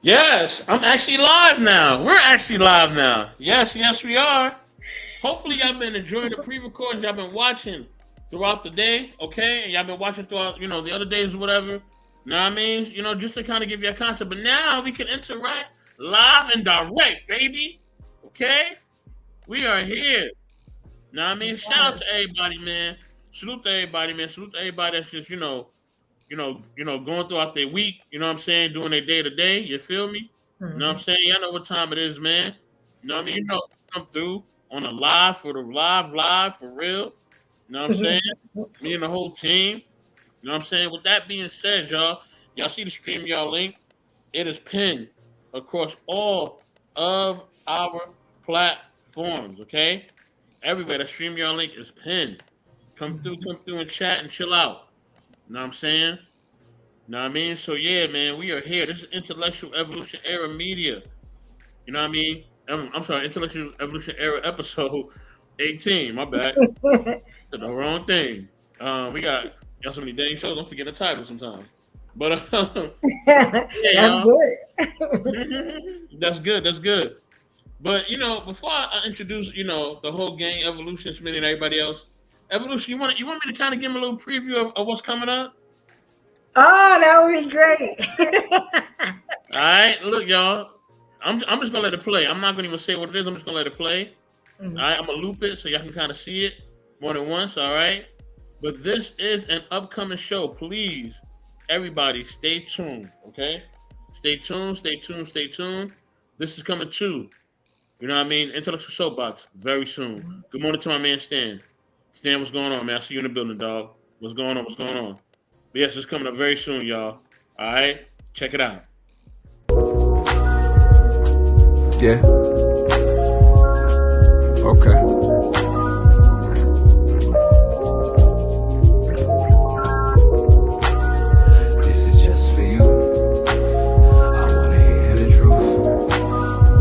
Yes, I'm actually live now. We're actually live now. Yes, yes, we are. Hopefully, y'all been enjoying the pre-recordings y'all been watching throughout the day, okay? And y'all been watching throughout, the other days or whatever. Know what I mean? Just to kind of give you a concept. But now we can interact live and direct, baby. Okay? We are here. Know what I mean? Shout out to everybody, man. Salute to everybody, man. Salute to everybody that's just, going throughout their week, you know what I'm saying, doing their day to day. You feel me? You know what I'm Mhm. saying? Y'all know what time it is, man. You know what I mean? Come through on a live for the live for real. You know what I'm saying? Me and the whole team. You know what I'm saying? With that being said, y'all see the stream y'all link? It is pinned across all of our platforms, okay? Everywhere the stream y'all link is pinned. Come through and chat and chill out. You know what I'm saying? Know what I mean? So yeah, man, we are here. This is Intellectual Evolution Era Media. You know what I mean? I'm sorry, Intellectual Evolution Era episode 18. My bad. Said the wrong thing. We got so many dang shows. Don't forget the title sometimes. But yeah, That's y'all. good. That's good. That's good. But before I introduce the whole gang, Evolution, Smitty, and everybody else, Evolution, you want me to kind of give them a little preview of what's coming up? Oh, that would be great. All right, look, y'all. I'm just gonna let it play. I'm not gonna even say what it is. I'm just gonna let it play. All Mhm. right, I'm gonna loop it so y'all can kind of see it more than once. All right, but this is an upcoming show. Please, everybody, stay tuned. Okay, stay tuned. Stay tuned. Stay tuned. This is coming too. You know what I mean? Intellectual Soapbox very soon. Good morning to my man Stan. Stan, what's going on, man? I see you in the building, dog. What's going on? What's going on? But yes, it's coming up very soon, y'all. All right, check it out. Yeah. Okay. This is just for you. I wanna hear the truth.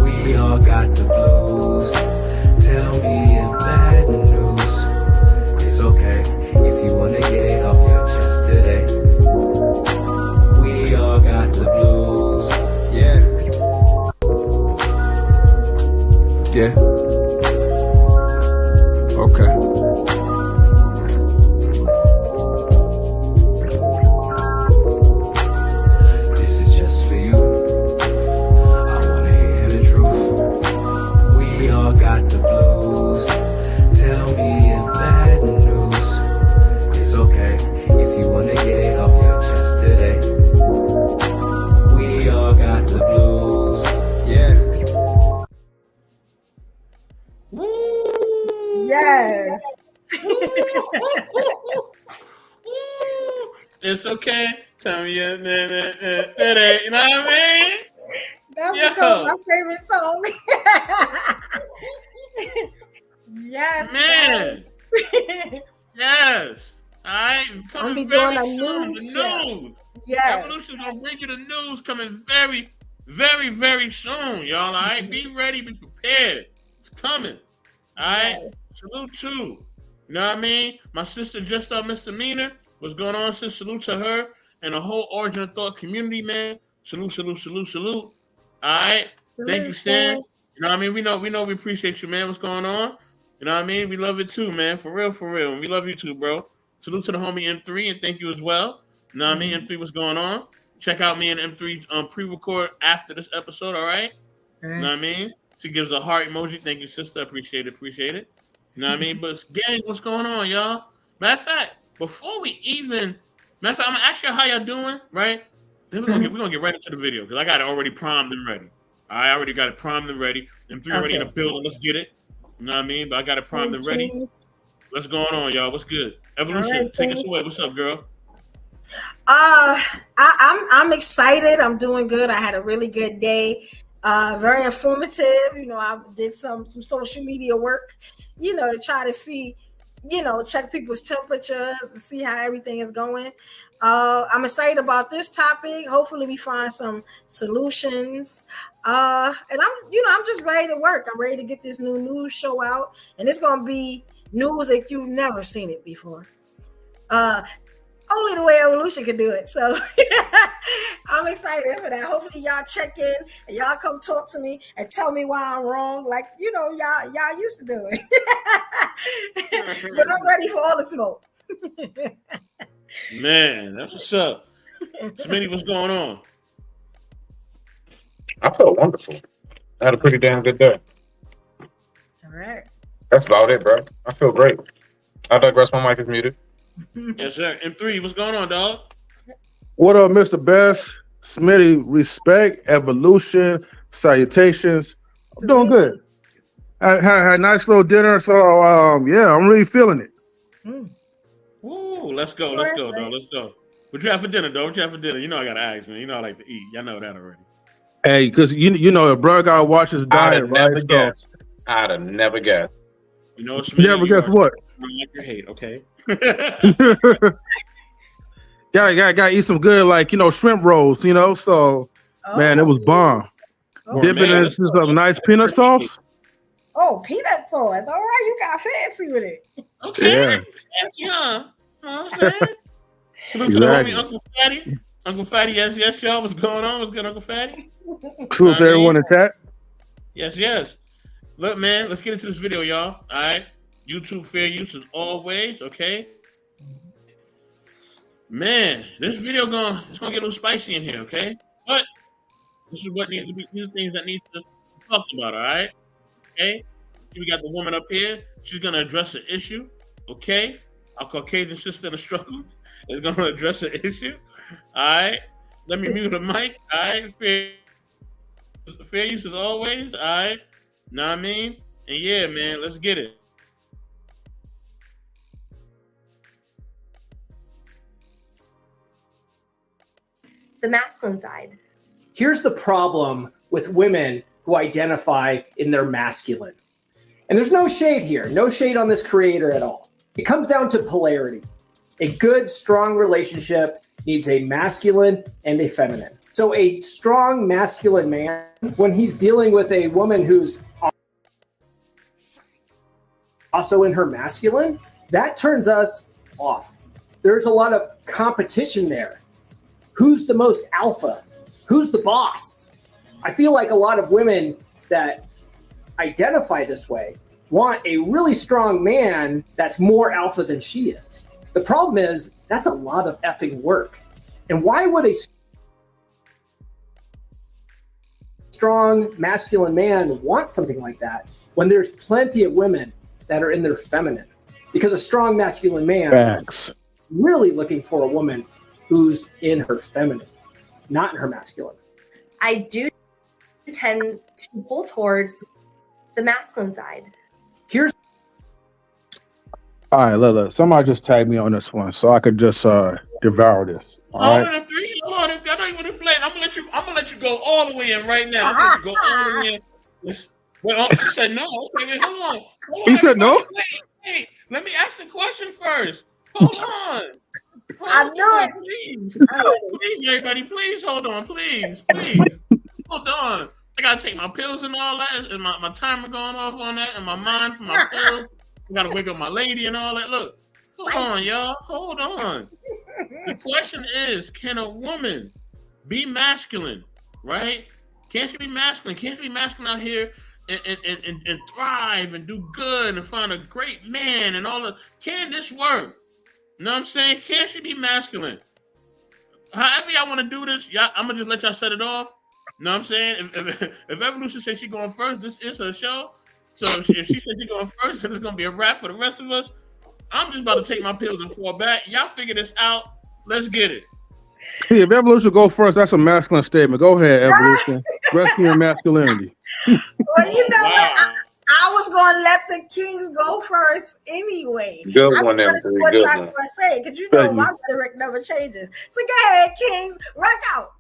We all got the blues. Tell me if bad news. It's okay if you wanna get it off your chest today. We all got the blues. Yeah. Yeah. Okay. This is just for you. I wanna hear the truth. We all got the blues. Tell me if bad news. It's okay if you wanna get it off your chest today. We all got the blues. Yeah. Woo! Yes. Woo! It's okay. Tell me that, you know what I That's mean? become my Yo, favorite song. Yes, man, man. yes. All right, I'm coming be doing very a soon. news The show. news. Yes. Evolution is gonna bring you the news coming very, very, very soon, y'all. All right, be ready, be prepared. It's coming. All right, Yes. salute too. You know what I mean? My sister just misdemeanor. What's going on, sis? Salute to her and the whole Origin of Thought community, man. Salute, salute, salute, salute. All right, thank you, Stan. Solution. You know what I mean? We appreciate you, man. What's going on? You know what I mean? We love it too, man. For real, for real. We love you too, bro. Salute to the homie M3 and thank you as well. You know what I mean? Mhm. M3, what's going on? Check out me and M3 pre-record after this episode, all right? You know Okay. what I mean? She gives a heart emoji. Thank you, sister. Appreciate it. Appreciate it. You know what I mean? But gang, what's going on, y'all? Matter of fact, before we even matter of fact, I'm gonna ask you how y'all doing, right? Then we're gonna get right into the video because I got it already primed and ready. I already got it primed and ready. M3 already in Okay. the building. Let's get it. You know what I mean? But I got it primed Hey, and ready. Kings. What's going on, y'all? What's good? All right, Evolution, take us Kings. away. What's up, girl? I'm excited. I'm doing good. I had a really good day. Very informative. I did some social media work. To try to see, check people's temperatures and see how everything is going. I'm excited about this topic. Hopefully, we find some solutions. And I'm just ready to work. I'm ready to get this new news show out, and it's gonna be news that you've never seen it before. Uh, only the way evolution can do it. So I'm excited for that. Hopefully y'all check in and y'all come talk to me and tell me why I'm wrong. Like, y'all used to do it. But I'm ready for all the smoke. Man, that's what's up. Smitty, what's going on? I felt wonderful. I had a pretty damn good day. All right. That's about it, bro. I feel great. I digress. My mic is muted. Yes, sir. M3, what's going on, dog? What up, Mr. Best? Smitty, respect, evolution, salutations. I'm doing good. I had a nice little dinner, so yeah, I'm really feeling it. Ooh, let's go, dog. Let's go. What you have for dinner, dog? What you have for dinner? You know I gotta ask, man. You know I like to eat. Y'all know that already. Hey, because you know, if bro gotta watch his diet, right? I'd have never guessed. You know, Smitty, Never guess what? Like your hate, okay? Gotta eat some good, like, shrimp rolls, so man, it was bomb. Dip it into some nice peanut sauce. Oh, peanut sauce. All right, you got fancy with it. Okay. Yeah. Fancy, huh? You know what I'm saying? Salute to the homie Uncle Fatty. Uncle Fatty, yes, y'all. What's going on? What's good, Uncle Fatty? Salute to everyone in chat. Yes. Look, man, let's get into this video, y'all. All right. YouTube fair use as always, okay? Man, this video it's gonna get a little spicy in here, okay? But this is what needs to be, these are things that need to be talked about, all right? Okay? We got the woman up here. She's gonna address the issue, okay? Our Caucasian sister in the struggle is gonna address the issue. All right. Let me mute the mic. All right. Fair use as always. All right. Know what I mean? And yeah, man, let's get it. The masculine side. Here's the problem with women who identify in their masculine. And there's no shade here, no shade on this creator at all. It comes down to polarity. A good, strong relationship needs a masculine and a feminine. So a strong masculine man, when he's dealing with a woman who's also in her masculine, that turns us off. There's a lot of competition there. Who's the most alpha? Who's the boss? I feel like a lot of women that identify this way want a really strong man that's more alpha than she is. The problem is that's a lot of effing work. And why would a strong masculine man want something like that when there's plenty of women that are in their feminine? Because a strong masculine man is really looking for a woman who's in her feminine, not in her masculine. I do tend to pull towards the masculine side. Here's all right, look. Somebody just tagged me on this one, so I could just devour this. All right. Hold on, I don't even play. I'm gonna let you go all the way in right now. I'm gonna let you go all the way in. Well, she said no. Okay, wait, hold on. He said no? Wait, let me ask the question first. Hold on. I know it. Please, everybody, please hold on, please. Hold on. I gotta take my pills and all that, and my timer going off on that, and my mind for my pills. I gotta wake up my lady and all that. Look, hold on, y'all. Hold on. The question is, can a woman be masculine, right? Can she be masculine? Can she be masculine out here and thrive and do good and find a great man and all that? Can this work? You know what I'm saying? Can she be masculine? However y'all want to do this, I'm going to just let y'all set it off. You know what I'm saying? If Evolution says she's going first, this is her show. So if she says she's going first, then it's going to be a wrap for the rest of us. I'm just about to take my pills and fall back. Y'all figure this out. Let's get it. See, if Evolution go first, that's a masculine statement. Go ahead, Evolution. Rescue your masculinity. Well, you know what? I was going to let the Kings go first anyway. Good I one, was M3. what Good y'all one. going to say, because you know my rhetoric never changes. So go ahead, Kings. Rock out.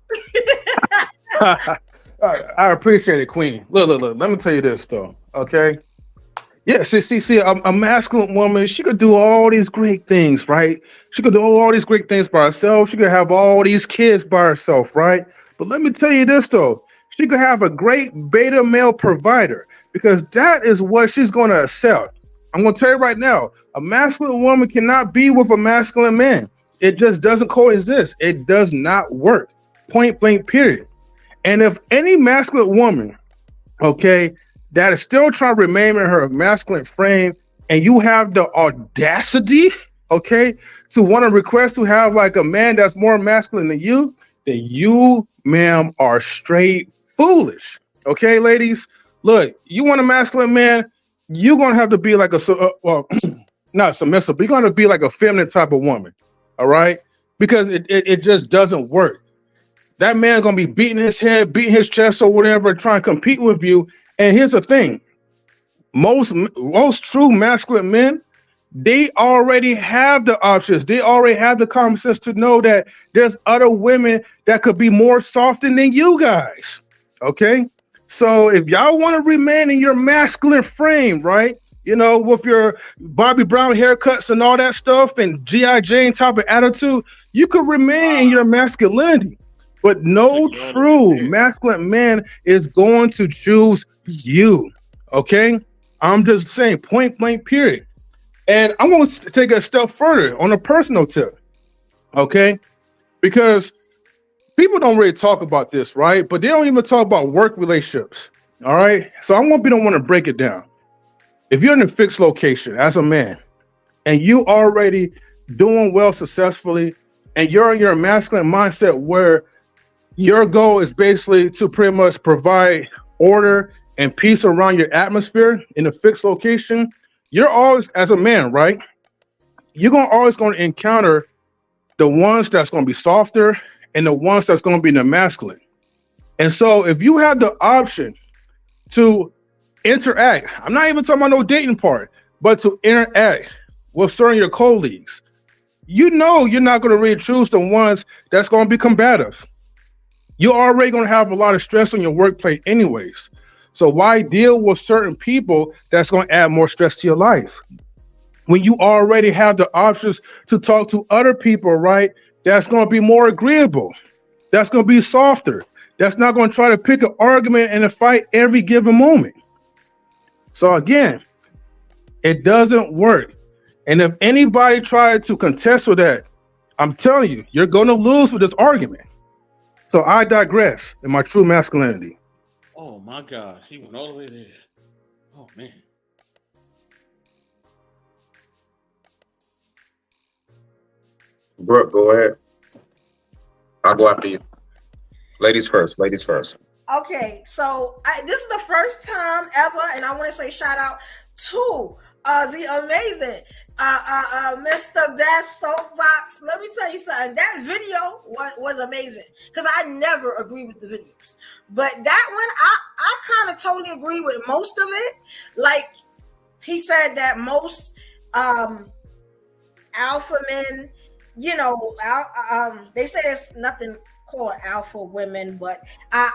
I appreciate it, Queen. Look. Let me tell you this, though. Okay? Yeah, see, a masculine woman, she could do all these great things, right? She could do all these great things by herself. She could have all these kids by herself, right? But let me tell you this, though. She could have a great beta male provider, because that is what she's going to accept. I'm going to tell you right now, a masculine woman cannot be with a masculine man. It just doesn't coexist. It does not work. Point blank, period. And if any masculine woman, okay, that is still trying to remain in her masculine frame, and you have the audacity, okay, to want to request to have like a man that's more masculine than you, then you, ma'am, are straight foolish. Okay, ladies, look, you want a masculine man, you're gonna have to be like well, not submissive, but you're gonna be like a feminine type of woman. All right, because it just doesn't work. That man's gonna be beating his head, beating his chest, or whatever, trying to compete with you. And here's the thing: most true masculine men, they already have the options. They already have the common sense to know that there's other women that could be more softer than you guys. Okay, so if y'all want to remain in your masculine frame, right? You know, with your Bobby Brown haircuts and all that stuff and G.I. Jane type of attitude, you could remain in your masculinity. But no true masculine man is going to choose you. Okay? I'm just saying, point blank, period. And I'm going to take a step further on a personal tip. Okay? Because people don't really talk about this, right? But they don't even talk about work relationships. All right? So I'm going to be the one to break it down. If you're in a fixed location as a man and you already doing well successfully and you're in your masculine mindset where your goal is basically to pretty much provide order and peace around your atmosphere in a fixed location, you're always, as a man, right? You're always going to encounter the ones that's going to be softer and the ones that's going to be the masculine. And so if you have the option to interact, I'm not even talking about no dating part, but to interact with certain your colleagues, you know you're not going to really choose the ones that's going to be combative. You're already going to have a lot of stress on your workplace anyways. So why deal with certain people that's going to add more stress to your life when you already have the options to talk to other people, right? That's going to be more agreeable. That's going to be softer. That's not going to try to pick an argument and a fight every given moment. So again, it doesn't work. And if anybody tried to contest with that, I'm telling you, you're going to lose with this argument. So I digress in my true masculinity. Oh my gosh, he went all the way there. Oh man. Brooke, go ahead. I'll go after you. Ladies first. Ladies first. Okay, so this is the first time ever, and I want to say shout out to the amazing Mr. Best Soapbox. Let me tell you something. That video was amazing because I never agree with the videos, but that one I kind of totally agree with most of it. Like he said that most alpha men, you know, they say there's nothing called alpha women, but I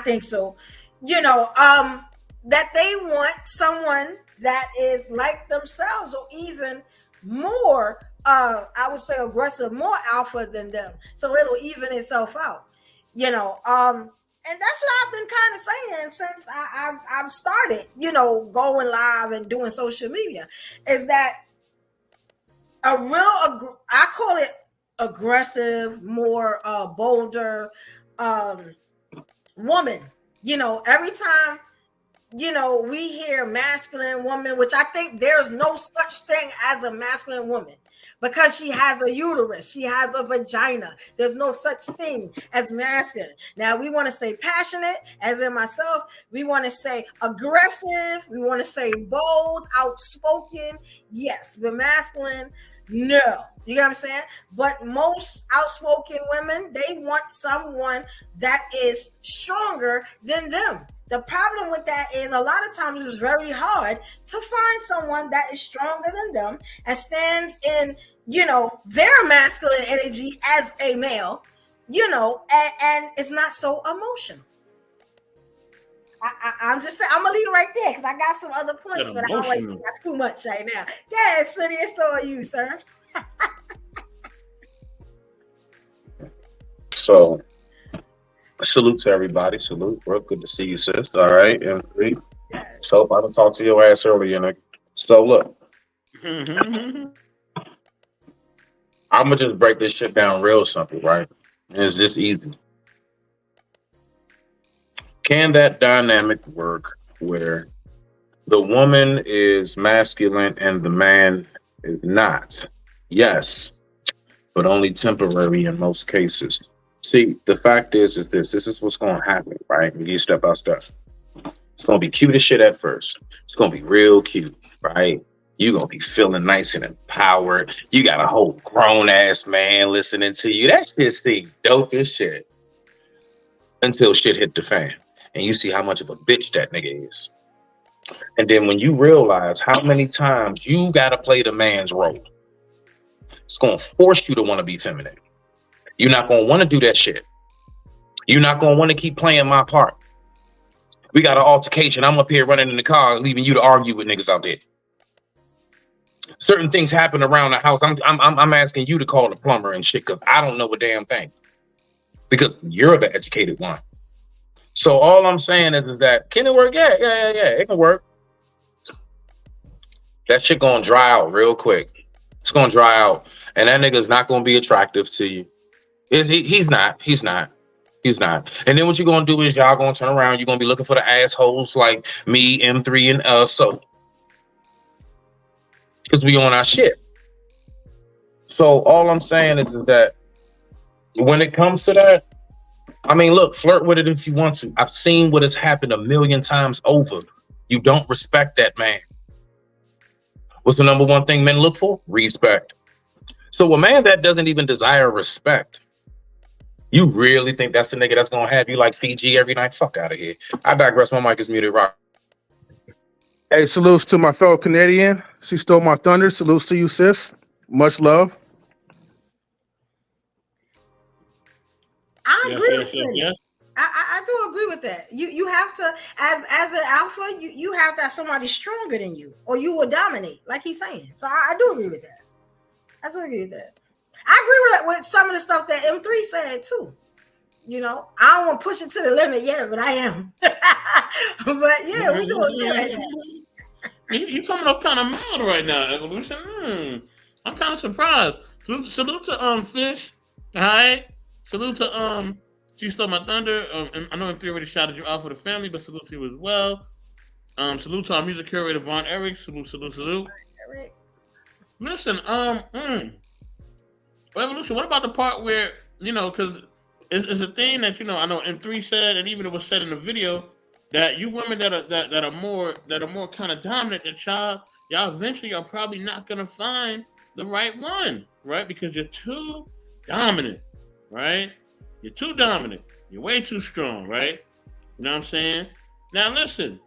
think so. You know, that they want someone that is like themselves or even more, I would say aggressive, more alpha than them. So it'll even itself out, you know. And that's what I've been kind of saying since I've started, you know, going live and doing social media, is that a real, I call it aggressive, more bolder woman. You know, every time, you know, we hear masculine woman, which I think there's no such thing as a masculine woman because she has a uterus, she has a vagina. There's no such thing as masculine. Now we want to say passionate, as in myself. We want to say aggressive. We want to say bold, outspoken. Yes, but masculine, no. You get what I'm saying? But most outspoken women, they want someone that is stronger than them. The problem with that is a lot of times it's very hard to find someone that is stronger than them and stands in, you know, their masculine energy as a male, you know, and it's not so emotional. I'm just saying, I'm gonna leave it right there because I got some other points, but I don't like that's too much right now. Yeah, Sonny, it's all you, sir. So, salute to everybody. Salute, bro. Good to see you, sis. All right. And three. So, I done talked to your ass earlier. So, look. I'm gonna just break this shit down real simple, right? It's just easy. Can that dynamic work where the woman is masculine and the man is not? Yes, but only temporary in most cases. See, the fact is this. This is what's going to happen, right? We get step by step. It's going to be cute as shit at first. It's going to be real cute, right? You're going to be feeling nice and empowered. You got a whole grown-ass man listening to you. That shit seems dope as shit. Until shit hit the fan. And you see how much of a bitch that nigga is. And then when you realize how many times you got to play the man's role, it's going to force you to want to be feminine. You're not going to want to do that shit. You're not going to want to keep playing my part. We got an altercation. I'm up here running in the car, leaving you to argue with niggas out there. Certain things happen around the house. I'm asking you to call the plumber and shit because I don't know a damn thing. Because you're the educated one. So all I'm saying is that, can it work? Yeah, it can work. That shit gonna dry out real quick. It's gonna dry out. And that nigga's not gonna be attractive to you. He's not. And then what you're gonna do is y'all gonna turn around. You're gonna be looking for the assholes like me, M3, and so. Because we on our shit. So all I'm saying is that when it comes to that, I mean, look, flirt with it if you want to. I've seen what has happened a million times over. You don't respect that man. What's the number one thing men look for? Respect. So a man that doesn't even desire respect, you really think that's the nigga that's gonna have you like Fiji every night? Fuck out of here. I digress. My mic is muted. Rock. Hey, salutes to my fellow Canadian. She stole my thunder. Salutes to you, sis. Much love. I agree with yes, you. yes. I do agree with that. You have to, as an alpha, you have to have somebody stronger than you, or you will dominate, like he's saying. So I do agree with that. I do agree with that. I agree with some of the stuff that M3 said too. You know, I don't want to push it to the limit yet, but I am. But yeah, we do agree. You coming off kind of mild right now, Evolution. I'm kind of surprised. Salute to Fish. All right. Salute to She Stole My Thunder. And I know M3 already shouted you out for the family, but salute to you as well. Salute to our music curator Von Eric. Salute. Eric. Listen, Evolution. What about the part where because it's a thing that I know M3 said, and even it was said in the video that you women that are more kind of dominant, that y'all eventually are probably not gonna find the right one, right? Because you're too dominant, right? You're too dominant. You're way too strong, right? You know what I'm saying? Now listen,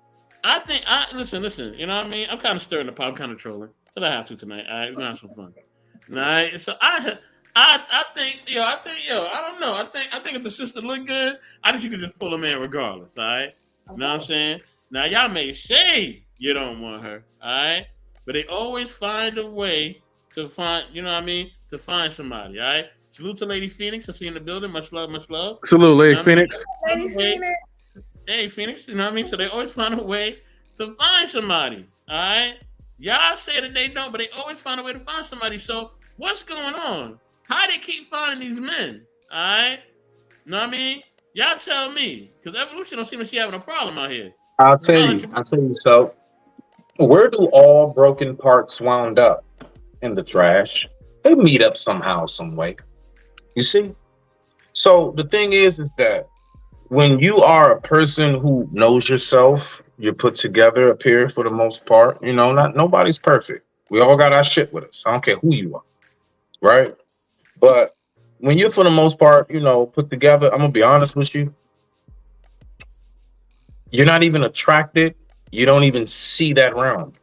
listen. You know what I mean? I'm kind of stirring the pot. I'm kind of trolling because I have to tonight. All right, we're gonna have some fun. All right, so I think, I don't know. I think if the sister look good, I think you could just pull a man regardless. All right. You know what I'm saying? Now, y'all may say you don't want her, all right? But they always find a way to find, to find somebody, all right? Salute to Lady Phoenix. I see you in the building. Much love. Salute, Lady Phoenix. Lady Phoenix. Hey, Phoenix, you know what I mean? So they always find a way to find somebody, all right? Y'all say that they don't, but they always find a way to find somebody. So what's going on? How they keep finding these men, all right? You know what I mean? Y'all tell me, because Evolution don't seem like she having a problem out here. I'll tell you. So, where do all broken parts wound up? In the trash. They meet up somehow, some way. You see? So the thing is that when you are a person who knows yourself, you're put together up here for the most part. Nobody's perfect. We all got our shit with us. I don't care who you are, right? But when you're, for the most part, put together, I'm going to be honest with you. You're not even attracted. You don't even see that realm.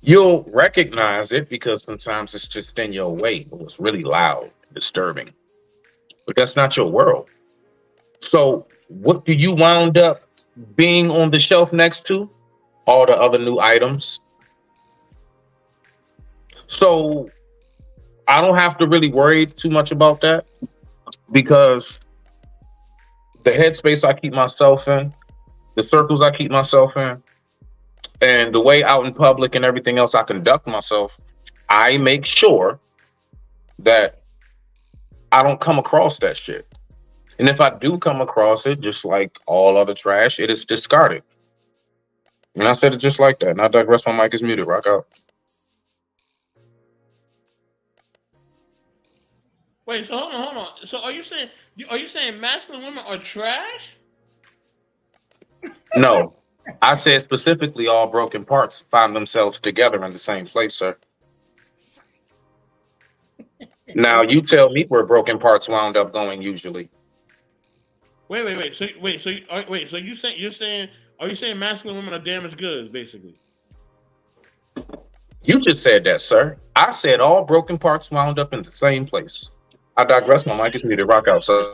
You'll recognize it because sometimes it's just in your way. It's really loud, disturbing. But that's not your world. So what do you wound up being on the shelf next to? All the other new items. So I don't have to really worry too much about that because the headspace I keep myself in, the circles I keep myself in, and the way out in public and everything else I conduct myself, I make sure that I don't come across that shit. And if I do come across it, just like all other trash, it is discarded. And I said it just like that. And I digress. My mic is muted. Rock out. Wait, so hold on. So are you saying masculine women are trash? No, I said specifically all broken parts find themselves together in the same place, sir. Now you tell me where broken parts wound up going usually. Wait. So are you saying masculine women are damaged goods, basically? You just said that, sir. I said all broken parts wound up in the same place. I digress. My mic is muted. Rock out, sir.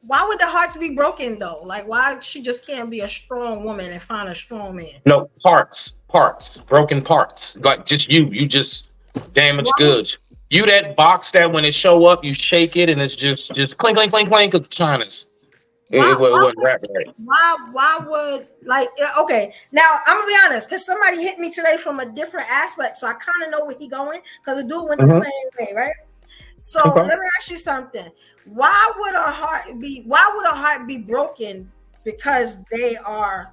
Why would the hearts be broken though? Like, why she just can't be a strong woman and find a strong man? No, parts, broken parts. Like just you just damaged goods. You that box that when it show up, you shake it and it's just clink, clink, clink, clink of China's. It wasn't wrapped right. Why would, like, okay, now I'm gonna be honest, because somebody hit me today from a different aspect, so I kind of know where he going, because the dude went the same way, right? So let me ask you something. Why would a heart be broken because they are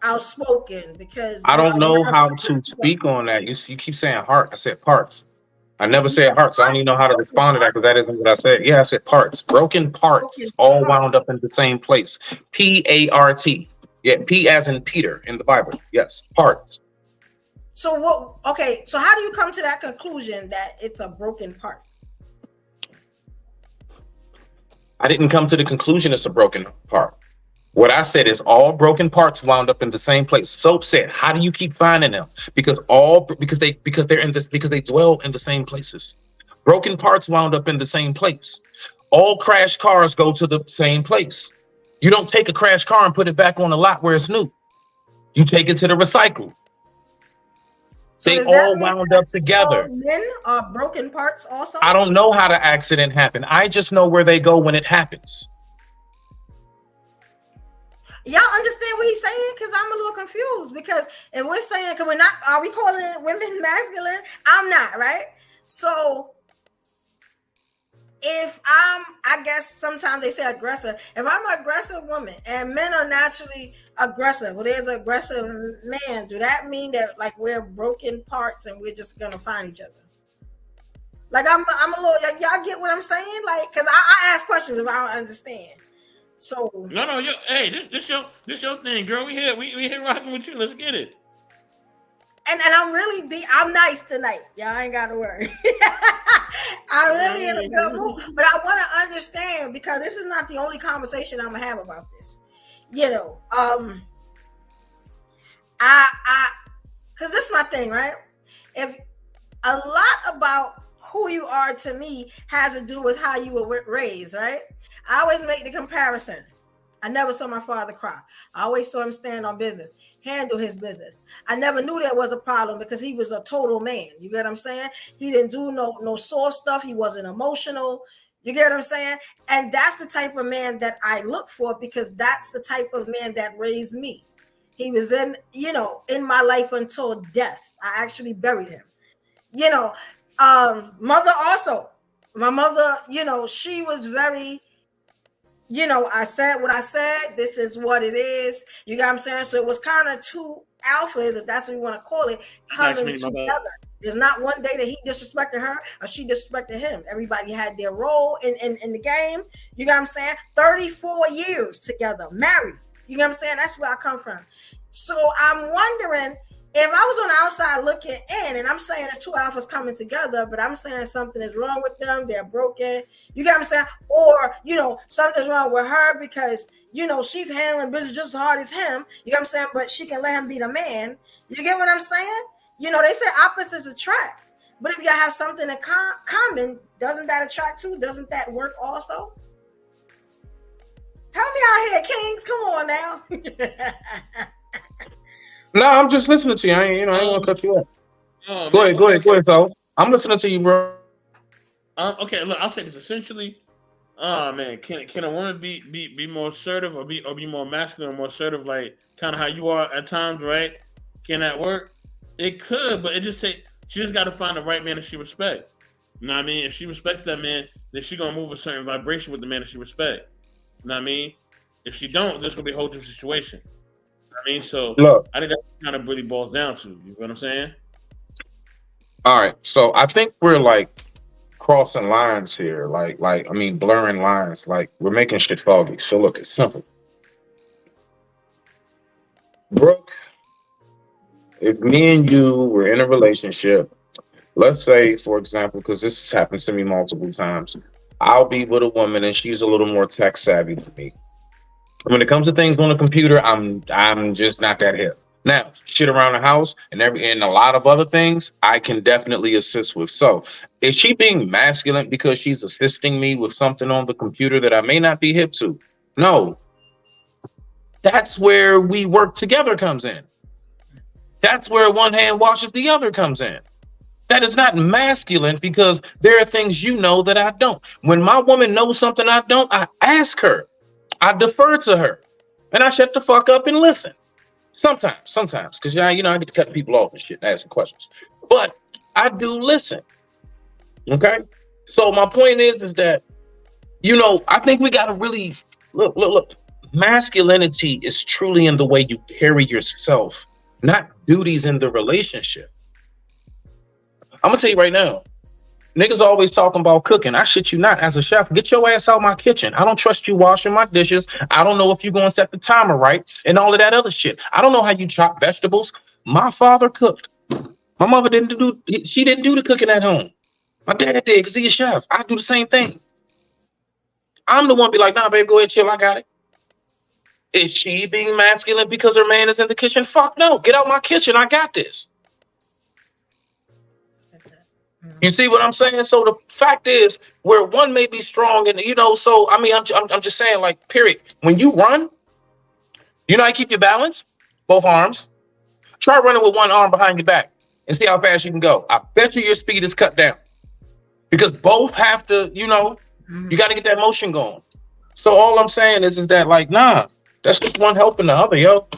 outspoken? Because I don't know how to speak on that. You keep saying heart. I said parts. I never said hearts. I don't even know how to respond to that because that isn't what I said. Yeah, I said parts. Broken parts all wound up in the same place. P-A-R-T. Yeah, P as in Peter in the Bible. Yes, parts. So what? Okay, so how do you come to that conclusion that it's a broken part? I didn't come to the conclusion it's a broken part. What I said is all broken parts wound up in the same place. Soap said, "How do you keep finding them?" Because they dwell in the same places. Broken parts wound up in the same place. All crashed cars go to the same place. You don't take a crashed car and put it back on the lot where it's new. You take it to the recycle. So they all wound up together. All men are broken parts also? I don't know how the accident happened. I just know where they go when it happens. Y'all understand what he's saying? Because I'm a little confused. Because if we're saying, because we're not, are we calling women masculine? I'm not, right? So if I guess sometimes they say aggressive. If I'm an aggressive woman and men are naturally aggressive, well, there's an aggressive man, do that mean that like we're broken parts and we're just gonna find each other? Like I'm a little, y'all get what I'm saying? Like, because I ask questions if I don't understand. So no, hey, this your thing, girl. We here rocking with you. Let's get it. And I'm nice tonight. Y'all ain't gotta worry. I'm really in a good mood. But I want to understand, because this is not the only conversation I'm gonna have about this. You know, because this is my thing, right? If a lot about who you are to me has to do with how you were raised, right? I always make the comparison. I never saw my father cry. I always saw him stand on business, handle his business. I never knew there was a problem because he was a total man. You get what I'm saying? He didn't do no soft stuff. He wasn't emotional. You get what I'm saying? And that's the type of man that I look for, because that's the type of man that raised me. He was in my life until death. I actually buried him. Mother also. My mother, she was very, I said what I said. This is what it is. You got what I'm saying? So it was kind of two alphas, if that's what you want to call it, coming together. There's not one day that he disrespected her or she disrespected him. Everybody had their role in the game. You got what I'm saying? 34 years together, married. You know what I'm saying? That's where I come from. So I'm wondering, if I was on the outside looking in, and I'm saying there's two alphas coming together, but I'm saying something is wrong with them, they're broken, you get what I'm saying? Or, something's wrong with her because, she's handling business just as hard as him, you get what I'm saying? But she can let him be the man. You get what I'm saying? They say opposites attract. But if you have something in common, doesn't that attract too? Doesn't that work also? Help me out here, Kings. Come on now. No, I'm just listening to you. I ain't want to cut you off. Go ahead, so I'm listening to you, bro. Okay, look, I'll say this. Essentially, man, can a woman be more assertive or be more masculine or more assertive, like kind of how you are at times, right? Can that work? It could, but she just got to find the right man that she respects. You know what I mean? If she respects that man, then she gonna move a certain vibration with the man that she respect. You know what I mean? If she don't, there's gonna be a whole different situation. You know what I mean? So Look, I think that's kind of really boils down to. You feel what I'm saying? all right. So I think we're like crossing lines here, like I mean, blurring lines. Like we're making shit foggy. So look, it's simple. Brooke, if me and you were in a relationship, let's say, for example, because this has happened to me multiple times, I'll be with a woman and she's a little more tech savvy than me. When it comes to things on the computer, I'm just not that hip. Now, shit around the house and a lot of other things, I can definitely assist with. So, is she being masculine because she's assisting me with something on the computer that I may not be hip to? No. That's where we work together comes in. That's where one hand washes the other comes in. That is not masculine because there are things you know that I don't. When my woman knows something I don't, I ask her. I defer to her. And I shut the fuck up and listen. Sometimes, because I get to cut people off and shit and asking questions. But I do listen. Okay? So my point is that, I think we gotta really look. Masculinity is truly in the way you carry yourself, not duties in the relationship. I'm gonna tell you right now, niggas always talking about cooking. I shit you not. As a chef, get your ass out my kitchen. I don't trust you washing my dishes. I don't know if you're going to set the timer right and all of that other shit. I don't know how you chop vegetables. My father cooked. My mother didn't do the cooking at home. My dad did because he's a chef. I do the same thing. I'm the one be like, nah, babe, go ahead, chill. I got it. Is she being masculine because her man is in the kitchen? Fuck no. Get out my kitchen. I got this. You see what I'm saying? So the fact is, where one may be strong, and so I mean, I'm just saying, like, period. When you run, how you keep your balance, both arms. Try running with one arm behind your back and see how fast you can go. I bet you your speed is cut down because both have to, you got to get that motion going. So all I'm saying is that, like, nah, that's just one helping the other, yo.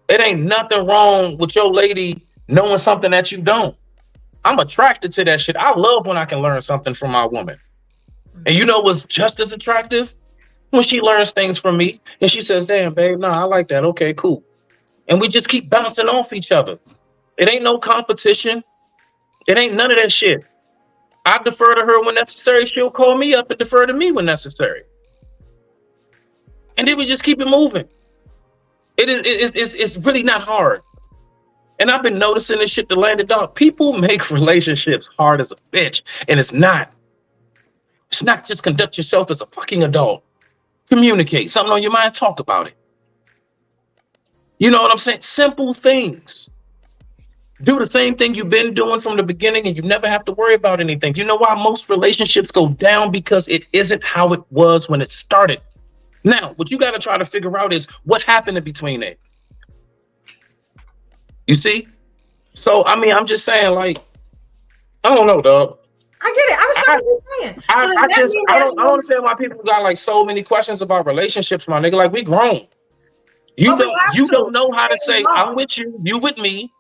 It ain't nothing wrong with your lady knowing something that you don't. I'm attracted to that shit. I love when I can learn something from my woman. And you know what's just as attractive? When she learns things from me and she says, damn, babe, nah, I like that. Okay, cool. And we just keep bouncing off each other. It ain't no competition. It ain't none of that shit. I defer to her when necessary. She'll call me up and defer to me when necessary. And then we just keep it moving. It's really not hard. And I've been noticing this shit, the landed dog. People make relationships hard as a bitch. And it's not. It's not just conduct yourself as a fucking adult. Communicate. Something on your mind, talk about it. You know what I'm saying? Simple things. Do the same thing you've been doing from the beginning and you never have to worry about anything. You know why most relationships go down? Because it isn't how it was when it started. Now, what you got to try to figure out is what happened in between it. You see? So, I mean, I'm just saying, like, I don't know, dog. I get it. I was just saying. So I don't understand why people got like so many questions about relationships, my nigga. Like, we grown. You don't know how to say, I'm with you, you with me.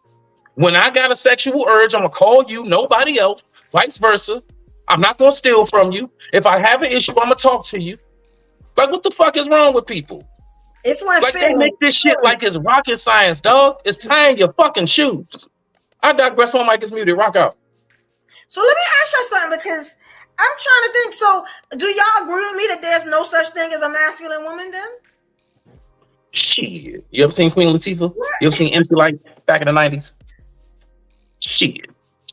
When I got a sexual urge, I'm gonna call you, nobody else, vice versa. I'm not gonna steal from you. If I have an issue, I'm gonna talk to you. Like, what the fuck is wrong with people? It's one like they make this shit like it's rocket science, dog. It's tying your fucking shoes. I digress. My mic is muted. Rock out. So let me ask you something, because I'm trying to think. So do y'all agree with me that there's no such thing as a masculine woman then? Shit. You ever seen Queen Latifah? What? You ever seen MC Light back in the 90s? Shit.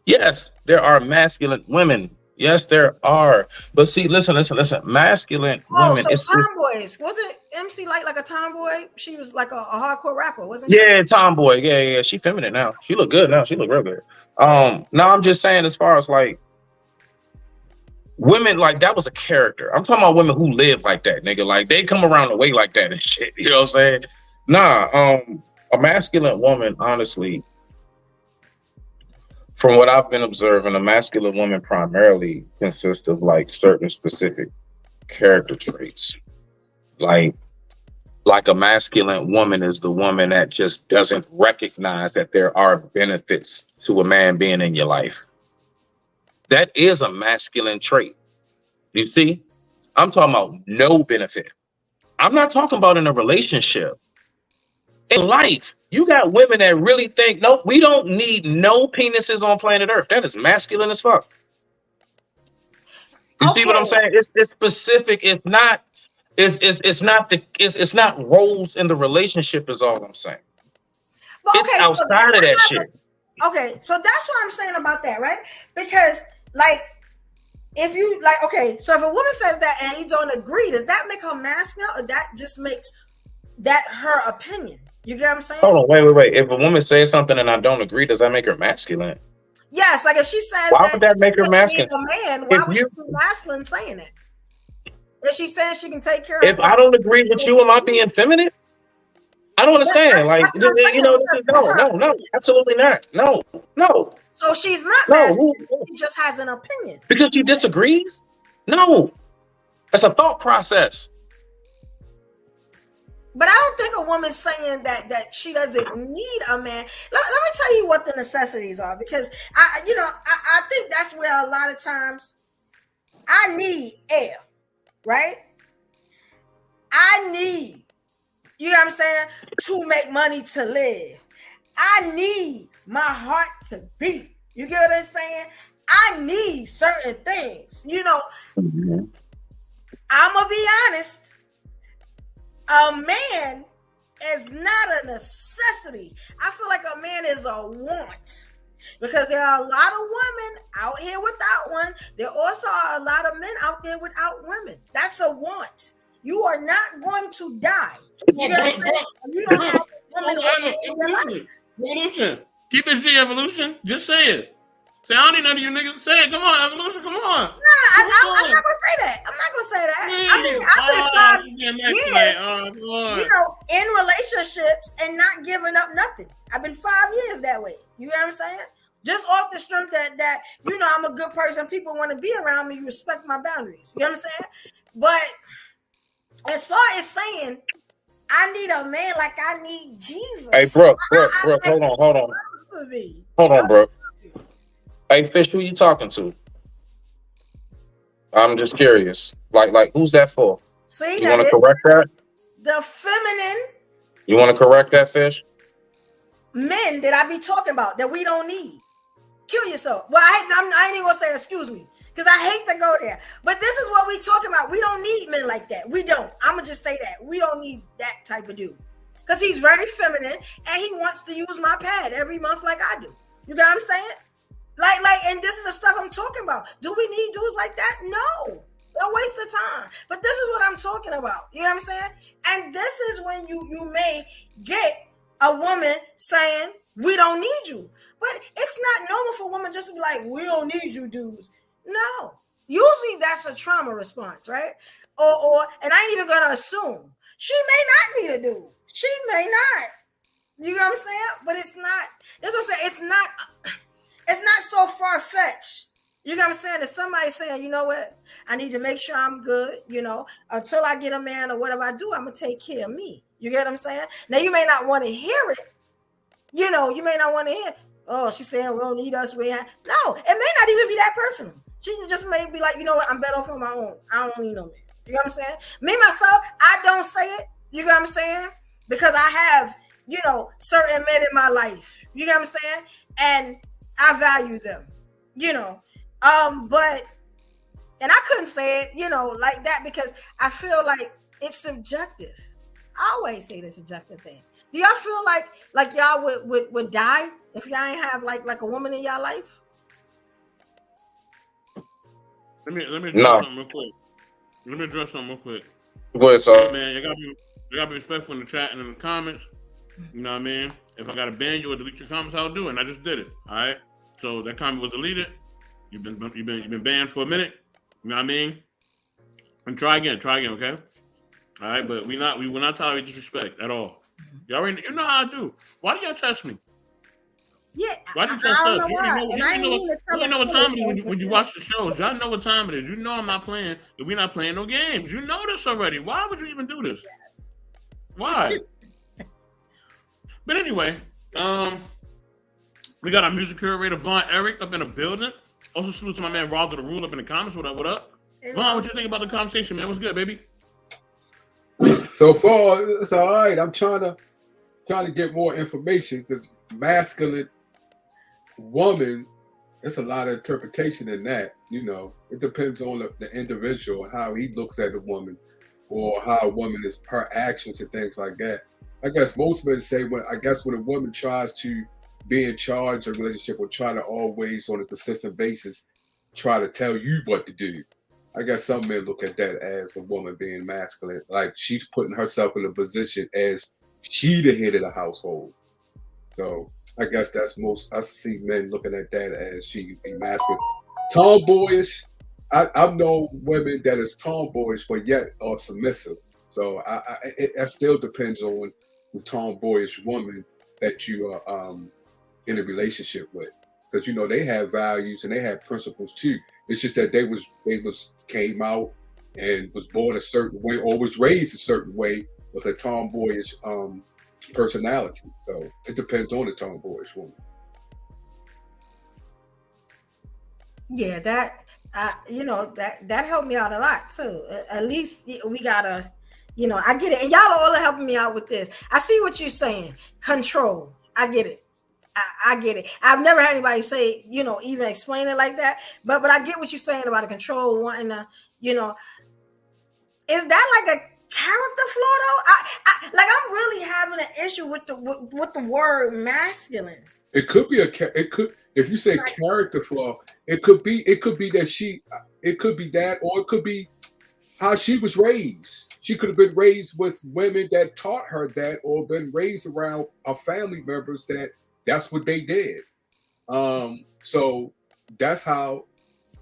Yes, there are masculine women. Yes, there are. But see, listen. Masculine women. So tomboys. Wasn't MC Light like a tomboy? She was like a hardcore rapper, wasn't she? Yeah, tomboy. Yeah. She feminine now. She look good now. She look real good. Now I'm just saying, as far as like women, like that was a character. I'm talking about women who live like that, nigga. Like they come around the way like that and shit. You know what I'm saying? Nah, a masculine woman, honestly, from what I've been observing, a masculine woman primarily consists of like certain specific character traits. Like a masculine woman is the woman that just doesn't recognize that there are benefits to a man being in your life. That is a masculine trait. You see, I'm talking about no benefit. I'm not talking about in a relationship. In life, you got women that really think, no, we don't need no penises on planet Earth. That is masculine as fuck. You see what I'm saying? It's specific. It's not. It's not roles in the relationship. Is all I'm saying. But, It's outside of that shit. Okay, so that's what I'm saying about that, right? Because like, if you like, okay, so if a woman says that and you don't agree, does that make her masculine, or that just makes that her opinion? You get what I'm saying? Hold on, wait. If a woman says something and I don't agree, does that make her masculine? Yes, like if she says, why would that make her masculine? A man, why would she be masculine saying it? If she says she can take care of If I don't agree with you, am I being feminine? I don't understand. Like, you know, this is no, absolutely not. No. So she's not masculine. She just has an opinion. Because she disagrees? No. That's a thought process. But I don't think a woman's saying that she doesn't need a man. Let me tell you what the necessities are, because I think that's where a lot of times I need air, right? I need, you know what I'm saying, to make money to live. I need my heart to beat. You get what I'm saying? I need certain things. You know, I'm gonna be honest. A man is not a necessity. I feel like a man is a want, because there are a lot of women out here without one. There also are a lot of men out there without women. That's a want. You are not going to die. You know what I'm saying? You don't have a woman in your life. Evolution. Keep it G, Evolution. Just say it. Say, I don't need none of you niggas. Say it. Come on, Evolution. Come on. Nah, I'm not gonna say that. I'm not gonna say that. I mean, I've been 5 years, you know, in relationships and not giving up nothing. I've been 5 years that way. You know what I'm saying? Just off the strength that you know, I'm a good person. People want to be around me. You respect my boundaries. You know what I'm saying? But as far as saying, I need a man like I need Jesus. Hey, bro, hold on, bro. Hey, Fish, who you talking to? I'm just curious. Like, who's that for? See, you want to correct that? The feminine. You want to correct that, Fish? Men that I be talking about that we don't need. Kill yourself. Well, I ain't even gonna say excuse me, because I hate to go there. But this is what we talking about. We don't need men like that. We don't. I'm gonna just say that. We don't need that type of dude. Because he's very feminine and he wants to use my pad every month like I do. You know what I'm saying? Like, and this is the stuff I'm talking about. Do we need dudes like that? No. A waste of time. But this is what I'm talking about. You know what I'm saying? And this is when you may get a woman saying, we don't need you. But it's not normal for a woman just to be like, we don't need you dudes. No. Usually that's a trauma response, right? Or and I ain't even gonna assume. She may not need a dude. She may not. You know what I'm saying? But it's not, that's what I'm saying. It's not so far-fetched. You know what I'm saying? That somebody saying, you know what? I need to make sure I'm good, you know, until I get a man or whatever I do, I'm going to take care of me. You get what I'm saying? Now, you may not want to hear it. You know, you may not want to hear, oh, she's saying we don't need us. No, it may not even be that personal. She just may be like, you know what? I'm better off on my own. I don't need no man. You know what I'm saying? Me, myself, I don't say it. You know what I'm saying? Because I have, you know, certain men in my life. You know what I'm saying? And I value them, you know, but, and I couldn't say it, you know, like that, because I feel like it's subjective. I always say the subjective thing. Do y'all feel like y'all would die if y'all ain't have like a woman in y'all life? Let me address something real quick. Let me address something real quick. Go ahead, sir. Man, you gotta be respectful in the chat and in the comments. You know what I mean? If I gotta ban you or delete your comments, I'll do it. And I just did it. All right. So that comment was deleted. You've been banned for a minute. You know what I mean? And try again, okay? All right, but we will not tolerate disrespect at all. You already, you know how I do. Why do y'all test me? Yeah, why do you test us? You know what time it is when you watch the shows. Y'all know what time it is. You know I'm not playing. We're not playing no games. You know this already. Why would you even do this? Why? But anyway, we got our music curator Von Eric up in the building. Also, salute to my man Roger the Rule up in the comments. What up? What up? Hey, Vaughn, what you think about the conversation, man? What's good, baby? So far, it's all right. I'm trying to get more information because masculine woman, there's a lot of interpretation in that. You know, it depends on the individual, how he looks at a woman, or how a woman is her actions and things like that. I guess most men say when a woman tries to be in charge of a relationship or try to always on a consistent basis try to tell you what to do. I guess some men look at that as a woman being masculine, like she's putting herself in a position as she the head of the household. So I guess that's most. I see men looking at that as she be masculine. Tomboyish. I've known women that is tomboyish but yet are submissive. So it still depends on the tomboyish woman that you are in a relationship with, because you know they have values and they have principles too. It's just that they came out and was born a certain way or was raised a certain way with a tomboyish personality. So it depends on the tomboyish woman. Yeah, that that helped me out a lot too. At least we gotta, I get it, and y'all are all helping me out with this. I see what you're saying. Control. I get it. I get it. I've never had anybody say, even explain it like that. But I get what you're saying about the control, wanting to, is that like a character flaw though? I'm really having an issue with the word masculine. It could be if you say character flaw, it could be that it could be that, or it could be how she was raised. She could have been raised with women that taught her that, or been raised around her family members that's what they did. So that's how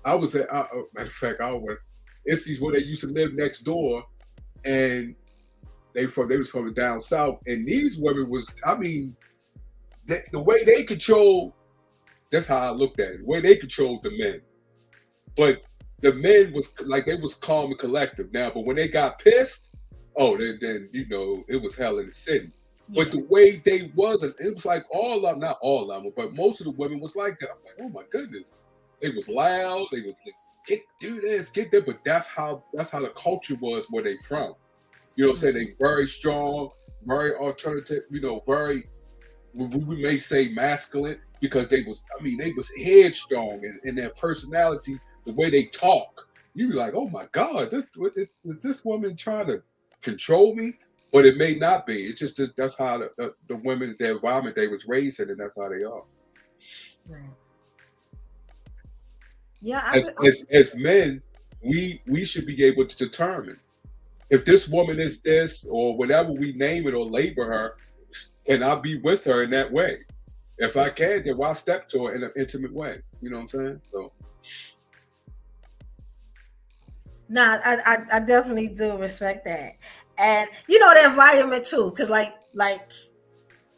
I was at. Matter of fact, it's these where they used to live next door, and they was from down south, and these women was, the way they control. That's how I looked at it. The way they controlled the men, but the men was like they was calm and collective now. But when they got pissed, then it was hell in the city. Yeah. But the way they wasn't, it was like not all of them, but most of the women was like that. I'm like, oh my goodness, they was loud. They was like, do this, get that. But that's how the culture was where they from. You know what I'm saying? They very strong, very alternative. Very, we may say masculine, because they was headstrong in their personality, the way they talk. You be like, oh my God, is this woman trying to control me? But it may not be. It's just that's how the women, the environment they was raised in, and that's how they are. Right. Yeah. As men, we should be able to determine if this woman is this or whatever we name it or label her, can I be with her in that way? If I can, then why step to her in an intimate way? You know what I'm saying? So. Nah, I definitely do respect that. And the environment too, because like,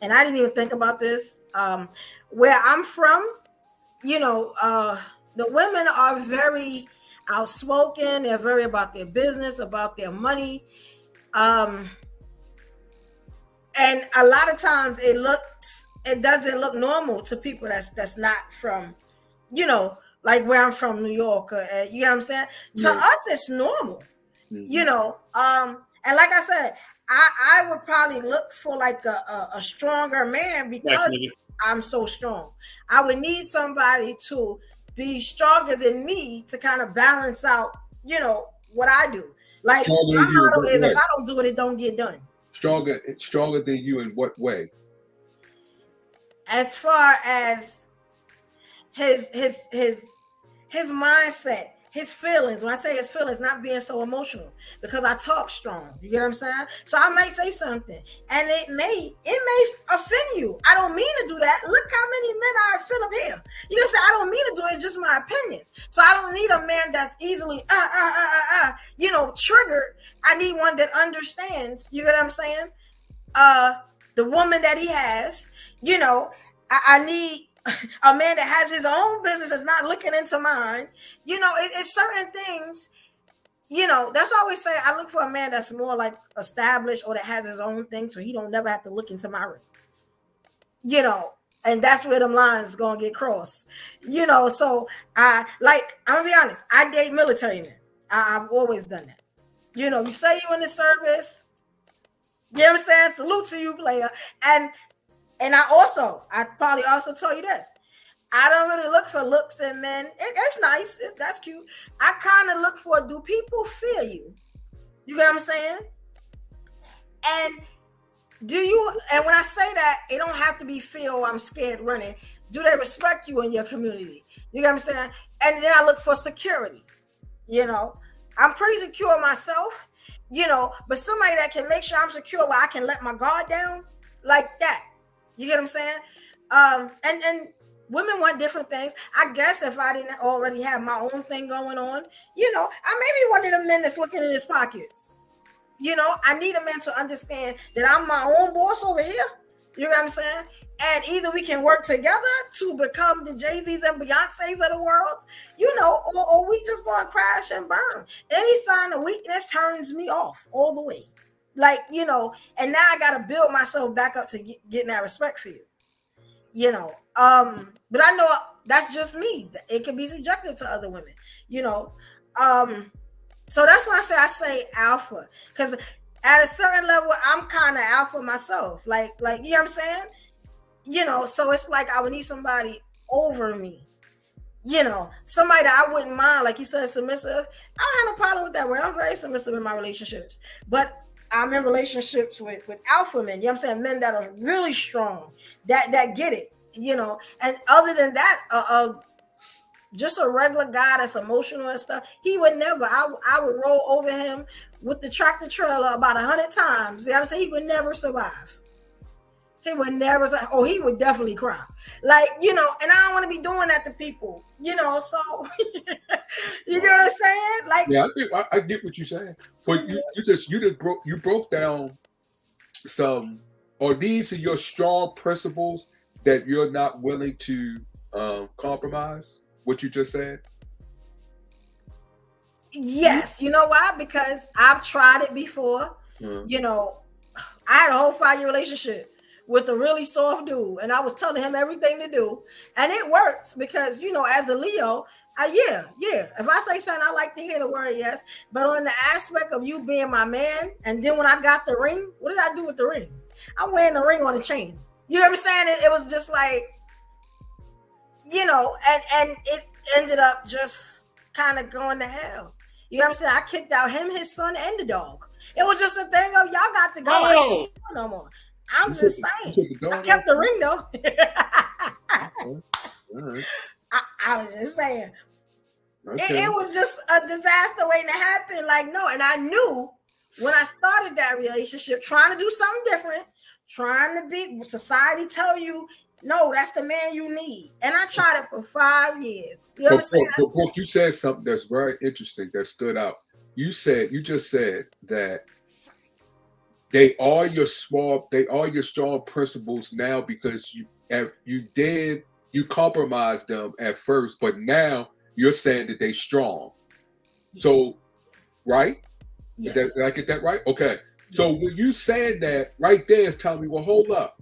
and I didn't even think about this. Where I'm from, the women are very outspoken. They're very about their business, about their money, and a lot of times it doesn't look normal to people that's not from, like where I'm from, New York. You know what I'm saying? Yeah. To us, it's normal. Mm-hmm. And like I said, I would probably look for like a stronger man because I'm so strong. I would need somebody to be stronger than me to kind of balance out, what I do. Like my motto is, if I don't do it, it don't get done. Stronger than you in what way? As far as his mindset, his feelings. When I say his feelings, not being so emotional, because I talk strong. You get what I'm saying? So I might say something, and it may offend you. I don't mean to do that. Look how many men I offend up here. You can say I don't mean to do it. It's just my opinion. So I don't need a man that's easily triggered. I need one that understands. You get what I'm saying? The woman that he has. I need a man that has his own business, is not looking into mine. It's certain things. That's why I always say I look for a man that's more like established or that has his own thing, so he don't never have to look into my room. And that's where them lines gonna get crossed. So I'm gonna be honest, I date military men. I've always done that. You say you in the service, you know what I'm saying? Salute to you, player. And I probably also told you this. I don't really look for looks in men. It's nice. That's cute. I kind of look for, do people fear you? You get what I'm saying? And and when I say that, it don't have to be fear or I'm scared running. Do they respect you in your community? You get what I'm saying? And then I look for security. I'm pretty secure myself, but somebody that can make sure I'm secure where I can let my guard down like that. You get what I'm saying? And women want different things. I guess if I didn't already have my own thing going on, I may be one of the men that's looking in his pockets. I need a man to understand that I'm my own boss over here. You know what I'm saying? And either we can work together to become the Jay-Z's and Beyonce's of the world, or we just going to crash and burn. Any sign of weakness turns me off all the way. And now I got to build myself back up to getting that respect for you. But I know that's just me. It can be subjective to other women, So that's why I say alpha, because at a certain level, I'm kind of alpha myself. Like, you know what I'm saying? So it's like I would need somebody over me. Somebody that I wouldn't mind, like you said, submissive. I don't have no problem with that word. I'm very submissive in my relationships. But I'm in relationships with alpha men, you know what I'm saying? Men that are really strong, that get it, And other than that, just a regular guy that's emotional and stuff, he would never, I would roll over him with the tractor trailer about 100 times. You know what I'm saying? He would never survive. He would never, he would definitely cry. And I don't want to be doing that to people, so you get what I'm saying? Yeah, I get what you're saying. But you broke down some, or these are your strong principles that you're not willing to compromise, what you just said? Yes. You know why? Because I've tried it before. I had a whole 5-year relationship with a really soft dude, and I was telling him everything to do, and it works because as a Leo, yeah. If I say something, I like to hear the word yes. But on the aspect of you being my man, and then when I got the ring, what did I do with the ring? I'm wearing the ring on a chain. You know what I'm saying? It was just like, and it ended up just kind of going to hell. You know what I'm saying? I kicked out him, his son, and the dog. It was just a thing of y'all got to go. I don't no more. I'm just saying. I kept the ring though. Right. I was just saying. Okay. It was just a disaster waiting to happen. No, and I knew when I started that relationship, trying to do something different, trying to be society tell you, no, that's the man you need. And I tried it for 5 years. You know what I'm saying? Brooke, you said something that's very interesting that stood out. You just said that they are your strong principles now because you compromised them at first, but now you're saying that they strong. So, right? Yes. Did I get that right? Okay. Yes. So when you saying that right there is telling me, well, hold up.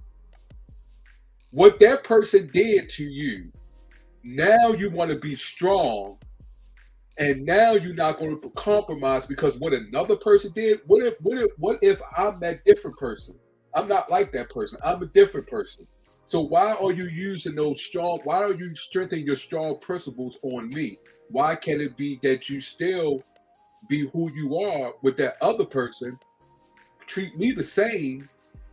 What that person did to you, now you want to be strong, and now you're not going to compromise because what another person did. What if I'm that different person? I'm not like that person. I'm a different person. So why are you using why are you strengthening your strong principles on me? Why can't it be that you still be who you are with that other person? Treat me the same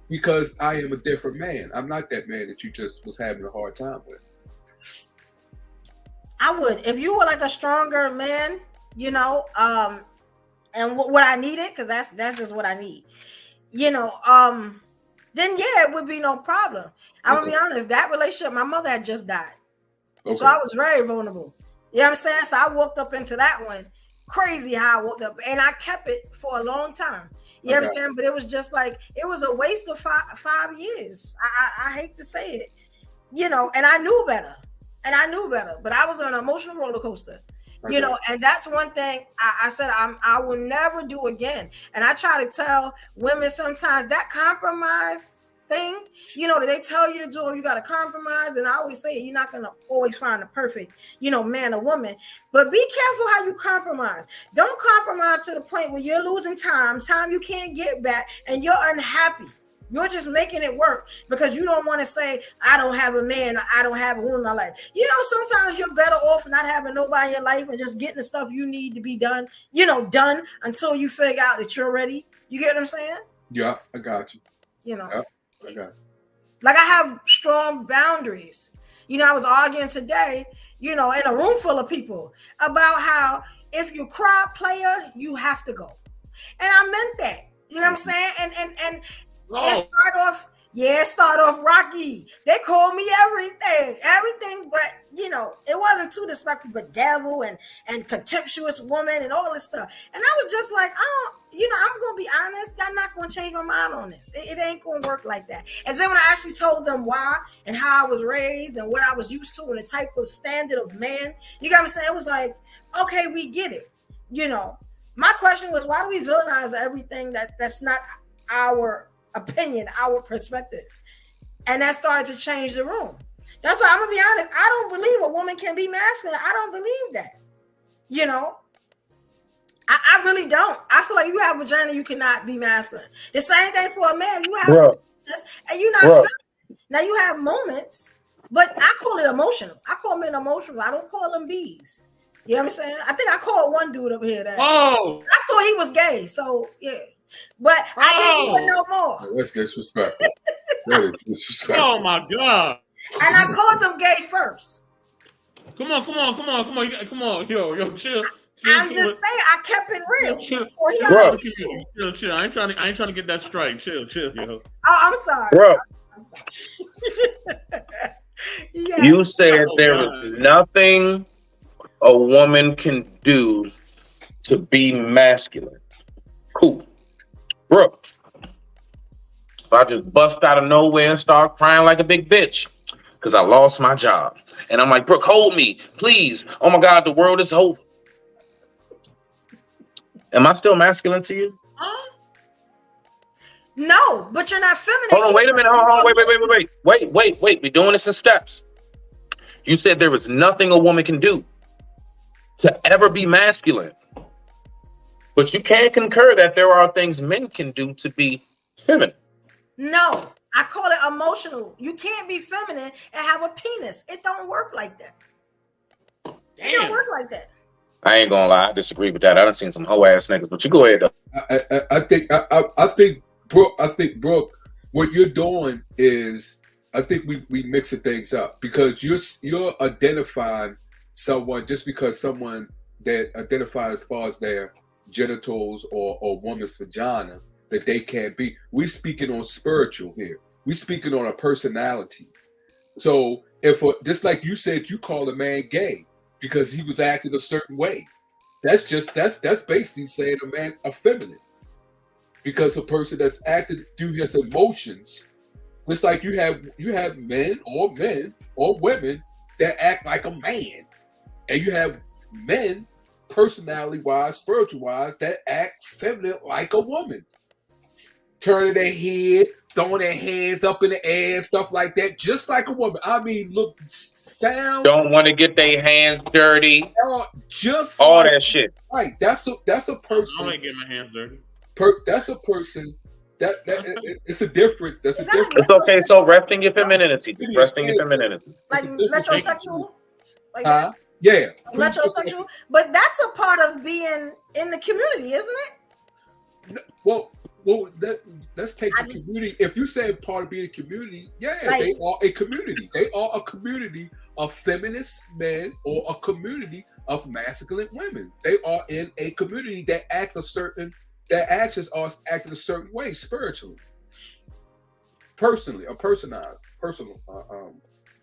because I am a different man. I'm not that man that you just was having a hard time with. I would, if you were like a stronger man, and what I needed, because that's just what I need, then yeah, it would be no problem. I'm gonna be honest, that relationship, my mother had just died. Okay. So I was very vulnerable. You know what I'm saying? So I walked up into that one, crazy how I walked up, and I kept it for a long time. You know what I'm saying? But it was just like, it was a waste of 5 years. I hate to say it, and I knew better. But I was on an emotional roller coaster, and that's one thing I said I will never do again. And I try to tell women sometimes that compromise thing, that they tell you to do, or you got to compromise. And I always say you're not going to always find the perfect, man or woman, but be careful how you compromise. Don't compromise to the point where you're losing time you can't get back, and you're unhappy. You're just making it work because you don't want to say, I don't have a man or I don't have a woman in my life. Sometimes you're better off not having nobody in your life and just getting the stuff you need to be done, done until you figure out that you're ready. You get what I'm saying? Yeah, I got you. Yeah, I got you. Like I have strong boundaries. I was arguing today, in a room full of people about how if you cry, player, you have to go. And I meant that. You know what I'm saying? And it started off rocky. They called me everything, but it wasn't too disrespectful, but devil and contemptuous woman and all this stuff. And I was just like, I'm gonna be honest, y'all not gonna change my mind on this. It ain't gonna work like that. And then when I actually told them why and how I was raised and what I was used to and the type of standard of man, you got what I'm saying? It was like, okay, we get it. My question was, why do we villainize everything that's not our opinion, our perspective? And that started to change the room. That's why I'm gonna be honest, I don't believe a woman can be masculine. I don't believe that. I really don't. I feel like you have vagina, you cannot be masculine. The same thing for a man. You have and you're not feminine. Now you have moments, but I call it emotional. I call men emotional. I don't call them bees. You know what I'm saying? I think I called one dude over here that I thought he was gay. So yeah. But I didn't know more. That's disrespectful. That is disrespectful. Oh my God. And I called them gay first. Come on, yo, chill. I'm just saying, I kept it real. Chill. I ain't trying to get that strike. Chill, yo. Oh, I'm sorry. Bro. Yes. You said there is nothing a woman can do to be masculine. Cool. Bro, if I just bust out of nowhere and start crying like a big bitch because I lost my job, and I'm like, Brooke, hold me, please. Oh my God, the world is over. Am I still masculine to you? No, but you're not feminine. Hold on, wait a minute. Hold on, wait. We're doing this in steps. You said there is nothing a woman can do to ever be masculine. But you can concur that there are things men can do to be feminine. No, I call it emotional. You can't be feminine and have a penis. It don't work like that. It don't work like that. I ain't gonna lie, I disagree with that. I done seen some hoe ass niggas, but you go ahead though. I think Brooke, what you're doing is, I think we mixing things up because you're identifying someone just because someone that identifies as far as their genitals or woman's vagina that they can't be. We speaking on spiritual here. We speaking on a personality. So if just like you said, you call a man gay because he was acting a certain way. That's basically saying a man effeminate because a person that's acting through his emotions. It's like you have men or women that act like a man, and you have men personality-wise, spiritual-wise, that act feminine like a woman. Turning their head, throwing their hands up in the air, stuff like that, just like a woman. I mean, look, sound. Don't want to get their hands dirty. Just all like, that shit. Right. That's a person. I ain't getting my hands dirty. That's a person. That it's a difference. That's a difference. It's okay. So resting your femininity. Just resting your femininity. Like metrosexual? Like that? Yeah. Metrosexual? But that's a part of being in the community, isn't it? Well, let's take the community. If you say part of being a community, they are a community. They are a community of feminist men or a community of masculine women. They are in a community that their actions are acting a certain way spiritually, personally, personal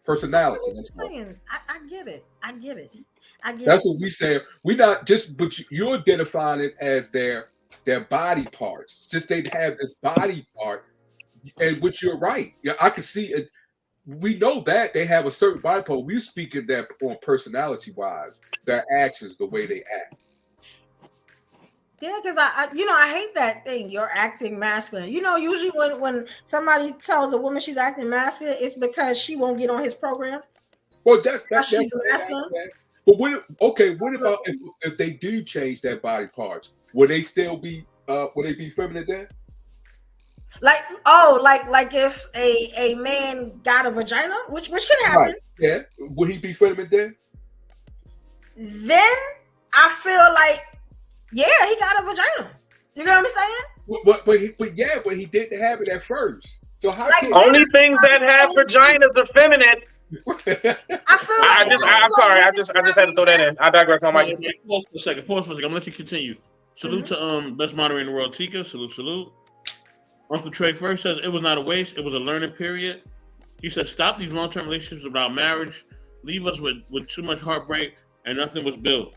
personality. I get it. That's what we say. We're not just, but you're identifying it as their body parts. Just they have this body part, and which you're right. Yeah, I can see it. We know that they have a certain body part. We're speaking that on personality wise, their actions, the way they act. Yeah, because I hate that thing. You're acting masculine. Usually when somebody tells a woman she's acting masculine, it's because she won't get on his program. Well, that's she's masculine. But what about if they do change their body parts? Will they still be feminine then? Like if a man got a vagina, which can happen. Right. Yeah. Would he be feminine then? Then I feel like, yeah, he got a vagina. You know what I'm saying? But he didn't have it at first. So how only things that have vaginas are feminine. I'm sorry. I just had to throw that in. I digress on my. Pause for a second. I'm gonna let you continue. Salute to best moderator in the world, Tika. Salute. Uncle Trey first says it was not a waste. It was a learning period. He said, "Stop these long-term relationships without marriage. Leave us with too much heartbreak, and nothing was built."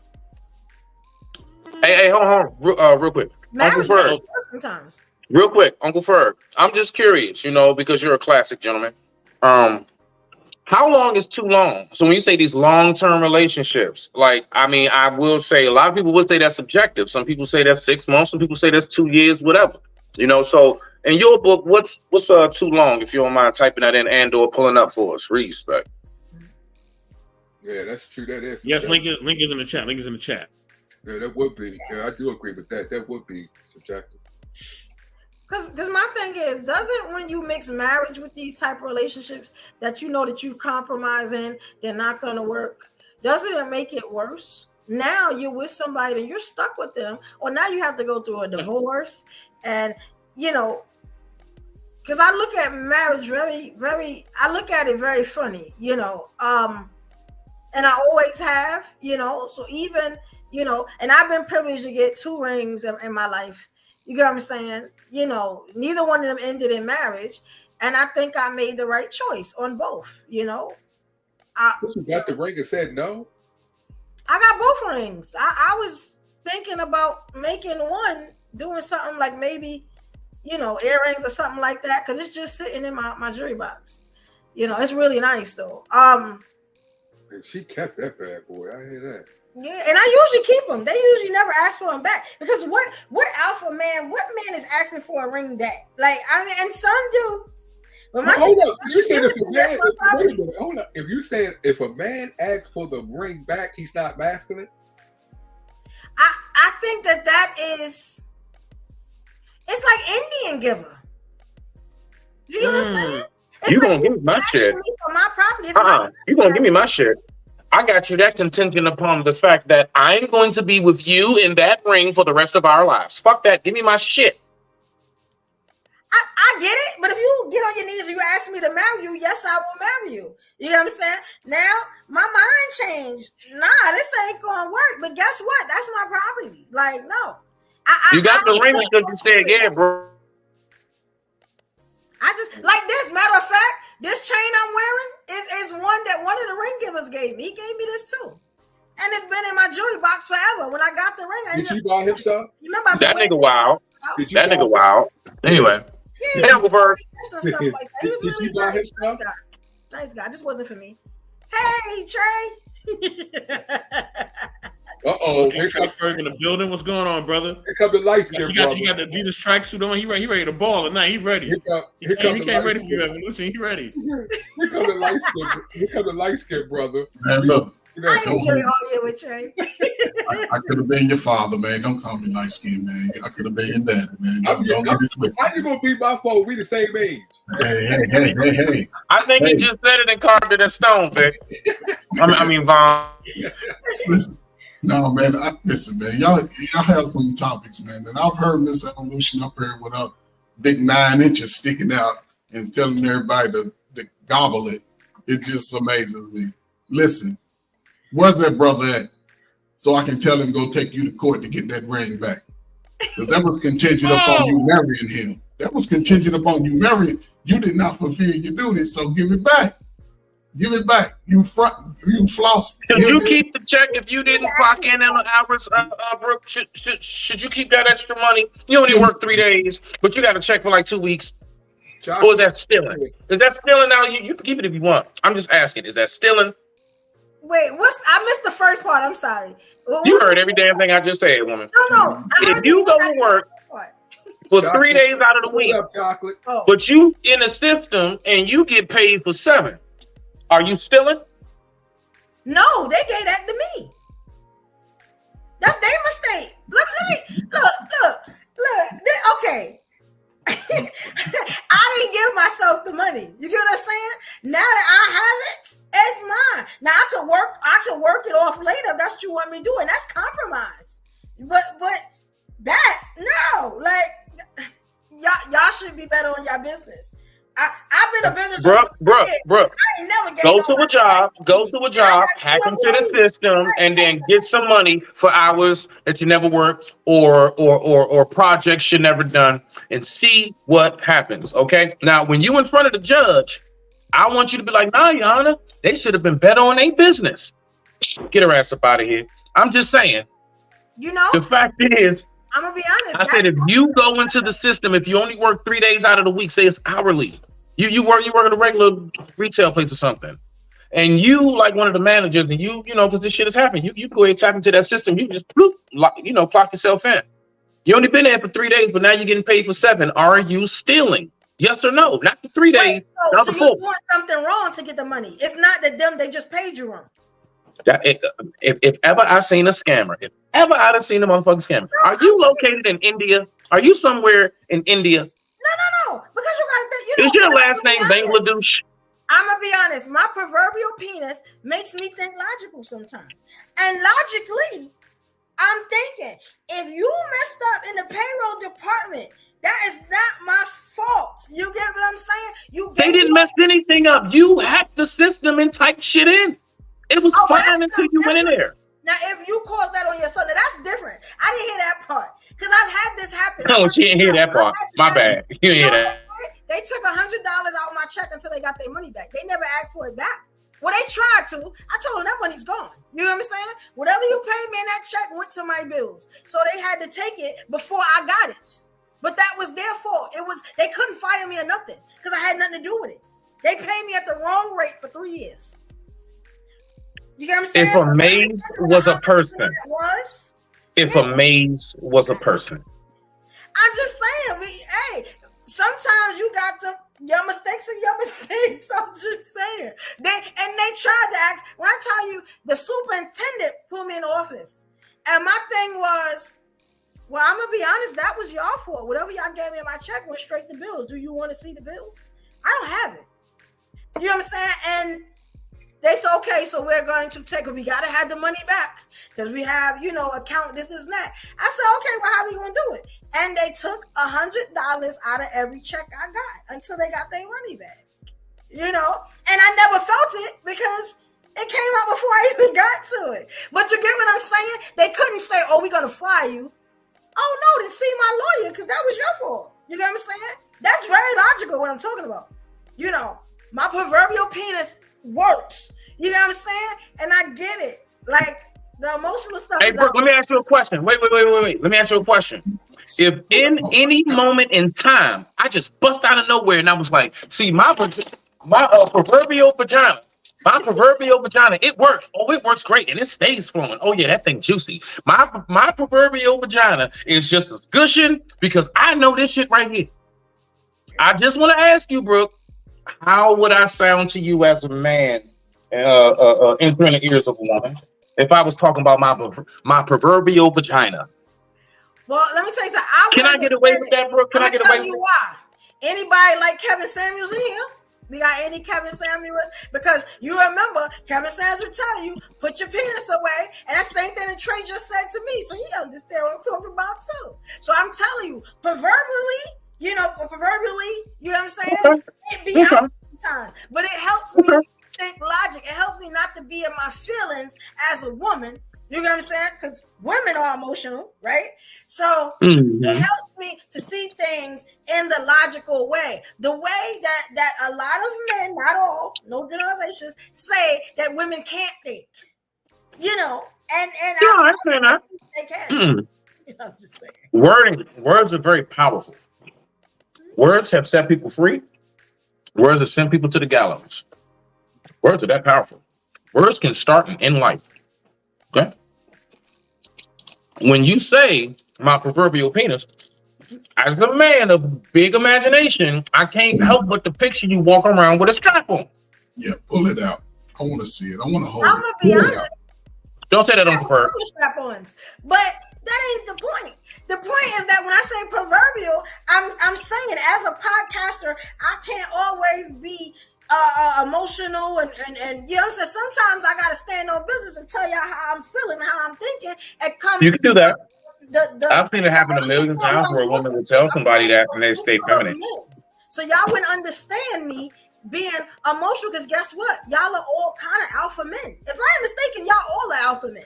Hey, hold on, real quick. Uncle Ferg. Sometimes. Real quick, Uncle Ferg. I'm just curious, because you're a classic gentleman. How long is too long? So when you say these long-term relationships, I will say a lot of people would say that's subjective. Some people say that's 6 months. Some people say that's 2 years, whatever. So in your book, what's too long? If you don't mind typing that in and/or pulling up for us, respect. Yeah, that's true. That is. Yes, link is in the chat. Link is in the chat. Yeah, that would be. Yeah, I do agree with that. That would be subjective. Because my thing is, doesn't when you mix marriage with these type of relationships that that you compromising, they're not going to work, doesn't it make it worse? Now you're with somebody and you're stuck with them, or now you have to go through a divorce. And, because I look at marriage I look at it very funny, and I always have, so even, and I've been privileged to get 2 rings in my life. You get what I'm saying? Neither one of them ended in marriage. And I think I made the right choice on both, You got the ring and said no? I got both rings. I was thinking about making one, doing something like maybe, earrings or something like that. Because it's just sitting in my jewelry box. It's really nice, though. And she kept that bad boy. I hear that. Yeah, and I usually keep them. They usually never ask for them back because what alpha man? What man is asking for a ring back? And some do. But my thing is, hold on. If you saying if a man asks for the ring back, he's not masculine. I think that is. It's like Indian giver. You know what I'm saying? You gonna give me my shit? For my property. You gonna give me my shit? I got you that contingent upon the fact that I'm going to be with you in that ring for the rest of our lives. Fuck that. Give me my shit. I get it, but if you get on your knees and you ask me to marry you, yes, I will marry you. You know what I'm saying? Now, my mind changed. Nah, this ain't going to work. But guess what? That's my property. No. You got the ring because you said, yeah, bro. I just, this, matter of fact, this chain I'm wearing is one that one of the ring givers gave me. He gave me this too. And it's been in my jewelry box forever. When I got the ring, did you buy him some? That nigga wild. That nigga wild. Anyway. Yeah, Uncle Ferg. Some stuff like that. He was really nice guy. Nice guy. It just wasn't for me. Hey, Trey. Uh-oh. Here comes Ferg in the building. What's going on, brother? Here comes the light skin brother. He got the Adidas tracksuit on. He ready to ball tonight. He ready. He came ready for you, Evolution. He ready. Here comes the light skin brother. Man, look. I enjoy all year with Trey. I could have been your father, man. Don't call me light skin, man. I could have been your dad, man. Don't get it twisted. How you gonna be my fault? We the same age. Hey. I think he just said it and carved it in stone, Vic. I mean, Vaughn. Listen. No, man. Listen, man. Y'all have some topics, man. And I've heard Miss Evolution up here with a big 9 inches sticking out and telling everybody to gobble it. It just amazes me. Listen, where's that brother at? So I can tell him go take you to court to get that ring back. Because that was contingent upon you marrying him. That was contingent upon you marrying. You did not fulfill your duty, so give it back. Give it back. You floss. Should you keep the check if you didn't clock in the hours, Brooke? Should you keep that extra money? You only work 3 days, but you got a check for like 2 weeks. Josh, or is that stealing? Is that stealing now? You can keep it if you want. I'm just asking. Is that stealing? Wait, I missed the first part. I'm sorry. You heard every damn thing I just said, woman. No. If you go to work for 3 days out of the week, chocolate. but you in a system and you get paid for 7, are you stealing? No, they gave that to me. That's their mistake. Look. Okay. I didn't give myself the money. You get what I'm saying? Now that I have it, it's mine. Now I could work it off later if that's what you want me to do, and that's compromise. But that no, like y'all should be better on your business. I've been a business bro. I ain't never Go to a job, hack into the system, and then get some money for hours that you never worked or projects you never done, and see what happens. Okay. Now, when you in front of the judge, I want you to be like, nah, Your Honor, they should have been better on their business. Get her ass up out of here. I'm just saying. You know, the fact is, I'm gonna be honest. I said, if you go into the system, if you only work 3 days out of the week, say it's hourly. You work at a regular retail place or something, and you like one of the managers, and you know, because this shit has happened. You go ahead and tap into that system. You just clock yourself in. You only been there for 3 days, but now you're getting paid for 7. Are you stealing? Yes or no? Not for 3 days. So you doing something wrong to get the money. It's not that they just paid you wrong. If ever I seen a scammer, if ever I'd have seen a motherfucking scammer, are you located in India? Are you somewhere in India? No. Because you gotta think. Is your last name Bangladesh? I'm gonna be honest. My proverbial penis makes me think logical sometimes, and logically, I'm thinking if you messed up in the payroll department, that is not my fault. You get what I'm saying? They didn't mess anything up. You hacked the system and typed shit in. It was fine until you went in there. Now, if you cause that on your son, that's different. I didn't hear that part because I've had this happen. No, she didn't hear that part. My bad. You didn't hear that. They took $100 out of my check until they got their money back. They never asked for it back. Well, they tried to. I told them that money's gone. You know what I'm saying? Whatever you paid me in that check went to my bills. So they had to take it before I got it. But that was their fault. They couldn't fire me or nothing because I had nothing to do with it. They paid me at the wrong rate for 3 years. You get what I'm saying? If a maze was a person. If a maze was a person. I'm just saying, sometimes you got to, your mistakes are your mistakes. I'm just saying. They tried to ask, when I tell you, the superintendent put me in office. And my thing was, well, I'm going to be honest, that was y'all fault. Whatever y'all gave me in my check went straight to bills. Do you want to see the bills? I don't have it. You know what I'm saying? And they said, okay, so we're going to take it. We got to have the money back because we have, account this and that. I said, okay, well, how are we going to do it? And they took $100 out of every check I got until they got their money back, and I never felt it because it came out before I even got to it. But you get what I'm saying? They couldn't say, oh, we're going to fire you. Oh, no, then see my lawyer because that was your fault. You get what I'm saying? That's very logical what I'm talking about. My proverbial penis works. You know what I'm saying? And I get it. Like the emotional stuff. Hey, Brooke, let me ask you a question. Wait. Let me ask you a question. If in any moment in time, I just bust out of nowhere and I was like, see, my proverbial vagina, it works. Oh, it works great. And it stays flowing. Oh, yeah, that thing juicy. My proverbial vagina is just as gushing because I know this shit right here. I just want to ask you, Brooke, how would I sound to you as a man entering the ears of a woman if I was talking about my proverbial vagina? Well, let me tell you something. Can I get away with that, Brooke? Can I get away with it? Why? Anybody like Kevin Samuels in here? We got any Kevin Samuels? Because you remember, Kevin Samuels would tell you, put your penis away. And that's the same thing that Trey just said to me. So he understands what I'm talking about too. So I'm telling you, proverbially, you know what I'm saying? Okay. It be out sometimes. But it helps me think logic. It helps me not to be in my feelings as a woman. You know what I'm saying? Because women are emotional, right? So it helps me to see things in the logical way. The way that a lot of men, not all, no generalizations, say that women can't think. And I'm saying that. They can. I'm just saying. Words are very powerful. Words have set people free. Words have sent people to the gallows. Words are that powerful. Words can start and end life. Okay. When you say my proverbial penis, as a man of big imagination, I can't help but to picture you walk around with a strap on. Yeah, pull it out. I want to see it. I want to hold I'm it. gonna be Pull it honest. out. Don't say that on the first. Strap-ons, but that ain't the point. The point is that when I say proverbial, I'm saying as a podcaster, I can't always be emotional and you know what I'm saying. Sometimes I gotta stand on business and tell y'all how I'm feeling, how I'm thinking, and come. You can do that. The I've seen it happen a million times where a woman will tell somebody that and they stay feminine. So y'all wouldn't understand me being emotional because guess what? Y'all are all kind of alpha men. If I ain't mistaken, y'all all are alpha men.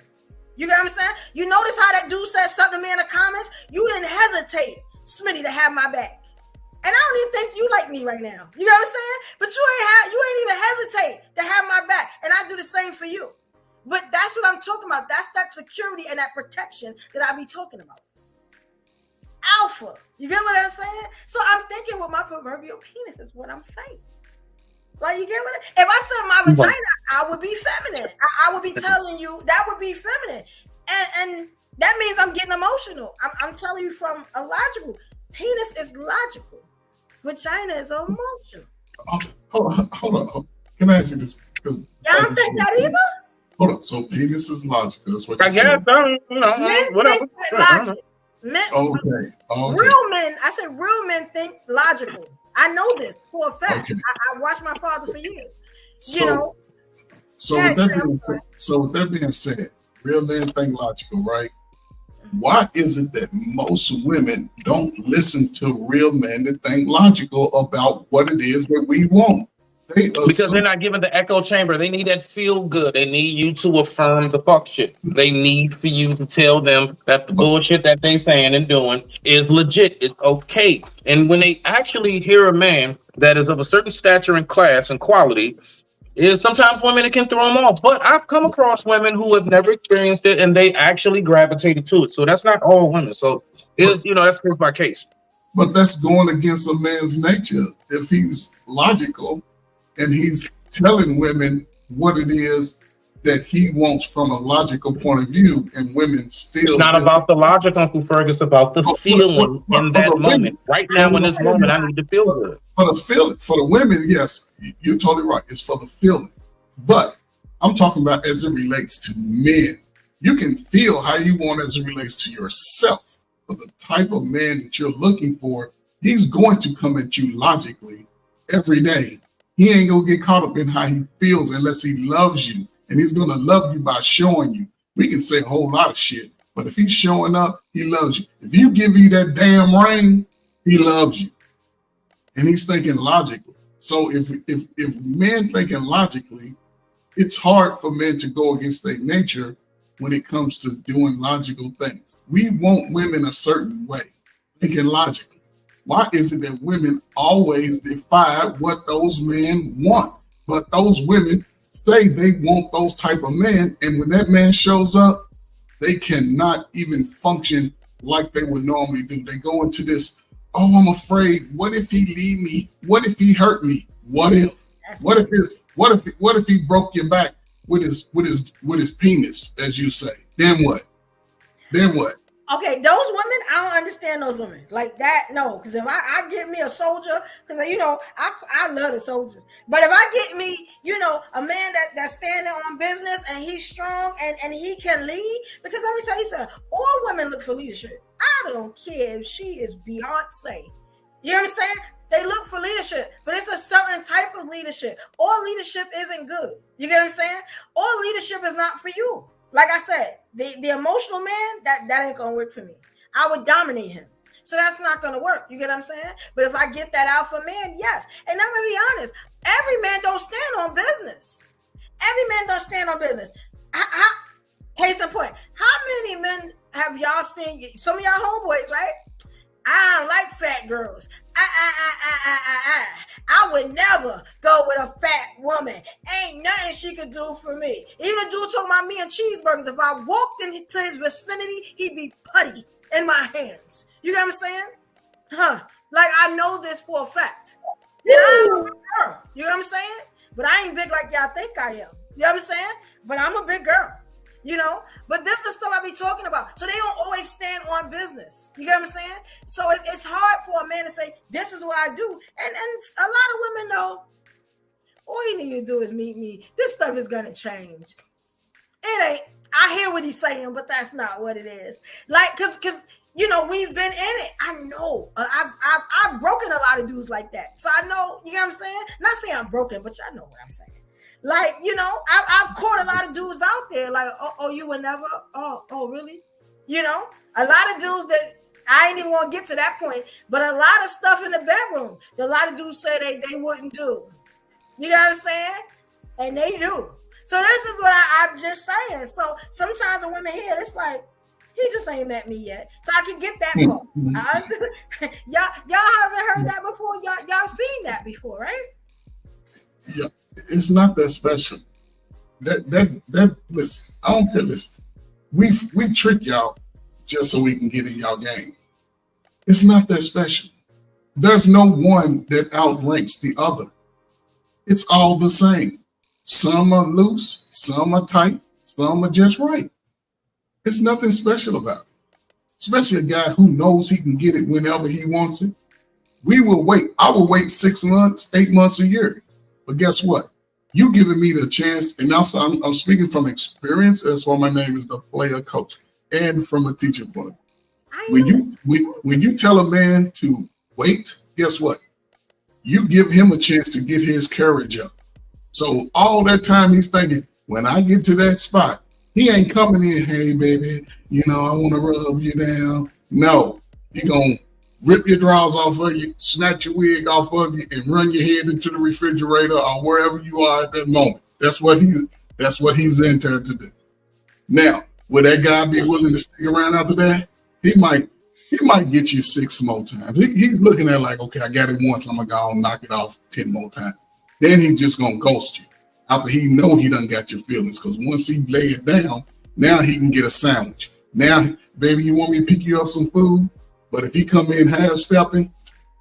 You get what I'm saying? You notice how that dude said something to me in the comments? You didn't hesitate, Smitty, to have my back. And I don't even think you like me right now. You know what I'm saying? But you ain't even hesitate to have my back. And I do the same for you. But that's what I'm talking about. That's that security and that protection that I be talking about. Alpha. You get what I'm saying? So I'm thinking with my proverbial penis is what I'm saying. Like, you get what if I said my vagina, I would be feminine. I would be telling you that would be feminine. And that means I'm getting emotional. I'm telling you from a logical. Penis is logical. Vagina is emotional. Hold on. Can I ask you this? Y'all don't think that either? Hold on. So penis is logical. That's what I you're saying. guess, whatever. Men, Okay. Real men, I say real men think logical. I know this for a fact. Okay. I watched my father for years. So, You know. So with that being said, real men think logical, right? Why is it that most women don't listen to real men that think logical about what it is that we want? Because they're not given the echo chamber. They need that feel good. They need you to affirm the fuck shit. They need for you to tell them that the bullshit that they saying and doing is legit. It's okay. And when they actually hear a man that is of a certain stature and class and quality, is sometimes women it can throw them off. But I've come across women who have never experienced it and they actually gravitated to it. So that's not all women. So it's, that's case by case. But that's going against a man's nature. If he's logical and he's telling women what it is that he wants from a logical point of view, and women still. It's not about the logic, Uncle Fergus. It's about the feeling in that moment. Right now, in this moment, I need to feel good. For the women, yes, you're totally right. It's for the feeling. But I'm talking about as it relates to men. You can feel how you want as it relates to yourself. But the type of man that you're looking for, he's going to come at you logically every day. He ain't gonna get caught up in how he feels unless he loves you. And he's gonna love you by showing you. We can say a whole lot of shit, but if he's showing up, he loves you. If you give you that damn ring, he loves you. And he's thinking logically. So if men thinking logically, it's hard for men to go against their nature when it comes to doing logical things. We want women a certain way, thinking logically. Why is it that women always defy what those men want? But those women say they want those type of men, and when that man shows up, they cannot even function like they would normally do. They go into this, oh, I'm afraid. What if he leave me? What if he hurt me? What if? What if he broke your back with his penis, as you say? Then what? Okay, those women, I don't understand those women like that. No, because if I get me a soldier, because I love the soldiers. But if I get me, a man that's standing on business and he's strong and he can lead, because let me tell you something, all women look for leadership. I don't care if she is Beyonce. You know what I'm saying? They look for leadership, but it's a certain type of leadership. All leadership isn't good. You get what I'm saying? All leadership is not for you. Like I said, the emotional man, that ain't gonna work for me. I would dominate him. So that's not gonna work. You get what I'm saying? But if I get that alpha man, yes. And I'm gonna be honest, every man don't stand on business. Case in point, how many men have y'all seen? Some of y'all homeboys, right? I don't like fat girls. I would never go with a fat woman. Ain't nothing she could do for me. Even a dude talking about me and cheeseburgers. If I walked into his vicinity, he'd be putty in my hands. You know what I'm saying? Like I know this for a fact. You know what I'm saying? But I ain't big like y'all think I am. You know what I'm saying? But I'm a big girl, you know. But this is the stuff I be talking about. So they don't always stand on business. You get what I'm saying? So it's hard for a man to say, this is what I do. And a lot of women know, all you need to do is meet me. This stuff is going to change. It ain't. I hear what he's saying, but that's not what it is. Like, because you know, we've been in it. I know. I've broken a lot of dudes like that. So I know, you know what I'm saying? Not saying I'm broken, but y'all know what I'm saying. Like, you know, I've caught a lot of dudes out there like, oh, you would never? Oh, really? You know, a lot of dudes that I ain't even want to get to that point, but a lot of stuff in the bedroom, a lot of dudes say they wouldn't do. You know what I'm saying? And they do. So this is what I'm just saying. So sometimes when women hear, it's like, he just ain't met me yet. So I can get that part. Y'all haven't heard that before. Y'all seen that before, right? Yeah, it's not that special. That listen, I don't care. Listen, we trick y'all just so we can get in y'all game. It's not that special. There's no one that outranks the other. It's all the same. Some are loose, some are tight, some are just right. It's nothing special about it. Especially a guy who knows he can get it whenever he wants it. We will wait. I will wait 6 months, 8 months, a year. But guess what? You giving me the chance, and also I'm speaking from experience. That's why my name is the player coach, and from a teaching point. When you tell a man to wait, guess what? You give him a chance to get his courage up. So all that time he's thinking, when I get to that spot, he ain't coming in, hey, baby, you know, I want to rub you down. No, he going to rip your drawers off of you, snatch your wig off of you, and run your head into the refrigerator or wherever you are at that moment. That's what he's in there to do. Now, will that guy be willing to stick around after that? He might get you 6 more times. He's looking at like, okay, I got it once, I'm going to go and knock it off 10 more times. Then he's just going to ghost you. After he know he done got your feelings, because once he lay it down, now he can get a sandwich. Now, baby, you want me to pick you up some food? But if he come in half-stepping,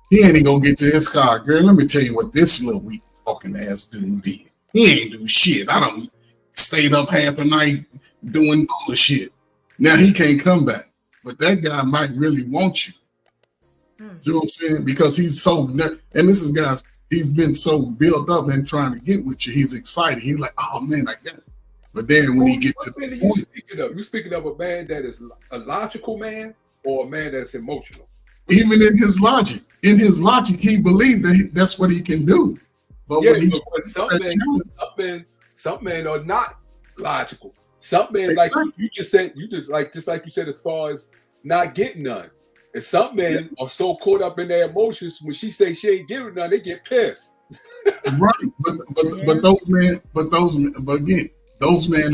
he ain't gonna get to his car. Girl, let me tell you what this little weak fucking ass dude did. He ain't do shit. I done stayed up half the night doing bullshit. Now he can't come back. But that guy might really want you. See what I'm saying? Because he's so, and this is guys, he's been so built up and trying to get with you. He's excited. He's like, oh man, I got it. But then when he get to the point, you speaking of a man that is a logical man or a man that's emotional? Even in his logic, he believed that that's what he can do. But yeah, when some men are not logical. Some men, like you just said, just like you said, as far as not getting none. And some men are so caught up in their emotions, when she say she ain't giving none, they get pissed. Right, but those men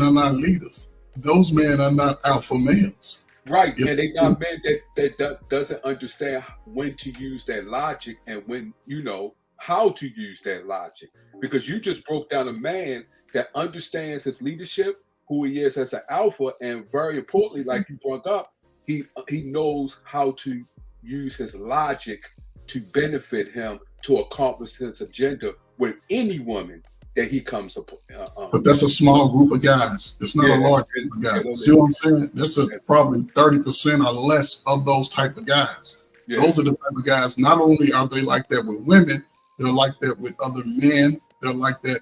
are not leaders. Those men are not alpha males. Right, and they got men that doesn't understand when to use that logic and when, you know, how to use that logic. Because you just broke down a man that understands his leadership, who he is as an alpha, and very importantly, like you brought up, he knows how to use his logic to benefit him to accomplish his agenda with any woman that he comes upon. But that's a small group of guys. It's not a large group of guys. See what I'm saying? That's probably 30% or less of those type of guys. Yeah. Those are the type of guys, not only are they like that with women, they're like that with other men. They're like that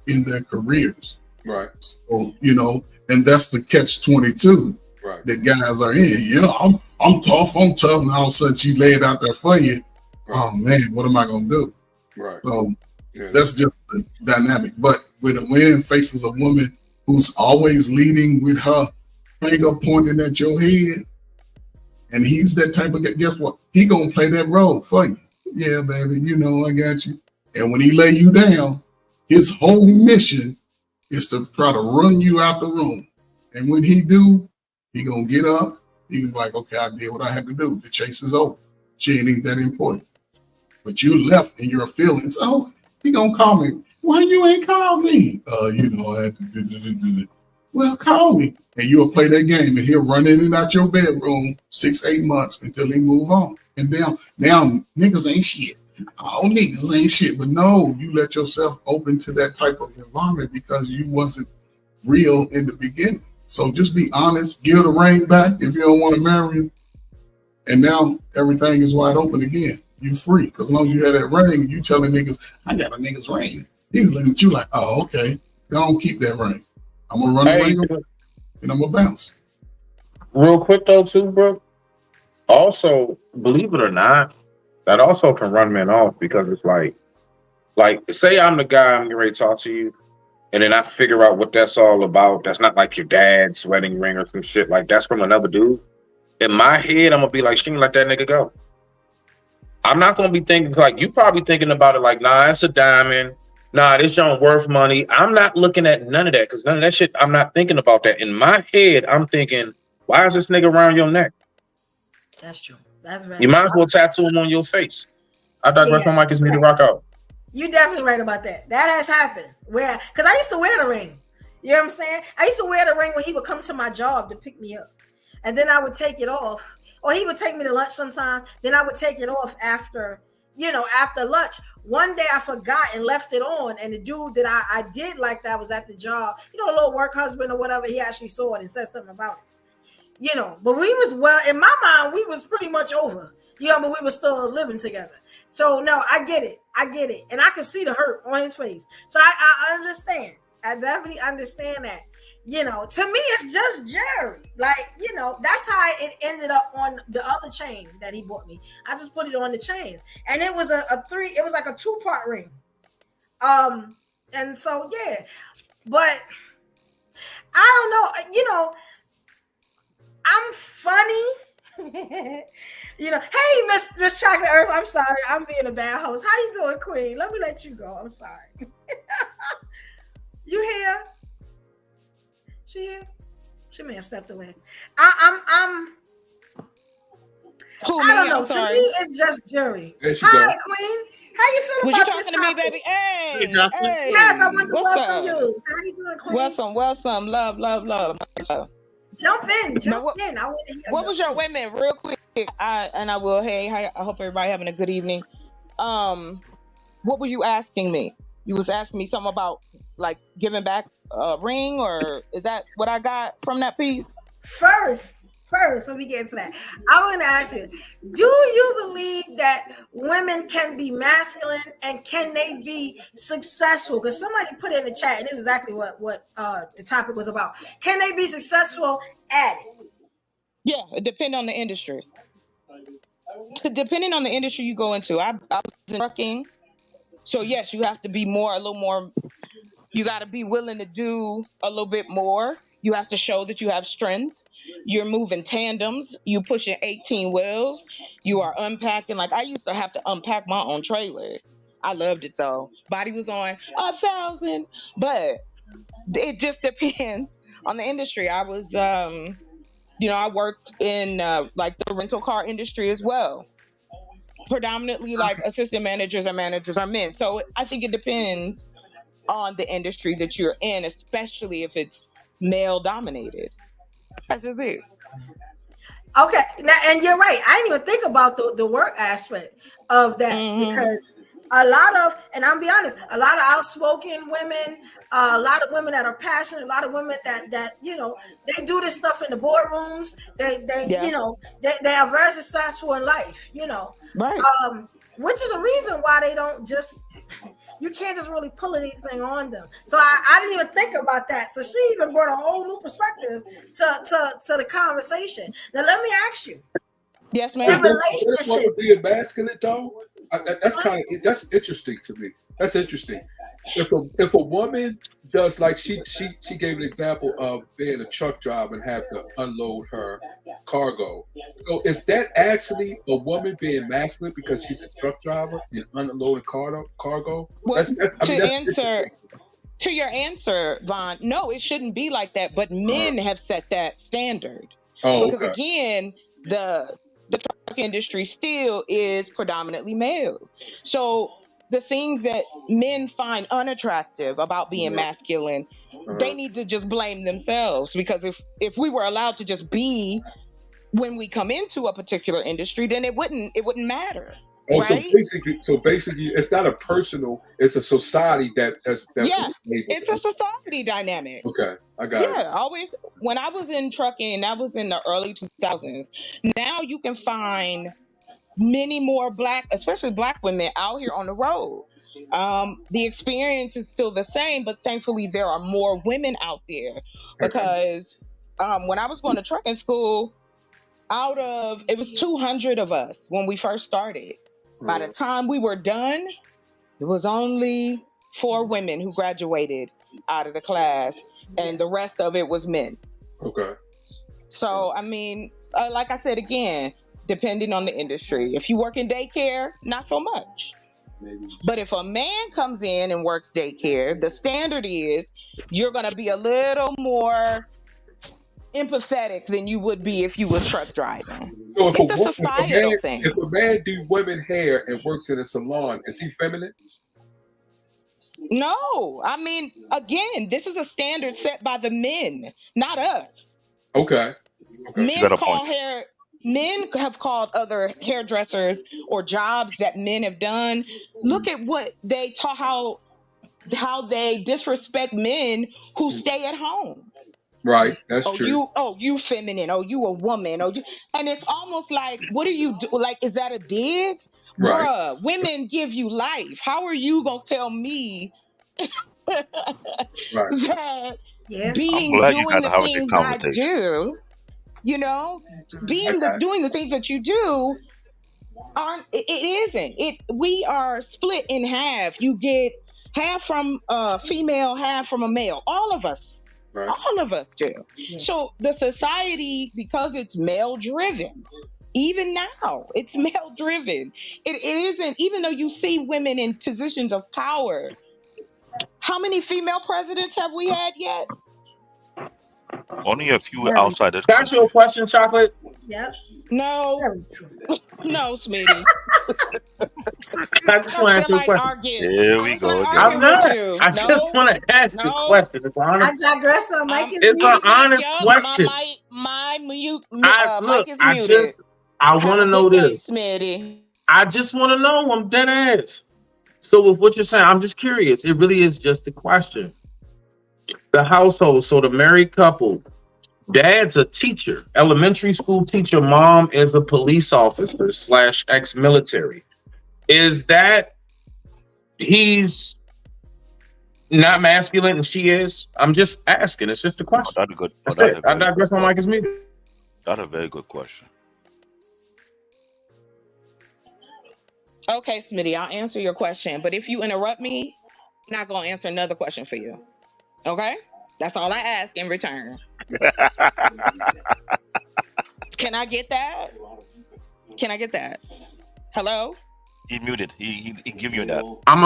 in their careers. Right. So, you know, and that's the catch-22 that guys are in. Yeah, I'm tough, and all of a sudden she laid out there for you. Right. Oh man, what am I gonna do? Right. So that's just the dynamic. But when a man faces a woman who's always leading with her finger pointing at your head, and he's that type of guy, guess what? He gonna play that role for you. Yeah, baby, you know I got you. And when he lay you down, his whole mission is to try to run you out the room. And when he do, he gonna get up. He can be like, okay, I did what I had to do. The chase is over. She ain't even that important. But you left in your feelings. Oh, he gonna call me. Why you ain't call me? You know, I had to do. Well, call me. And you'll play that game, and he'll run in and out your bedroom 6-8 months until he move on. And now niggas ain't shit. all niggas ain't shit. But no, you let yourself open to that type of environment because you wasn't real in the beginning. So just be honest, give the ring back if you don't want to marry him. And now everything is wide open again. You free. Because as long as you have that ring, you telling niggas, I got a nigga's ring. He's looking at you like, oh, okay. Don't keep that ring. I'm going to run the ring away and I'm going to bounce. Real quick though, too, bro. Also, believe it or not, that also can run men off because it's like say I'm the guy, I'm getting ready to talk to you, and then I figure out what that's all about. That's not like your dad's wedding ring or some shit. Like that's from another dude. In my head, I'm gonna be like, she can let that nigga go. I'm not gonna be thinking like you probably thinking about it like, nah, it's a diamond. Nah, this don't worth money. I'm not looking at none of that because none of that shit. I'm not thinking about that. In my head, I'm thinking, why is this nigga around your neck? That's true. That's right. You might as well tattoo him on your face. I digress. My mic is me to rock out. You definitely right about that. That has happened. Where, because I used to wear the ring. You know what I'm saying? I used to wear the ring when he would come to my job to pick me up. And then I would take it off. Or he would take me to lunch sometimes. Then I would take it off after lunch. One day I forgot and left it on. And the dude that I did like that was at the job. You know, a little work husband or whatever. He actually saw it and said something about it. You know, but we was, well, in my mind, we was pretty much over. You know, but we were still living together. So, no, I get it. And I could see the hurt on his face. So I understand. I definitely understand that. You know, to me, it's just Jerry. Like, you know, that's how it ended up on the other chain that he bought me. I just put it on the chains. And it was it was like a 2-part ring. And so, yeah. But I don't know, you know, I'm funny. You know, hey, Miss Chocolate Earth, I'm sorry. I'm being a bad host. How you doing, Queen? Let me let you go. I'm sorry. You here? She here? She may have stepped away. I don't know. To me, it's just jury. Hi, Queen. How you feel about this topic? To me, baby? Hey, yes, I want to welcome you. How you doing, Queen? Welcome. Love. Jump in. I want to hear. What was your, wait a minute, real quick. I will. Hey, I hope everybody having a good evening. What were you asking me? You was asking me something about like giving back a ring, or is that what I got from that piece? First, when we get into that, I want to ask you: do you believe that women can be masculine and can they be successful? Because somebody put in the chat, and this is exactly what the topic was about. Can they be successful at it? Yeah, it depends on the industry. Depending on the industry you go into, I was in trucking, so yes, you have to be a little more. You got to be willing to do a little bit more. You have to show that you have strength. You're moving tandems. You pushing 18 wheels. You are unpacking. Like I used to have to unpack my own trailer. I loved it though. Body was on 1,000, but it just depends on the industry. I was, I worked in like the rental car industry as well. Predominantly like assistant managers and managers are men. So I think it depends on the industry that you're in, especially if it's male dominated. That's just it. Okay, now, and you're right. I didn't even think about the work aspect of that because a lot of, and I'll be honest, a lot of outspoken women, a lot of women that are passionate, a lot of women that you know, they do this stuff in the boardrooms. You know, they are very successful in life. You know, right? Which is a reason why they don't just. You can't just really pull anything on them. So I didn't even think about that. So she even brought a whole new perspective to the conversation. Now let me ask you. Yes, ma'am. Relationship being masculine though, that's interesting to me. That's interesting. If a woman does like she gave an example of being a truck driver and have to unload her cargo. So is that actually a woman being masculine because she's a truck driver and unloading cargo? Well, to your answer, Vaughn, no, it shouldn't be like that. But men have set that standard. Because again, the truck industry still is predominantly male. So the things that men find unattractive about being masculine, they need to just blame themselves. Because if we were allowed to just be when we come into a particular industry, then it wouldn't matter. Oh, right? so basically, it's not a personal; it's a society that's Yeah, enabled. it's a society dynamic. Okay, I got it. Yeah, always. When I was in trucking, that was in the early 2000s. Now you can find many more black, especially black women out here on the road. The experience is still the same, but thankfully there are more women out there because when I was going to trucking school, it was 200 of us when we first started. By the time we were done, there was only 4 women who graduated out of the class, and the rest of it was men. Okay. So, I mean, like I said again, depending on the industry. If you work in daycare, not so much. But if a man comes in and works daycare, the standard is you're going to be a little more empathetic than you would be if you were truck driving. So It's a societal thing. if a man do women hair and works in a salon, is he feminine? No, I mean, again, this is a standard set by the men, not us. Okay. Men have called other hairdressers or jobs that men have done. Look at what they taught, how they disrespect men who stay at home. Right, that's true. You feminine. Oh, you a woman. And it's almost like, what do you do? Like, is that a dig? Right. Bruh, women give you life. How are you gonna tell me that doing the things I do, doing the things that you do we are split in half. You get half from a female, half from a male. All of us. Right. All of us do. Yeah. So the society, because it's male driven, even now, it's male driven. It isn't, even though you see women in positions of power. How many female presidents have we had yet? Only a few outside this. Can I ask you a question, Chocolate? Yep. No. No, Smitty. I just want to ask you a question. Here we go. I'm not. I just want to ask a question. It's honest. I digress. On Mike is It's an honest question. My mic is I muted. want to know this. Smitty. I just want to know. I'm dead ass. So with what you're saying, I'm just curious. It really is just a question. The household, so the married couple, dad's a teacher, elementary school teacher, mom is a police officer / ex-military. Is that he's not masculine and she is? I'm just asking. It's just a question. That's a good. That's it. I digress. My mic is muted. That's a very good question. Okay, Smitty, I'll answer your question. But if you interrupt me, I'm not going to answer another question for you. Okay? That's all I ask in return. Can I get that? Can I get that? Hello? He muted. He give you that. I'm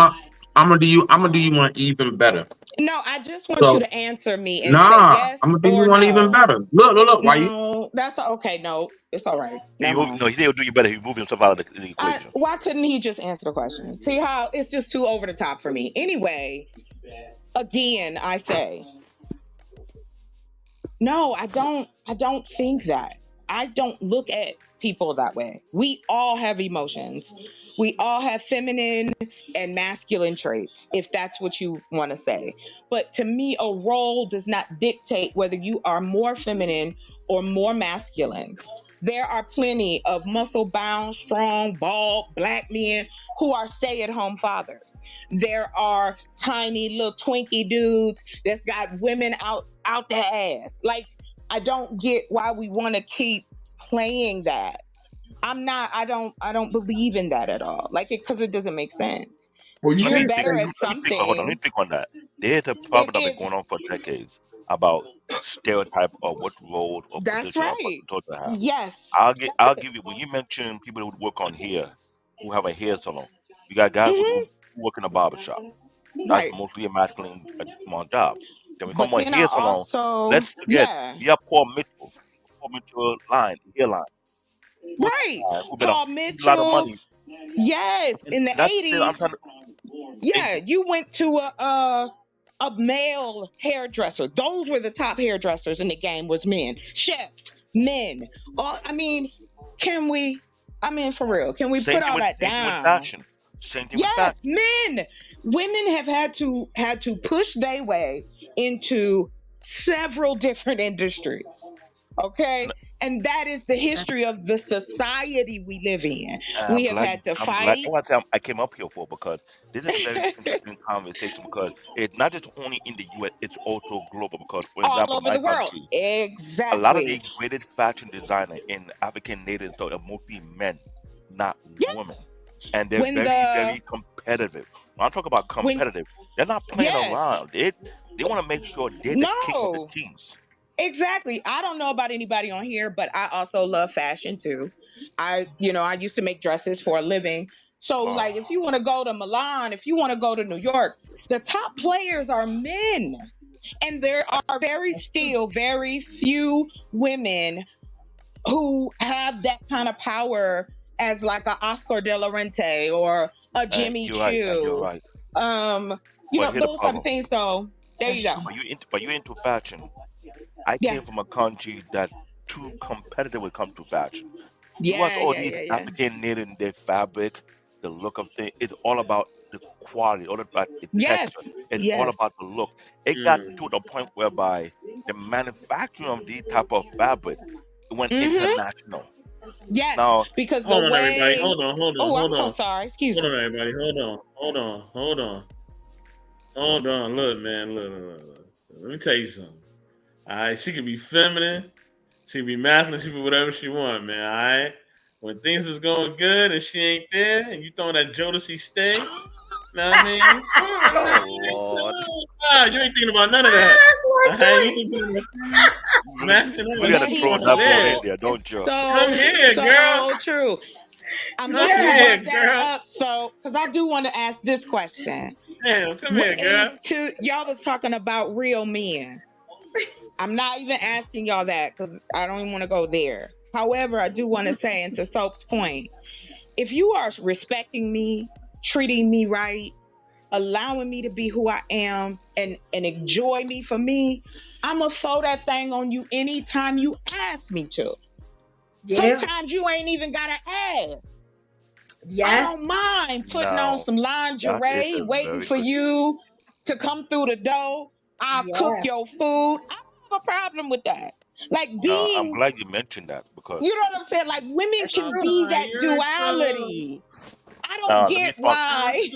gonna do you one even better. No, I just want you to answer me. And say yes, I'm gonna do you one even better. Look. Why you? That's okay. No, it's all right. He said he'll do you better. He moved himself out of the equation. Why couldn't he just answer the question? See how it's just too over the top for me. Anyway, again, I say, no, I don't think that. I don't look at people that way. We all have emotions. We all have feminine and masculine traits, if that's what you want to say. But to me, a role does not dictate whether you are more feminine or more masculine. There are plenty of muscle-bound, strong, bald, black men who are stay-at-home fathers. There are tiny little Twinkie dudes that's got women out their ass. Like, I don't get why we want to keep playing that. I don't believe in that at all. Like, because it doesn't make sense. Well, you're better at something. Hold on, let me speak on that. There's a problem that's been going on for decades about stereotype of what role or position to have. Yes. I'll give you, when you mention people who work on hair, who have a hair salon, you got guys who work in a barbershop. That's mostly a masculine job. Then we come on hair salon. Let's forget, we have Paul Mitchell. Paul Mitchell hairline. Right. Paul Mitchell. A lot of money. Yes. In the 80s. You went to a male hairdresser. Those were the top hairdressers in the game was men. Chefs, men. I mean, can we I mean, for real. Can we Same put thing all with that same thing with down? fashion. Same thing with Yes, fashion. men. Women have had to push their way into several different industries. Okay? N- And that is the history of the society we live in. I'm We have glad you. had to I'm glad. fight. That's what I came up here for, because this is a very interesting conversation, because it's not just only in the U.S. It's also global. Because, for All example, over my the world. country, a lot of the Exactly. greatest fashion designer in African natives are mostly men, not Yeah. women, and they're When very, the very competitive. When I'm talking about when competitive, they're not playing yes. around. They want to make sure they're the king of the No. kings. Exactly. I don't know about anybody on here, but I also love fashion too. I used to make dresses for a living. So, like, if Oh, you want to go to Milan, if you want to go to New York, the top players are men. And there are very few women who have that kind of power as like a Oscar De La Renta or a Jimmy you're right. You're Choo. right. Um, But here's the those type of problem. things. So there you That's go. true. But you into fashion. I Yeah. came from a country that too competitive when it comes to fashion. You watch all these Yeah. African knitting, their fabric, the look of things. It's all about the quality, all about the Yes. texture. It's all Yes. about the look. It got Mm. to the point whereby the manufacturing of these type of fabric went Mm-hmm. international. Yes. Now, Because the Hold on, everybody. way. Hold on. Oh, I'm Hold so on. sorry. Excuse Hold me. on, everybody. Hold on. Look, man. Look. Let me tell you something. All right, she can be feminine, she can be masculine, she can be whatever she want, man. All right. When things is going good and she ain't there, and you throwing that Jodeci stay, know what I mean? oh Lord, You ain't thinking about none of that. All right, you thinking about smashing you her. gotta But throw Come that ball there. in there, don't you? Come so here, girl. true. I'm Come glad you here, brought that girl. up. So, because I do want to ask this question. Damn, come here, girl. Y'all was talking about real men. I'm not even asking y'all that because I don't even want to go there. However, I do want to say, and to Soap's point, if you are respecting me, treating me right, allowing me to be who I am, and enjoy me for me, I'ma throw that thing on you anytime you ask me to. Yeah. Sometimes you ain't even gotta ask. I Yes. don't mind putting on Now, some that is lingerie, a waiting very for good. you to come through the door. I'll cook Yeah. your food. I don't have a problem with that. Like Now, I'm being, glad you mentioned that, because you know what I'm saying? Like women That's can true. be Oh, that you're so. duality. I don't let me get respond. why.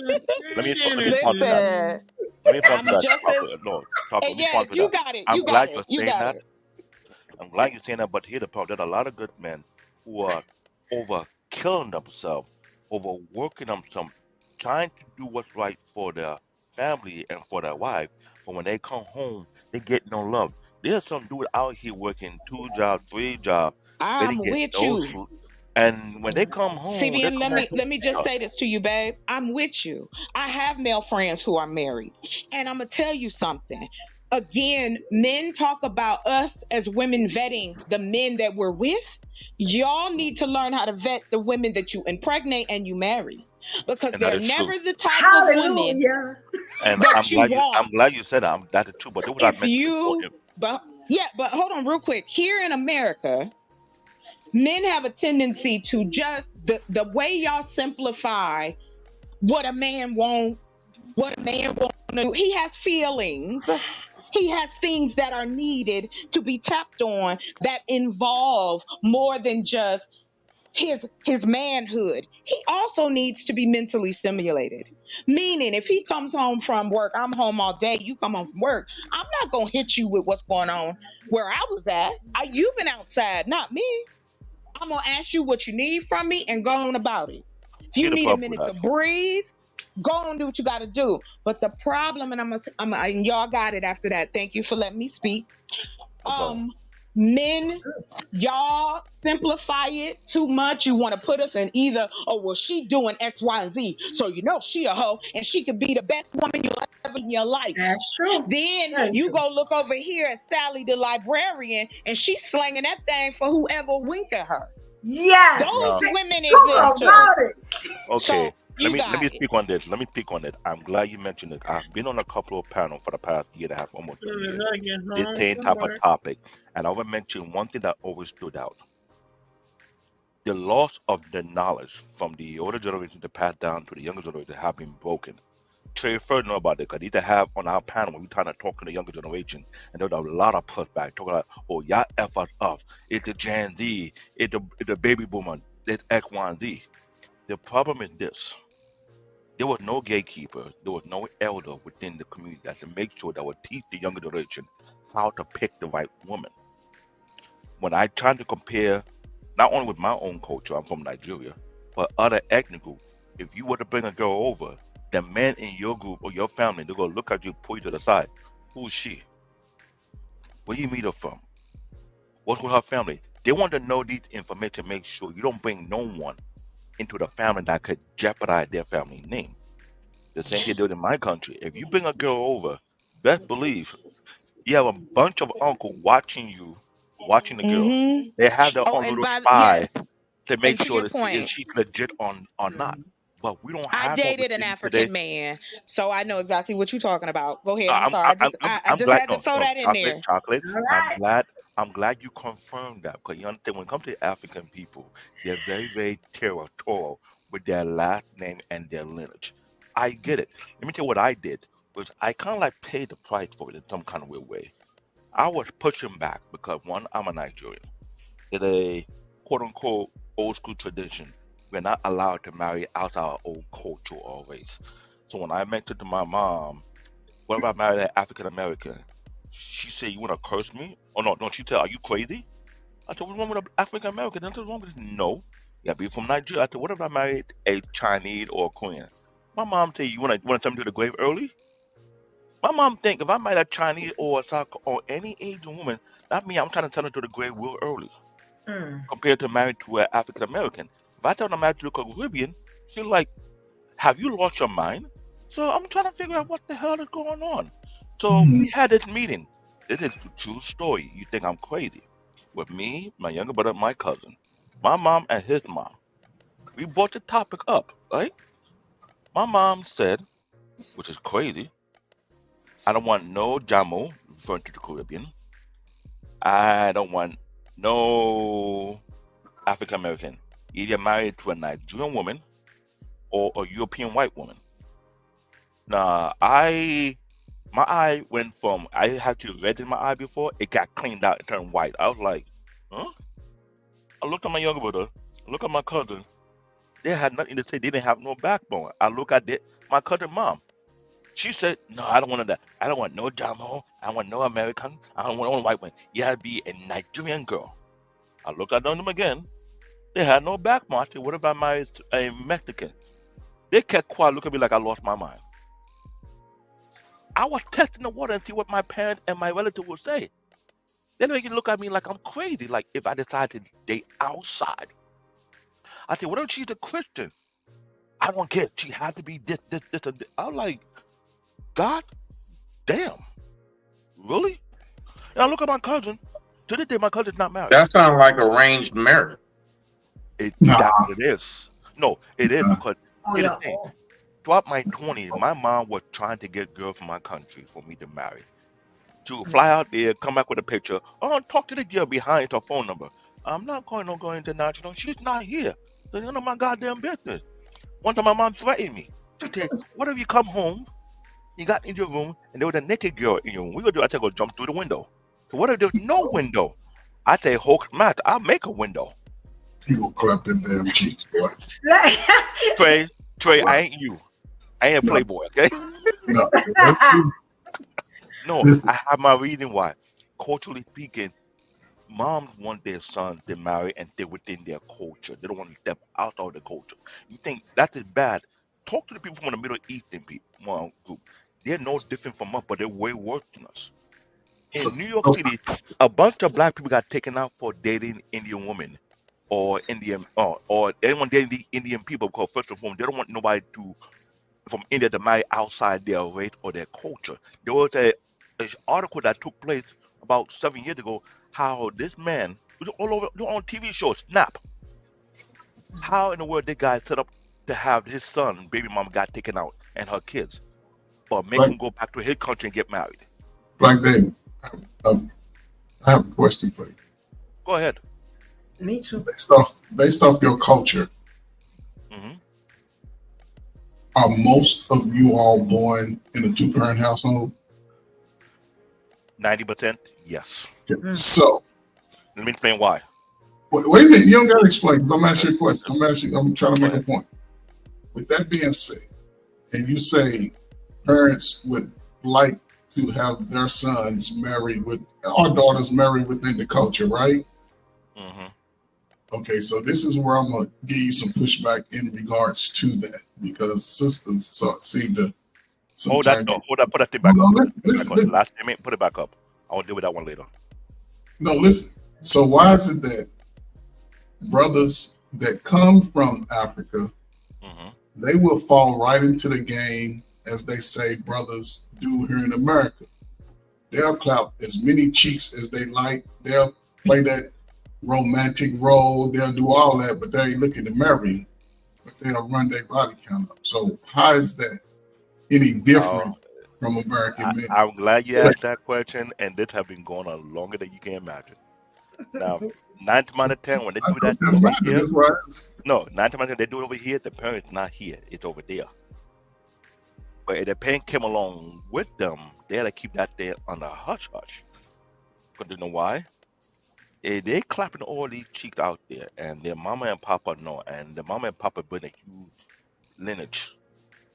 Let me respond to that. Listen, Let me respond to I'm that, just as, Talker. No, Talker. Let and me yes, respond to you that. got it. I'm You got glad it. you're You saying got that. it. I'm glad you're saying that. But here's the problem: there's a lot of good men who are over killing themselves, overworking themselves, trying to do what's right for their family and for their wife. But when they come home, they get no love. There's some dude out here working 2 jobs, 3 jobs. They I'm didn't get with no you. sleep. And when they come home, they CBN, come home let me just tough. say this to you, babe. I'm with you. I have male friends who are married. And I'm gonna tell you something. Again, men talk about us as women vetting the men that we're with. Y'all need to learn how to vet the women that you impregnate and you marry. Because And that they're is true. never the type of women Hallelujah. And that you I'm want. glad you said that. That is true. But do what I If mentioned before. you but yeah, but hold on real quick. Here in America, men have a tendency to just the way y'all simplify what a man wants, what a man wants to do. He has feelings. He has things that are needed to be tapped on that involve more than just his manhood. He also needs to be mentally stimulated. Meaning, if he comes home from work, I'm home all day, you come home from work, I'm not gonna hit you with what's going on where I was at. You've been outside, not me. I'm gonna ask you what you need from me and go on about it. If you Here's the need a problem with minute to that. breathe, go on, do what you got to do. But the problem, and and y'all got it after that. Thank you for letting me speak. No problem. Men, y'all simplify it too much. You want to put us in either, oh well, she doing X, Y, and Z, so you know she a hoe and she could be the best woman you'll ever in your life. That's true. Then Very you true. go look over here at Sally the librarian, and she's slinging that thing for whoever wink at her. Yes. Those Now, women Talk exist too. about it. okay. So you Let got me it. speak on this. Let me speak on it. I'm glad you mentioned it. I've been on a couple of panels for the past year and a half, almost 2 years. I get This home same from type of work. topic. And I will mention one thing that always stood out. the loss of the knowledge from the older generation to pass down to the younger generation have been broken. Trey further know about it because he to have on our panel when we trying to talk to the younger generation, and there's a lot of pushback talking about, oh, y'all F us up. It's the Gen Z, it's the baby boomer, it's X, Y, and Z. The problem is this. There was no gatekeeper, there was no elder within the community that to make sure that would teach the younger generation how to pick the right woman. When I try to compare, not only with my own culture, I'm from Nigeria, but other ethnic groups, if you were to bring a girl over, the men in your group or your family, they're going to look at you, pull you to the side. Who is she? Where you meet her from? What's with her family? They want to know these information to make sure you don't bring no one into the family that could jeopardize their family name. The same thing they do in my country. If you bring a girl over, best believe you have a bunch of uncles watching you, watching the girl. They have their own little spy to make sure that if she's legit or not. But we don't have I dated an African man, so I know exactly what you're talking about. Go ahead. I'm sorry. I just had to throw that in there. Chocolate. I'm glad you confirmed that, because you understand when it comes to African people, they're very, very territorial with their last name and their lineage. I get it. Let me tell you what I did. Was I kind of like paid the price for it in some kind of weird way. I was pushing back because, one, I'm a Nigerian. It's a quote-unquote old school tradition. We're not allowed to marry outside our old culture or race. So when I mentioned to my mom, what if I married an African American? She said, you want to curse me? Oh, no, she said, are you crazy? I said, what's wrong with an African American? Nothing wrong with this. No. You gotta be from Nigeria. I said, what if I married a Chinese or a Korean? My mom said, you want to send me to the grave early? My mom think if I married a Chinese or a South or any Asian woman, that means I'm trying to send her to the grave real early. Compared to married to an African American. If I tell them I'm married to a Caribbean, she's like, have you lost your mind? So I'm trying to figure out what the hell is going on. So we had this meeting. This is a true story. You think I'm crazy. With me, my younger brother, my cousin, my mom and his mom. We brought the topic up, right? My mom said, which is crazy, I don't want no Jamo, referring to the Caribbean. I don't want no African American. Either married to a Nigerian woman or a European white woman. Now, my eye went from, I had to red in my eye before, it got cleaned out and turned white. I was like, huh? I looked at my younger brother, I looked at my cousin. They had nothing to say. They didn't have no backbone. I look at my cousin mom. She said, no, I don't want that. I don't want no Jamo. I don't want no American. I don't want no white one. You have to be a Nigerian girl. I looked at them again. They had no backbone. I said, what if I married a Mexican? They kept quiet, looking at me like I lost my mind. I was testing the water and see what my parents and my relatives would say. Then they look at me like I'm crazy, like if I decided to date outside. I said, what if she's a Christian? I don't get it. She had to be this, and this. I was like, God damn. Really? And I look at my cousin. To this day, my cousin's not married. That sounds like arranged marriage. It is. No, it is because here's the thing. Throughout my 20s, my mom was trying to get girls from my country for me to marry. To fly out there, come back with a picture. Oh, talk to the girl behind her phone number. I'm not going to go international. She's not here. So none of my goddamn business. One time my mom threatened me. She said, what if you come home, you got in your room, and there was a naked girl in your room? What you gonna do? I said, go jump through the window. So what if there's no window? I say, Hulk math, I'll make a window. He will clap them damn cheeks, boy. Trey, I ain't you. I ain't a playboy, okay? No, I have my reason why. Culturally speaking, moms want their sons to marry and stay within their culture. They don't want to step out of the culture. You think that is bad? Talk to the people from the Middle Eastern people group. They're no different from us, but they're way worse than us. In New York City, a bunch of black people got taken out for dating Indian women or Indian or anyone dating the Indian people, because first and foremost, they don't want nobody from India to marry outside their race or their culture. There was an article that took place about 7 years ago, how this man was all over on TV show, Snap. How in the world this guy set up to have his son, baby mama, got taken out and her kids, but make him go back to his country and get married? Black David, I have a question for you. Go ahead. Me too. Based off your culture, Hmm. are most of you all born in a two-parent household? 90%, yes. So, Let me explain why. wait a minute. You don't got to explain because I'm asking you a question. I'm trying to Go make a ahead. point. With that being said, and you say parents would like to have their sons married with, our daughters married within the culture, right? Hmm. Okay, so this is where I'm gonna give you some pushback in regards to that because sisters seem to Hold that. sometimes. No, hold that. Put that thing back No, up. listen, Put it back listen, up. The listen. last statement. Put it back up. I will deal with that one later. No, listen. So why is it that brothers that come from Africa, Hmm. they will fall right into the game, as they say brothers do here in America? They'll clap as many cheeks as they like. They'll play that romantic role. They'll do all that, but they ain't looking to marry. But they'll run their body count up. So how is that any Uh, different from American men? I'm glad you asked that question, and this has been going on longer than you can imagine. Now, 9 times out of 10, when they I do that can over imagine. here, That's why I asked. no, 9 times out of 10, they do it over here, the parent's not here, it's over there. But if the parent came along with them, they had to keep that there under hush hush. Because you know why? If they clapping all these cheeks out there, and their mama and papa know, and the mama and papa bring a huge lineage,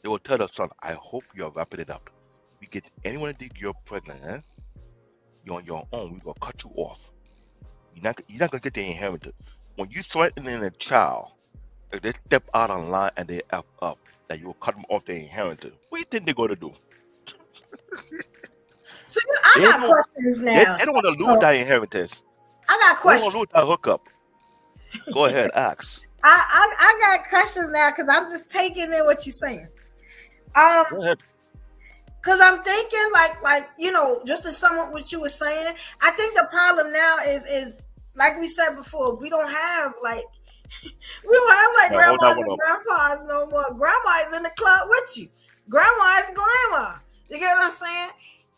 they will tell their son, I hope you're wrapping it up. If you get anyone to think you're pregnant, you're on your own, we're going to cut you off. You're not going to get the inheritance. When you threatening a child, if they step out of line and they F up, that you will cut them off their inheritance, what do you think they're going to do? So I They got don't, questions they, now. they don't want to lose So that inheritance. I got They don't want questions. to lose that hookup. Go ahead, ask. I got questions now because I'm just taking in what you're saying. Go ahead. Because I'm thinking like just to sum up what you were saying, I think the problem now is like we said before, we don't have like Now, hold that grandmas one and up. grandpas no more. Grandma is in the club with you. Grandma is grandma. You get what I'm saying?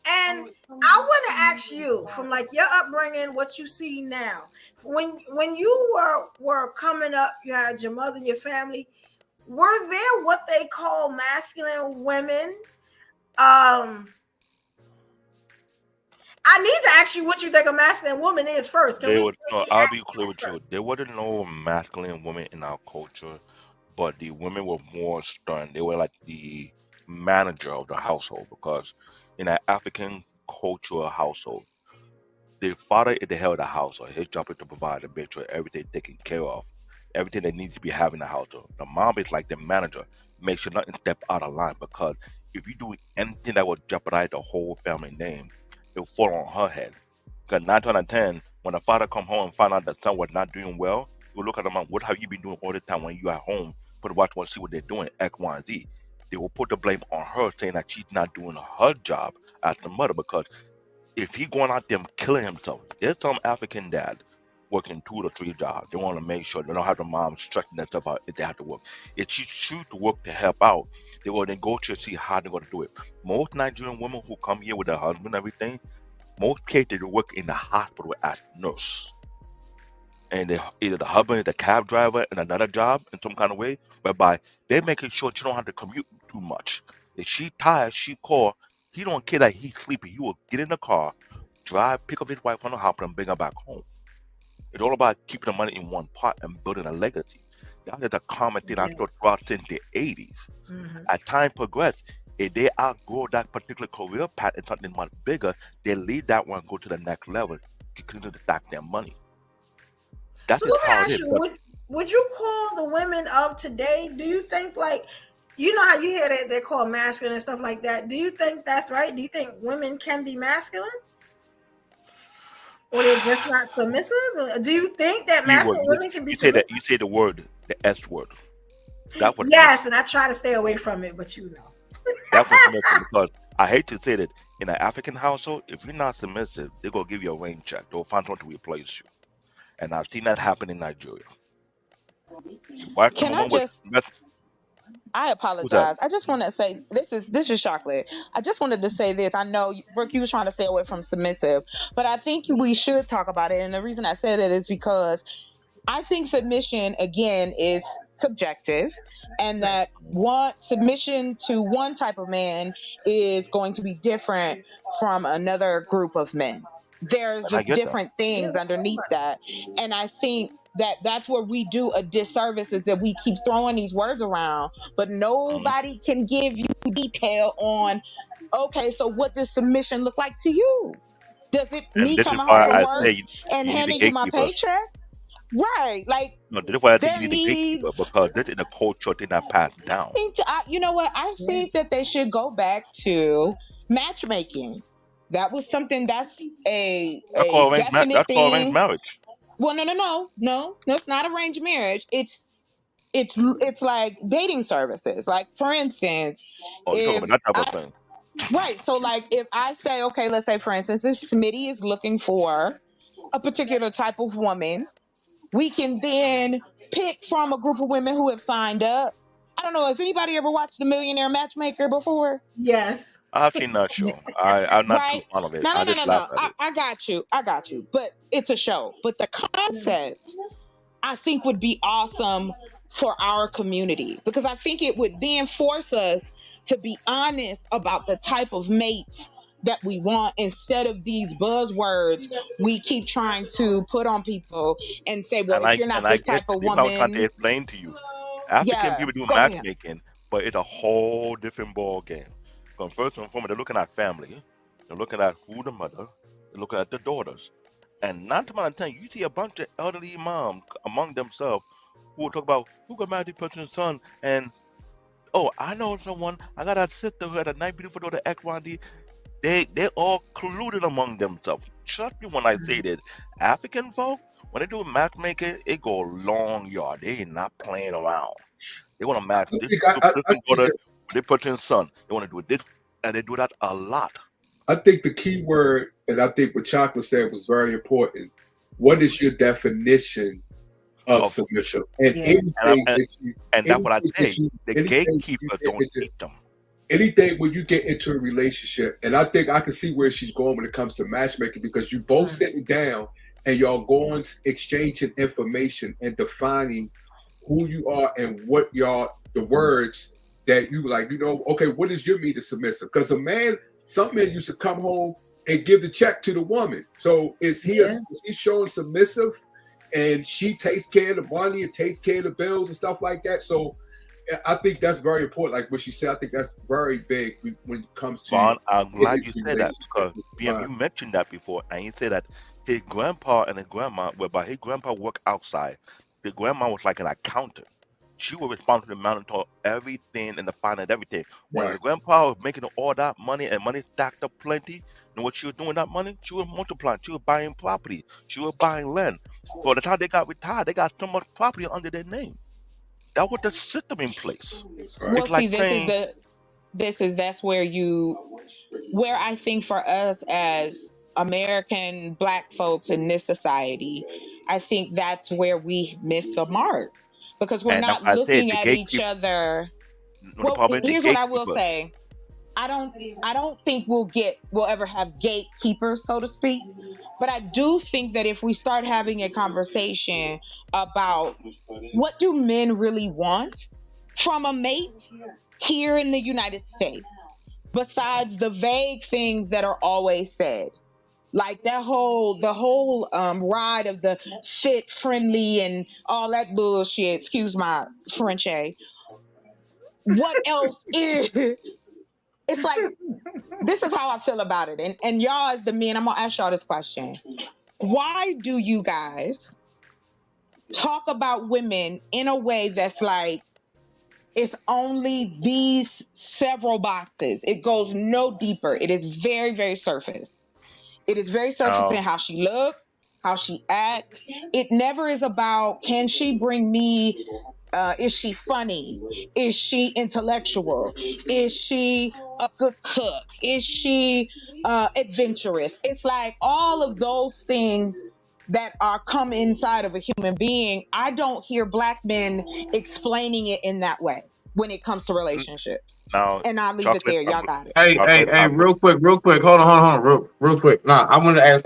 And I want to ask you, from like your upbringing, what you see now. When you were coming up, you had your mother and your family. Were there what they call masculine women? I need to ask you what you think a masculine woman is first. Can we I'll be clear with you. There wasn't no masculine women in our culture, but the women were more stern. They were like the manager of the household because in an African cultural household, the father is the head of the household. His job is to provide and make sure everything taken care of, everything that needs to be having in the household. The mom is like the manager, make sure nothing step out of line because if you do anything that would jeopardize the whole family name, it will fall on her head. Because 9 out of 10, when the father come home and find out that son was not doing well, you look at the mom, what have you been doing all the time when you at home? Put watch and see what they're doing, X, Y, and Z. They will put the blame on her, saying that she's not doing her job as the mother because if he going out there killing himself, there's some African dad working 2 to 3 jobs. They want to make sure they don't have the mom stretching that stuff out if they have to work. If she choose to work to help out, they will negotiate see how they're going to do it. Most Nigerian women who come here with their husband and everything, most cases they work in the hospital as nurse. And either the husband is the cab driver in another job in some kind of way, whereby they're making sure she don't have to commute too much. If she tired, she call. He don't care that he's sleepy. He will get in the car, drive, pick up his wife on the hospital, and bring her back home. It's all about keeping the money in one pot and building a legacy. That is a common thing I saw throughout since the 80s. As time progressed, if they outgrow that particular career path and something much bigger, they leave that one, go to the next level, continue to stack their money. That's So just let me how it ask is. you, would you call the women of today? Do you think like you know how you hear that they're called masculine and stuff like that? Do you think that's right? Do you think women can be masculine? Or they're just not submissive? Do you think that masculine women can be You say that submissive? you say the word, the S word. That was Yes, and I try to stay away from it, but you know. that was missing because I hate to say that in an African household, if you're not submissive, they're gonna give you a rain check. They'll find someone to replace you. And I've seen that happen in Nigeria. White Can I woman was just I apologize. I just want to say this is chocolate. I just wanted to say this. I know Brooke, you was trying to stay away from submissive, but I think we should talk about it. And the reason I said it is because I think submission again is subjective, and that one submission to one type of man is going to be different from another group of men. There's And I just get that. different things underneath that, and I think that that's where we do a disservice, is that we keep throwing these words around, but Mhm. nobody can give you detail on, okay, so what does submission look like to you? Does it And me this is coming home why from I work say and you need the handing you my gatekeepers. paycheck? Right. Like, No, this is why I say you there need the needs, gatekeeper because this is the culture thing that passed down. you know what? I think that they should go back to matchmaking. That was something that's a definite That's called arranged thing. marriage. Well, no, it's not arranged marriage. It's like dating services. Like, for instance, Oh, you talking if about that type of I thing. right, so like if I say, okay, let's say for instance, if Smitty is looking for a particular type of woman, we can then pick from a group of women who have signed up. I don't know. Has anybody ever watched The Millionaire Matchmaker before? Yes. I've seen that show. I'm not too Right? fond of it. No, no, I no, just no, laugh no. at it. I got you. I got you. But it's a show. But the concept, I think, would be awesome for our community, because I think it would then force us to be honest about the type of mates that we want, instead of these buzzwords we keep trying to put on people and say, well, And if you're I not this get type of this is what I was trying to woman, explain to you. African yeah, people do go ahead. matchmaking, but it's a whole different ball game. Because first and foremost, they're looking at family, they're looking at who the mother, they're looking at the daughters. And 9 times out of 10, you see a bunch of elderly moms among themselves who will talk about who got married to this person's son, and oh, I know someone, I got a sister who had a nice beautiful daughter, X, Y, D. They all colluded among themselves. Trust me when I say that African folk, when they do matchmaking, it go long yard. They ain't not playing around. They want to match I this think I person think daughter that- with this person's son. They want to do this, and they do that a lot. I think the key word, and I think what Chocolate said was very important. What is your definition of submission? And Yeah. anything that you, And that's what I anything say. that you, The anything you gatekeeper get don't into, eat them. anything when you get into a relationship, and I think I can see where she's going when it comes to matchmaking, because you both sitting down and y'all going exchanging information and defining who you are and what y'all, the words that you like, okay, what does your mean to submissive? Because some men used to come home and give the check to the woman. So is he showing submissive, and she takes care of the money and takes care of the bills and stuff like that? So I think that's very important. Like what she said, I think that's very big when it comes to. Vaughn, I'm glad you getting said that, into because relationships. BM, you mentioned that before, and you said that his grandpa and his grandma, whereby his grandpa worked outside, the grandma was like an accountant. She was responsible to monitor everything and the finance, everything. When the Right. grandpa was making all that money and money stacked up plenty, and what she was doing with that money, she was multiplying. She was buying property. She was buying land. By the time they got retired, they got so much property under their name. That was the system in place. Well, It's like see, saying, that's where I think for us as American Black folks in this society, I think that's where we miss the mark, because we're and not I said looking the at each gatekeeper. other. The Well, problem is the here's what I will gatekeepers. say. I don't think we'll ever have gatekeepers, so to speak. But I do think that if we start having a conversation about what do men really want from a mate here in the United States, besides the vague things that are always said, like the whole ride of the fit friendly and all that bullshit, excuse my French. What else is it's like, this is how I feel about it. And y'all as the men, I'm gonna ask y'all this question. Why do you guys talk about women in a way that's like it's only these several boxes? It goes no deeper. It is very, very surface. It is very surface in how she look, how she act. It never is about, can she bring me, is she funny? Is she intellectual? Is she a good cook? Is she adventurous? It's like all of those things that are come inside of a human being. I don't hear Black men explaining it in that way. when it comes to relationships. Now, And I'll leave it chocolate, there. Y'all got it. Hey, real quick. Hold on, real quick. Nah, I want to ask,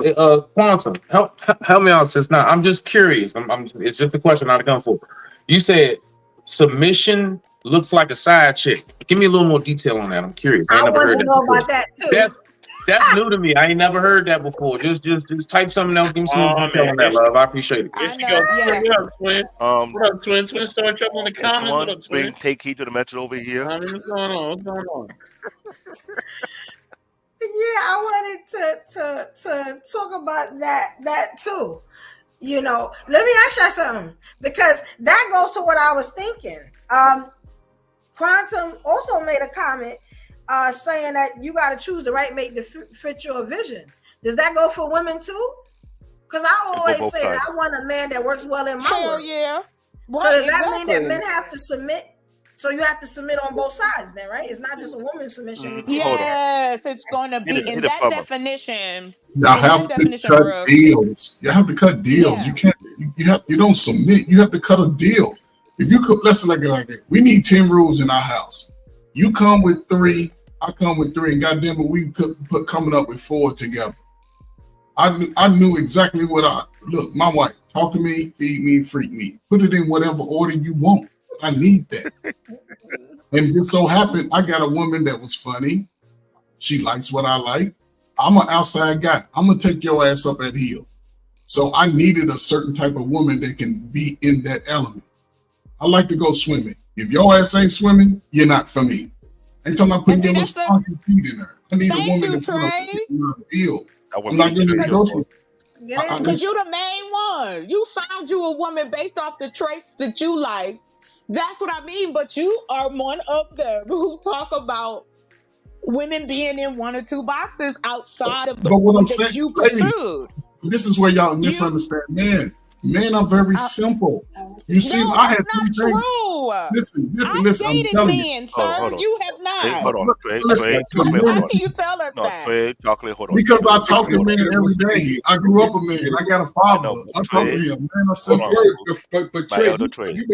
Quantum, help me out, sis. Now, I'm just curious. It's just a question I've come for. You said submission looks like a side chick. Give me a little more detail on that. I'm curious. I ain't never heard that know before. about that too. That's new to me. I ain't never heard that before. Just type something else. Give me some more detail on that, love. I appreciate it. Here she goes. What up, Twin? What up, Twin? Twin, start trouble in the comments. What up, Twin? Take heed to the message over here. What's going on? What's going on? Yeah, I wanted to talk about that too. You know, let me ask you something, because that goes to what I was thinking. Quantum also made a comment saying that you got to choose the right mate to fit your vision. Does that go for women too? Because I always say that I want a man that works well in my world. Yeah. Right, so does that mean that men have to submit? So you have to submit on both sides then, right? It's not just a woman's submission. Yes, it's going to be in that definition. Y'all have to cut deals. You have to cut deals. You can't. You don't submit. You have to cut a deal. If you could, let's look at it like that. We need 10 rules in our house. You come with 3, I come with 3, and goddamn it, we put coming up with 4 together. I knew exactly what look. My wife, talk to me, feed me, freak me. Put it in whatever order you want. I need that. And just so happened, I got a woman that was funny. She likes what I like. I'm an outside guy. I'm gonna take your ass up at heel. So I needed a certain type of woman that can be in that element. I like to go swimming. If your ass ain't swimming, you're not for me. Ain't talking about putting your little spongy feet in there. I need a woman to put up the deal. I'm not going to negotiate. Because you the main one. You found you a woman based off the traits that you like. That's what I mean. But you are one of them who talk about women being in 1 or 2 boxes outside of the one that you pursued. This is where y'all misunderstand. Men are very simple. You see, I had 3 things. Listen. I'm telling you. Sir, you have not. Hey, hold on, Trey. How can you tell us that? Trey, chocolate, hold on. Because I talk to men every day. I grew up a man. I got a father. I talk to him. Man, I simple. But Trey, you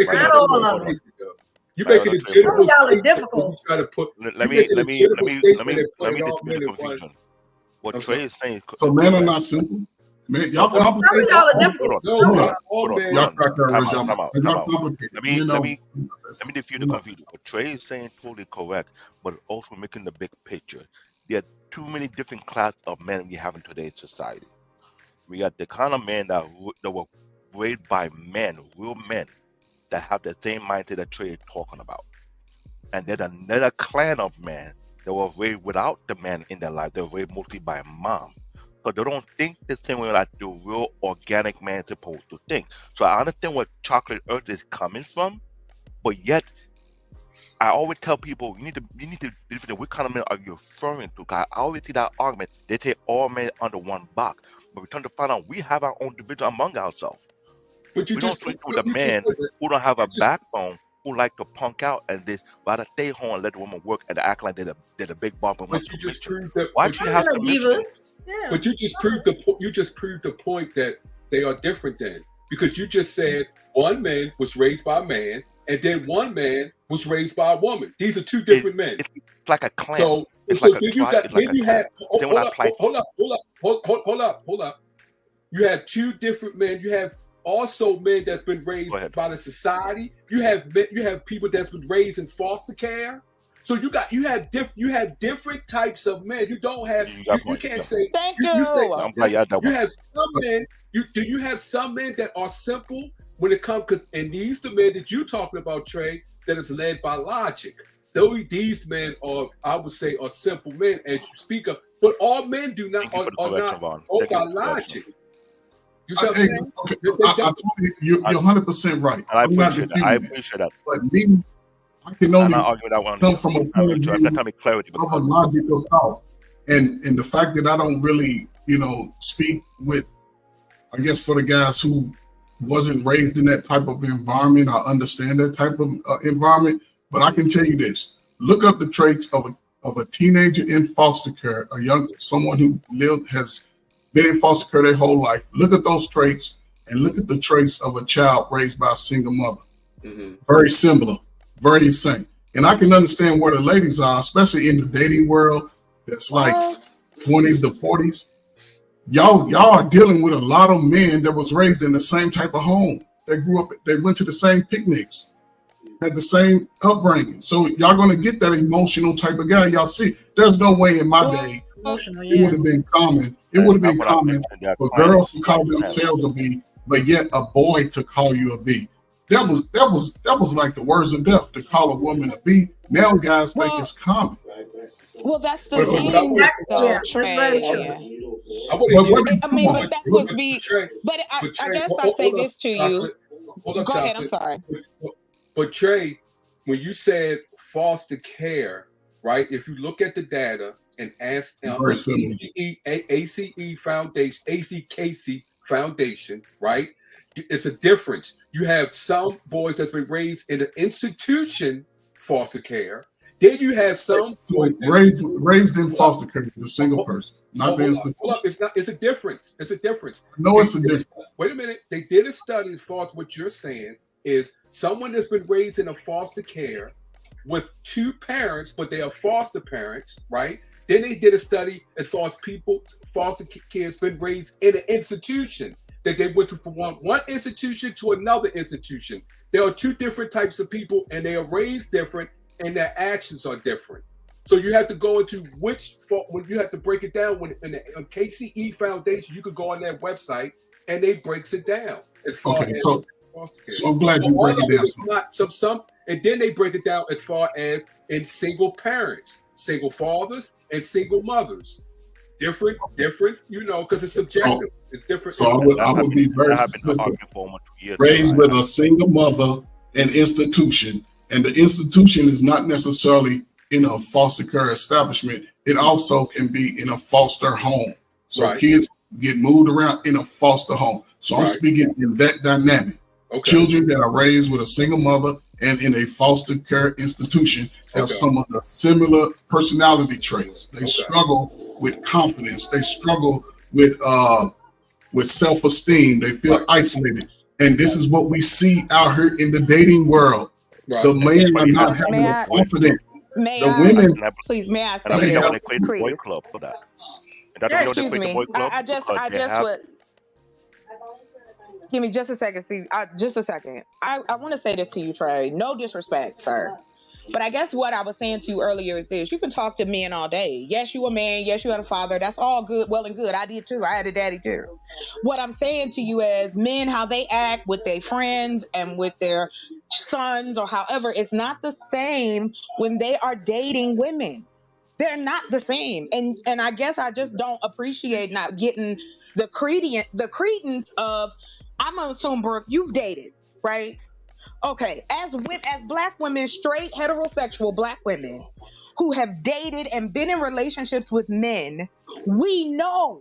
making it general. Y'all are difficult. Let me confusion. What Trey is saying. So men are not simple. Man, y'all complicate. Let me defuse the confusion. What Trey is saying totally correct, but also making the big picture. There are too many different classes of men we have in today's society. We got the kind of men that were raised by men, real men, that have the same mindset that Trey is talking about. And then another clan of men that were raised without the man in their life. They were raised mostly by a mom. So they don't think the same way like the real organic man is supposed to think. So I understand where Chocolate Earth is coming from, but yet I always tell people you need to different. What kind of men are you referring to? I always see that argument. They say all men under one box, but we turn to find out we have our own division among ourselves. But we don't treat with a man who don't have a backbone, who like to punk out and this rather stay home and let the woman work and act like they're the big bomb. But you just proved that. Why do you have to? Yeah. But you just proved the point that they are different then, because you just said one man was raised by a man and then one man was raised by a woman. These are 2 different men. It's like a clan. So hold up. You have 2 different men. You have also men that's been raised by the society. You have people that's been raised in foster care. So you have different types of men. You don't have you can't say thank you. You have some men. Do you have some men that are simple when it comes? And these the men that you talking about, Trey, that is led by logic. Though these men are, I would say, are simple men as you speak of, but all men do not are not by logic. You see what I'm saying? You're 100% right. I appreciate that. But me, I can only come from a point of view of a logical thought. And the fact that I don't really, speak with, I guess, for the guys who wasn't raised in that type of environment, I understand that type of environment. But I can tell you this: look up the traits of a teenager in foster care, someone who has been in foster care their whole life. Look at those traits and look at the traits of a child raised by a single mother. Mm-hmm. Very similar, very the same. And I can understand where the ladies are, especially in the dating world. That's like 20s to 40s. Y'all are dealing with a lot of men that was raised in the same type of home. They grew up, they went to the same picnics, had the same upbringing. So y'all gonna get that emotional type of guy. Y'all see, there's no way in my day it would have been common. It would have been common for girls to call themselves a B, but yet a boy to call you a B. That was like the words of death to call a woman a B. Now guys think it's common. Well, that's the thing. That's very true. I mean, but that would be. But I guess I say this to you. Go ahead. I'm sorry. But Trey, when you said foster care, right? If you look at the data and ask ACE Foundation, ACKC Foundation, right? It's a difference. You have some boys that's been raised in an institution foster care. Then you have some raised in foster care, the single person, not the institution. It's a difference. It's a difference. No, it's a difference. Wait a minute. They did a study as far as what you're saying is someone that's been raised in a foster care with two parents, but they are foster parents, right? Then they did a study as far as foster kids been raised in an institution. That they went from one institution to another institution. There are two different types of people, and they are raised different, and their actions are different. So you have to go into when you have to break it down. When in the KCE Foundation, you could go on their website, and they breaks it down. Okay, so I'm glad you break it down. And then they break it down as far as in single parents, single fathers, and single mothers. Different, because it's subjective. It's different. So I would be very raised with a single mother and institution, and the institution is not necessarily in a foster care establishment. It also can be in a foster home. So kids get moved around in a foster home. So I'm speaking in that dynamic. Children that are raised with a single mother and in a foster care institution have some of the similar personality traits. They struggle with confidence. They struggle with self-esteem. They feel isolated. And this is what we see out here in the dating world. The men are not having confidence. The women, please, may I say they create a boy club for that. Excuse me. I just would. Give me just a second. Just a second. I want to say this to you, Trey. No disrespect, sir. But I guess what I was saying to you earlier is this. You can talk to men all day. Yes, you a man. Yes, you had a father. That's all good, well and good. I did too. I had a daddy too. What I'm saying to you is men, how they act with their friends and with their sons or however, it's not the same when they are dating women. They're not the same. And I guess I just don't appreciate not getting the credence of, I'm gonna assume, Brooke, you've dated, right? Okay, as black women, straight heterosexual black women who have dated and been in relationships with men, we know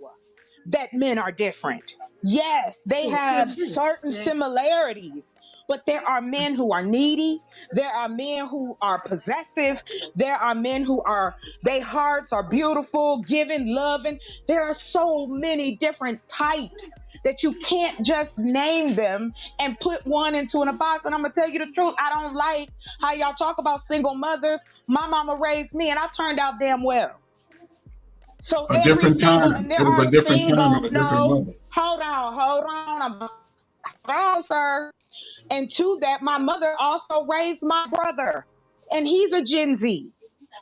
that men are different. Yes, they have certain similarities, but there are men who are needy. There are men who are possessive. There are men who their hearts are beautiful, giving, loving. There are so many different types that you can't just name them and put one into a box. And I'm gonna tell you the truth, I don't like how y'all talk about single mothers. My mama raised me and I turned out damn well. So a different time. It was a different time and a different mother. Hold on, sir. And to that, my mother also raised my brother, and he's a Gen Z.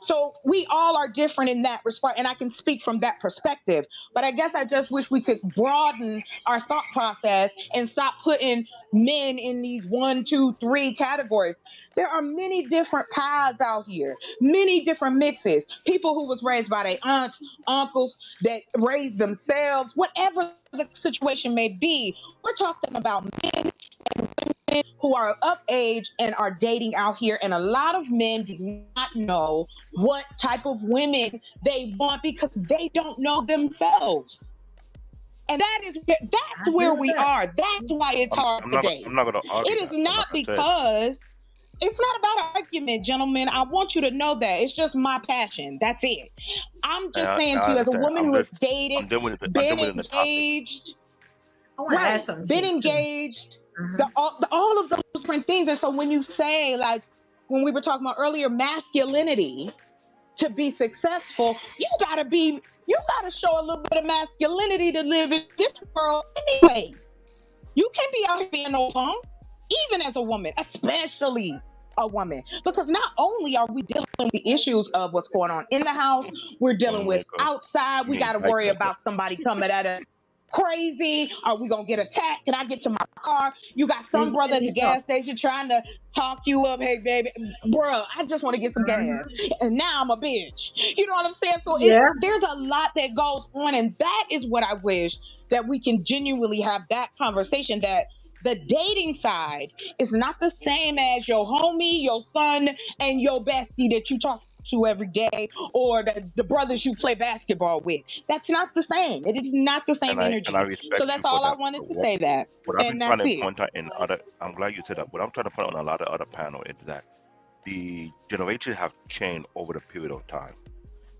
So we all are different in that respect, and I can speak from that perspective. But I guess I just wish we could broaden our thought process and stop putting men in these 1, 2, 3 categories. There are many different paths out here, many different mixes. People who was raised by their aunts, uncles, that raised themselves, whatever the situation may be. We're talking about men and women who are of age and are dating out here, and a lot of men do not know what type of women they want because they don't know themselves. And that's where we are. That's why it's hard to date. I'm not going to argue. It is not because it's not about argument, gentlemen. I want you to know that. It's just my passion. That's it. I'm just saying to you, as a woman who has dated, been engaged, been engaged, all of those different things. And so when you say, like, when we were talking about earlier, masculinity to be successful, you gotta show a little bit of masculinity to live in this world anyway. You can't be out here being no punk, even as a woman, especially a woman, because not only are we dealing with the issues of what's going on in the house, we're dealing with outside. We got to worry about somebody coming at us crazy. Are we gonna get attacked? Can I get to my car? You got some brother at the gas station trying to talk you up. Hey, baby, bro, I just want to get some gas, and now I'm a bitch. You know what I'm saying? So there's a lot that goes on, and that is what I wish that we can genuinely have that conversation, that the dating side is not the same as your homie, your son, and your bestie that you talk to every day, or the brothers you play basketball with. That's not the same. It is not the same energy. And I respect so that's you for all I that. wanted to say that. What I've been And trying that's to it. point out in other, I'm glad you said that. What I'm trying to point out on a lot of other panel is that the generations have changed over the period of time.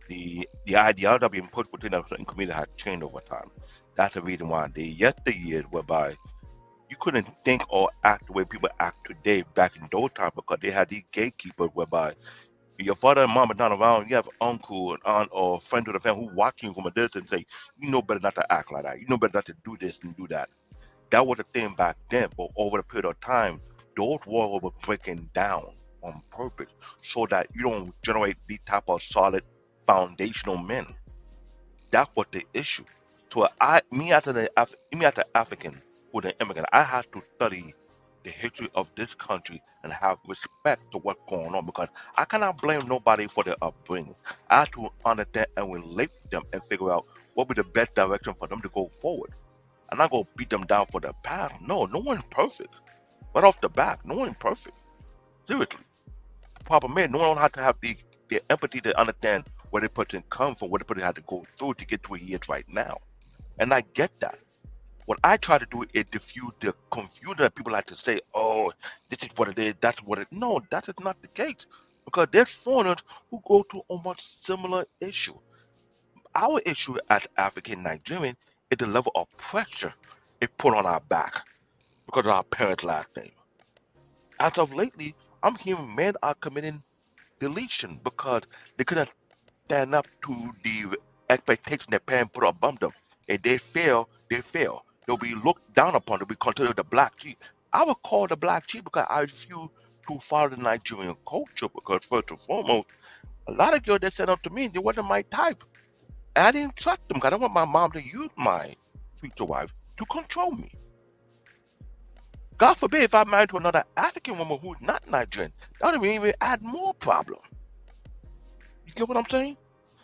The ideology being put within a certain community has changed over time. That's the reason why the yesteryears whereby you couldn't think or act the way people act today back in those times, because they had these gatekeepers whereby your father and mom are not around, you have uncle and aunt or friend of the family who watching you from a distance and say, you know better not to act like that. You know better not to do this and do that. That was a thing back then, but over the period of time, those walls were breaking down on purpose so that you don't generate these type of solid foundational men. That was the issue. So me as an African who's an immigrant, I have to study the history of this country and have respect to what's going on, because I cannot blame nobody for their upbringing. I have to understand and relate to them and figure out what would be the best direction for them to go forward. I'm not going to beat them down for their past. No one's perfect. Right off the bat, no one's perfect. Seriously. The problem is, no one has to have the empathy to understand where the person comes from, what the person had to go through to get to where he is right now. And I get that. What I try to do is diffuse the confusion that people like to say, oh, this is what it is, that's what it is. No, that is not the case. Because there's foreigners who go through almost similar issue. Our issue as African Nigerian is the level of pressure it put on our back because of our parents' last name. As of lately, I'm hearing men are committing deletion because they couldn't stand up to the expectation that parents put above them. If they fail, they fail. They'll be looked down upon. They'll be considered the black sheep. I would call the black sheep because I refuse to follow the Nigerian culture, because first and foremost, a lot of girls that said up to me, they wasn't my type. And I didn't trust them because I don't want my mom to use my future wife to control me. God forbid if I married to another African woman who's not Nigerian, that would even add more problem. You get what I'm saying?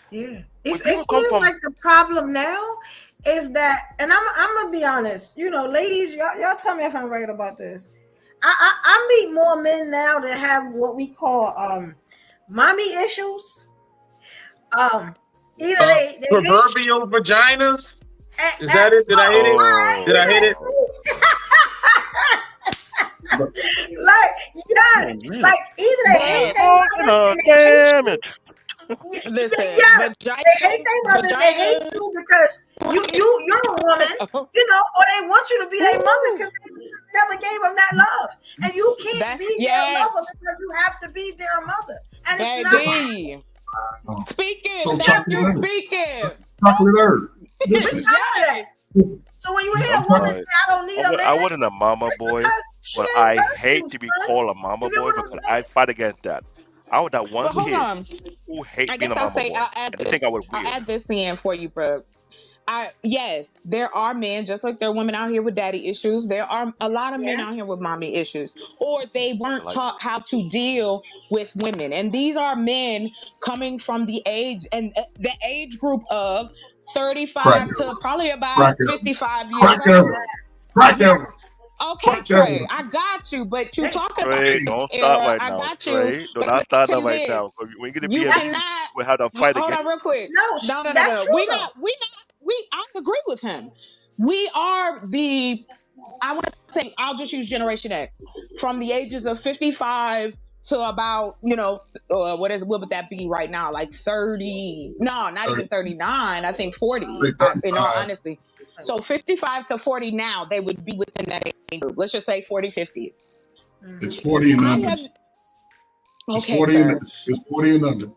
Yeah. It seems like the problem now is that, and I'm gonna be honest, you know, ladies, y'all tell me if I'm right about this. I meet more men now that have what we call mommy issues. Either they proverbial vaginas. Is that it? Did I hit it? Did I hit it? Like, yes, like either they hate their mothers, damn it. Listen, yes, they hate their mothers, they hate you because you're a woman, you know, or they want you to be their mother because they never gave them that love, and you can't be their mother because you have to be their mother, and it's not. Speaking, So speaking. Chocolate Earth. Listen. So when you hear a woman say, "I don't need a man," I wasn't a mama boy, but I hate to be called a mama boy because I fight against that. I was that one kid who hates being a mama boy. I think I was weird. I'll add this in for you, bro. Yes, there are men, just like there are women out here with daddy issues. There are a lot of men out here with mommy issues, or they weren't taught how to deal with women. And these are men coming from the age group of 35 to probably about 55 years. Okay, Trey, I got you, but you talking about Trey, don't start right now. got Trey, you. do not start that right now. When you get to be we have to fight Hold again. on, real quick. No. I agree with him. We are I want to say, I'll just use Generation X, from the ages of 55 to about, you know, what would that be right now? Like 30? No, not even 39. I think 40. In all honesty. So 55 to 40 now, they would be within that age group. Let's just say 40, 50s. It's 40 and under. It's Okay, 40 sir. and it's 40 and under.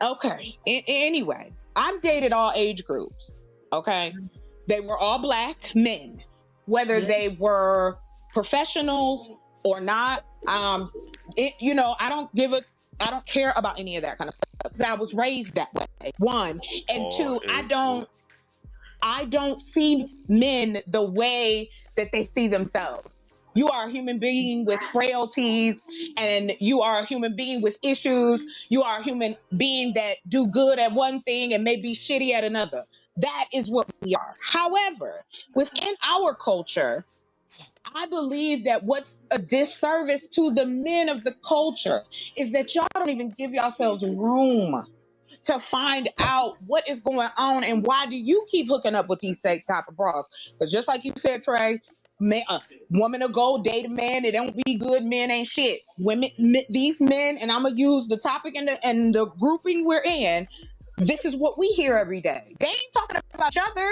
Okay. Anyway, I've dated all age groups. Okay. They were all black men, whether they were professionals or not. I don't care about any of that kind of stuff. 'Cause I was raised that way. One. And two, I don't see men the way that they see themselves. You are a human being with frailties, and you are a human being with issues. You are a human being that do good at one thing and may be shitty at another. That is what we are. However, within our culture, I believe that what's a disservice to the men of the culture is that y'all don't even give yourselves room to find out what is going on and why do you keep hooking up with these same type of bras. Because just like you said, Trey, woman will go date a man, it don't be good, men ain't shit. These men, and I'm gonna use the topic and the grouping we're in, this is what we hear every day. They ain't talking about each other.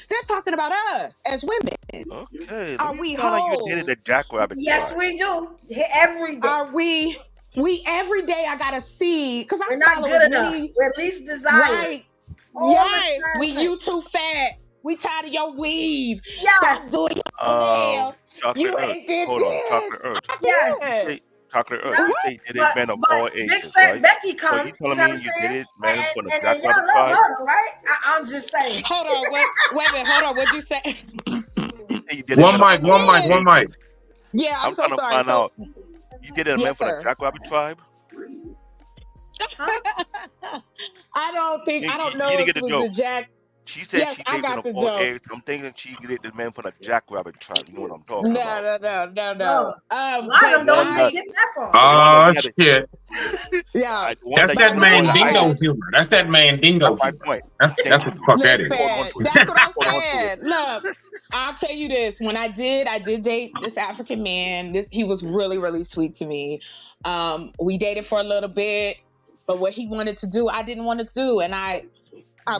They're talking about us as women. Okay. Are we sound like you hoes? dated the jackrabbit. Yes, tribe. we do. Every day. Are we every day I gotta see because We're not good enough. We're at least desired. Right. Yes. You too fat. We tired of your weave. Yes. Stop doing your nails. Chocolate You Earth. ain't did Hold on, this. Chocolate Earth. Yes. Chocolate Earth. No, You say you dated men of all Big ages, fat right? Becky So come. you You know telling what me I'm you saying? dated men from the And y'all jackrabbit love tribe? her, right? I'm just saying. Hold on. Wait a minute. Hold on. What'd you say? You say you dated One men of mic, all one mic. ages. Yeah, I'm so trying to sorry. find So, out. You dated a man yes, from the sir. jackrabbit tribe? I don't know You didn't if get it the was joke. the jack. She said Yes, she I dated men got of the all joke. ages. I'm thinking she dated men from the jackrabbit tribe. You know what I'm talking about? No. No. A lot of But them don't One even get that far. Oh shit. yeah. the one That's that that used to avoid the Mandingo height. humor. That's that Mandingo That's my humor. point. That's Thank what you. the fuck that is. Hold on Listen, to it. that's what I'm Hold on to saying. it. Look, I'll tell you this. When I did date this African man. He was really, really sweet to me. We dated for a little bit, but what he wanted to do, I didn't want to do, and I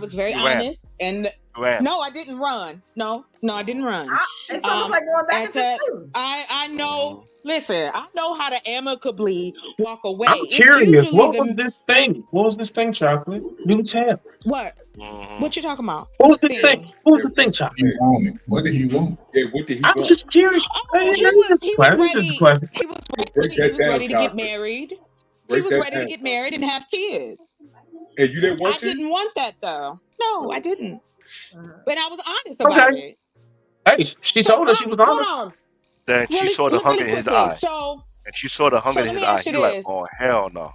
was very You ran. honest. And You ran. no, I didn't run. No, I didn't run. It's almost like going back At into that, school. I know. Listen, I know how to amicably walk away. I'm It's curious. usually What was this thing? What was this thing, Chocolate? You tell. what? Mm-hmm. What you talking about? What was this thing? What was this thing, He Chocolate? wanted. What did he want? Yeah, what did he I'm want? just curious. Oh, he was ready. Break He was that down, ready to get Chocolate. married. He Break was that ready to down. get married and have kids. And you didn't I want to? didn't want that though. No, I didn't. But I was honest about Okay. it. Hey, she So told us she was hold honest. on. Then she saw the hunger in his quickly. eye. So And she saw the hunger in let his me eye. ask you He like, this. oh, hell no.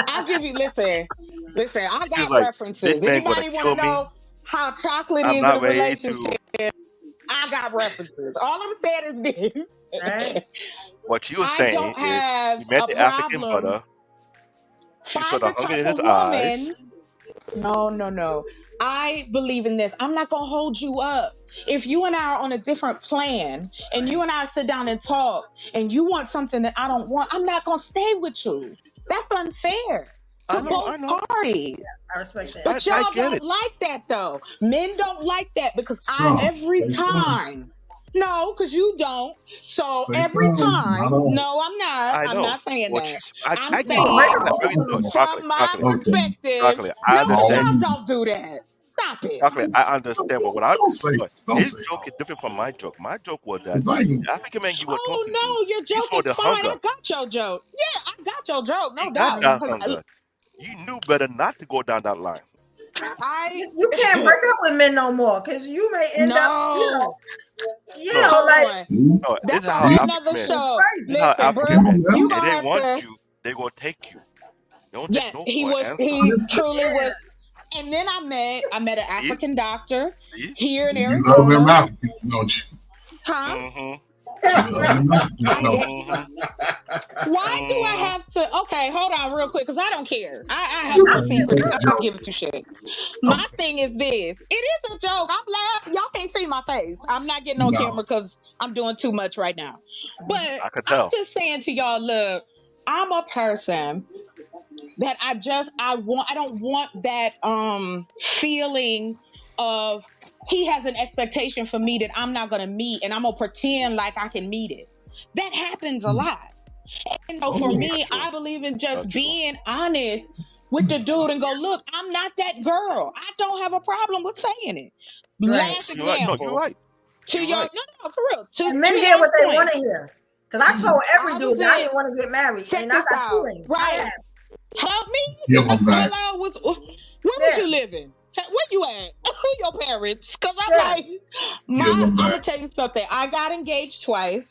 I'll give you listen. I He was got like, references. this man gonna Anybody want kill to me. know how chocolate I'm is not in a ready relationship? to. I got references. All I'm saying is this. Right. What you were I saying don't is have you met a the African problem. brother. She saw Find the the hunger type in of his eyes. woman. No. I believe in this. I'm not gonna hold you up. If you and I are on a different plan and you and I sit down and talk and you want something that I don't want, I'm not gonna stay with you. That's unfair to both parties. I respect that. But y'all don't like that though. Men don't like that because Some. every Say some. time. No, because you don't. So Say every some. time. I don't. No, I'm not. I I'm know. not saying Well, that. I I'm get saying that. Very good. from my perspective. Chocolate. I No, understand. y'all don't do that. Stop it. Chocolate, I understand, but what I Don't say. Don't his say. joke is different from my joke. My joke was that It's not even. the African man you were Oh talking to, no, your you joke saw is the fine. hunger. I got your joke. Yeah, I got your joke, no You got doubt. that 'Cause hunger. You knew better not to go down that line. You can't break up with men no more because you may end up, No, like no, this That's is a how whole African nother men. show. This is how Listen, African bro, men. you If gonna they have want to. you, they gonna take you. They don't Yes, take no he for an was. answer. He truly was. And then I met an African doctor here in You love them Arizona. Africans, don't you? Huh? Mm-hmm. You love them Africans, don't you? Why do I have to? Okay, hold on real quick because I don't care. I have no secrets. I don't give a two shits. My thing is this. It is a joke. I'm laughing. Y'all can't see my face. I'm not getting on No. camera because I'm doing too much right now. But I could I'm tell. just saying to y'all, look, I'm a person that I don't want that feeling of he has an expectation for me that I'm not gonna meet and I'm gonna pretend like I can meet it. That happens a lot. And so for me, I believe in just being honest with the dude and go, look, I'm not that girl. I don't have a problem with saying it. Last You're right. No, example. you're right. To You're your right. no, for real. And men to hear your what they point. want to hear. Because I told every I dude was that I in- didn't want to get married. Check And I this got two out. rings. Right. Help me. Give them back. Hello, where was you living? Where you at? Who your parents? Because I'm Yeah. like, Give them I'm gonna back. tell you something. I got engaged twice.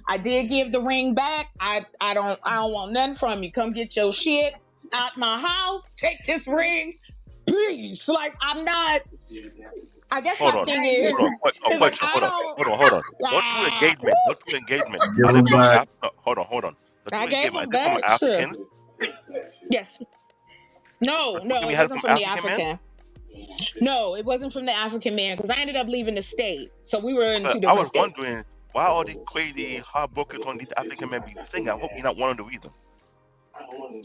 I did give the ring back. I don't want nothing from you. Come get your shit out my house. Take this ring, please. Like I'm not. I guess Hold my on. thing is, Hold on. is like, Question. I Hold on. don't. Hold on. Go to engagement. Go to engagement. Give Are them they from back. Hold on. Go I to gave engagement. them Are they from back. Sure. Africans? Yes. No, You it had it wasn't from from the African men? African. No, it wasn't from the African man because I ended up leaving the state. So we were in two I different was states. wondering why all these crazy heartbroken on these African men be singing. I hope you're not one of the reasons.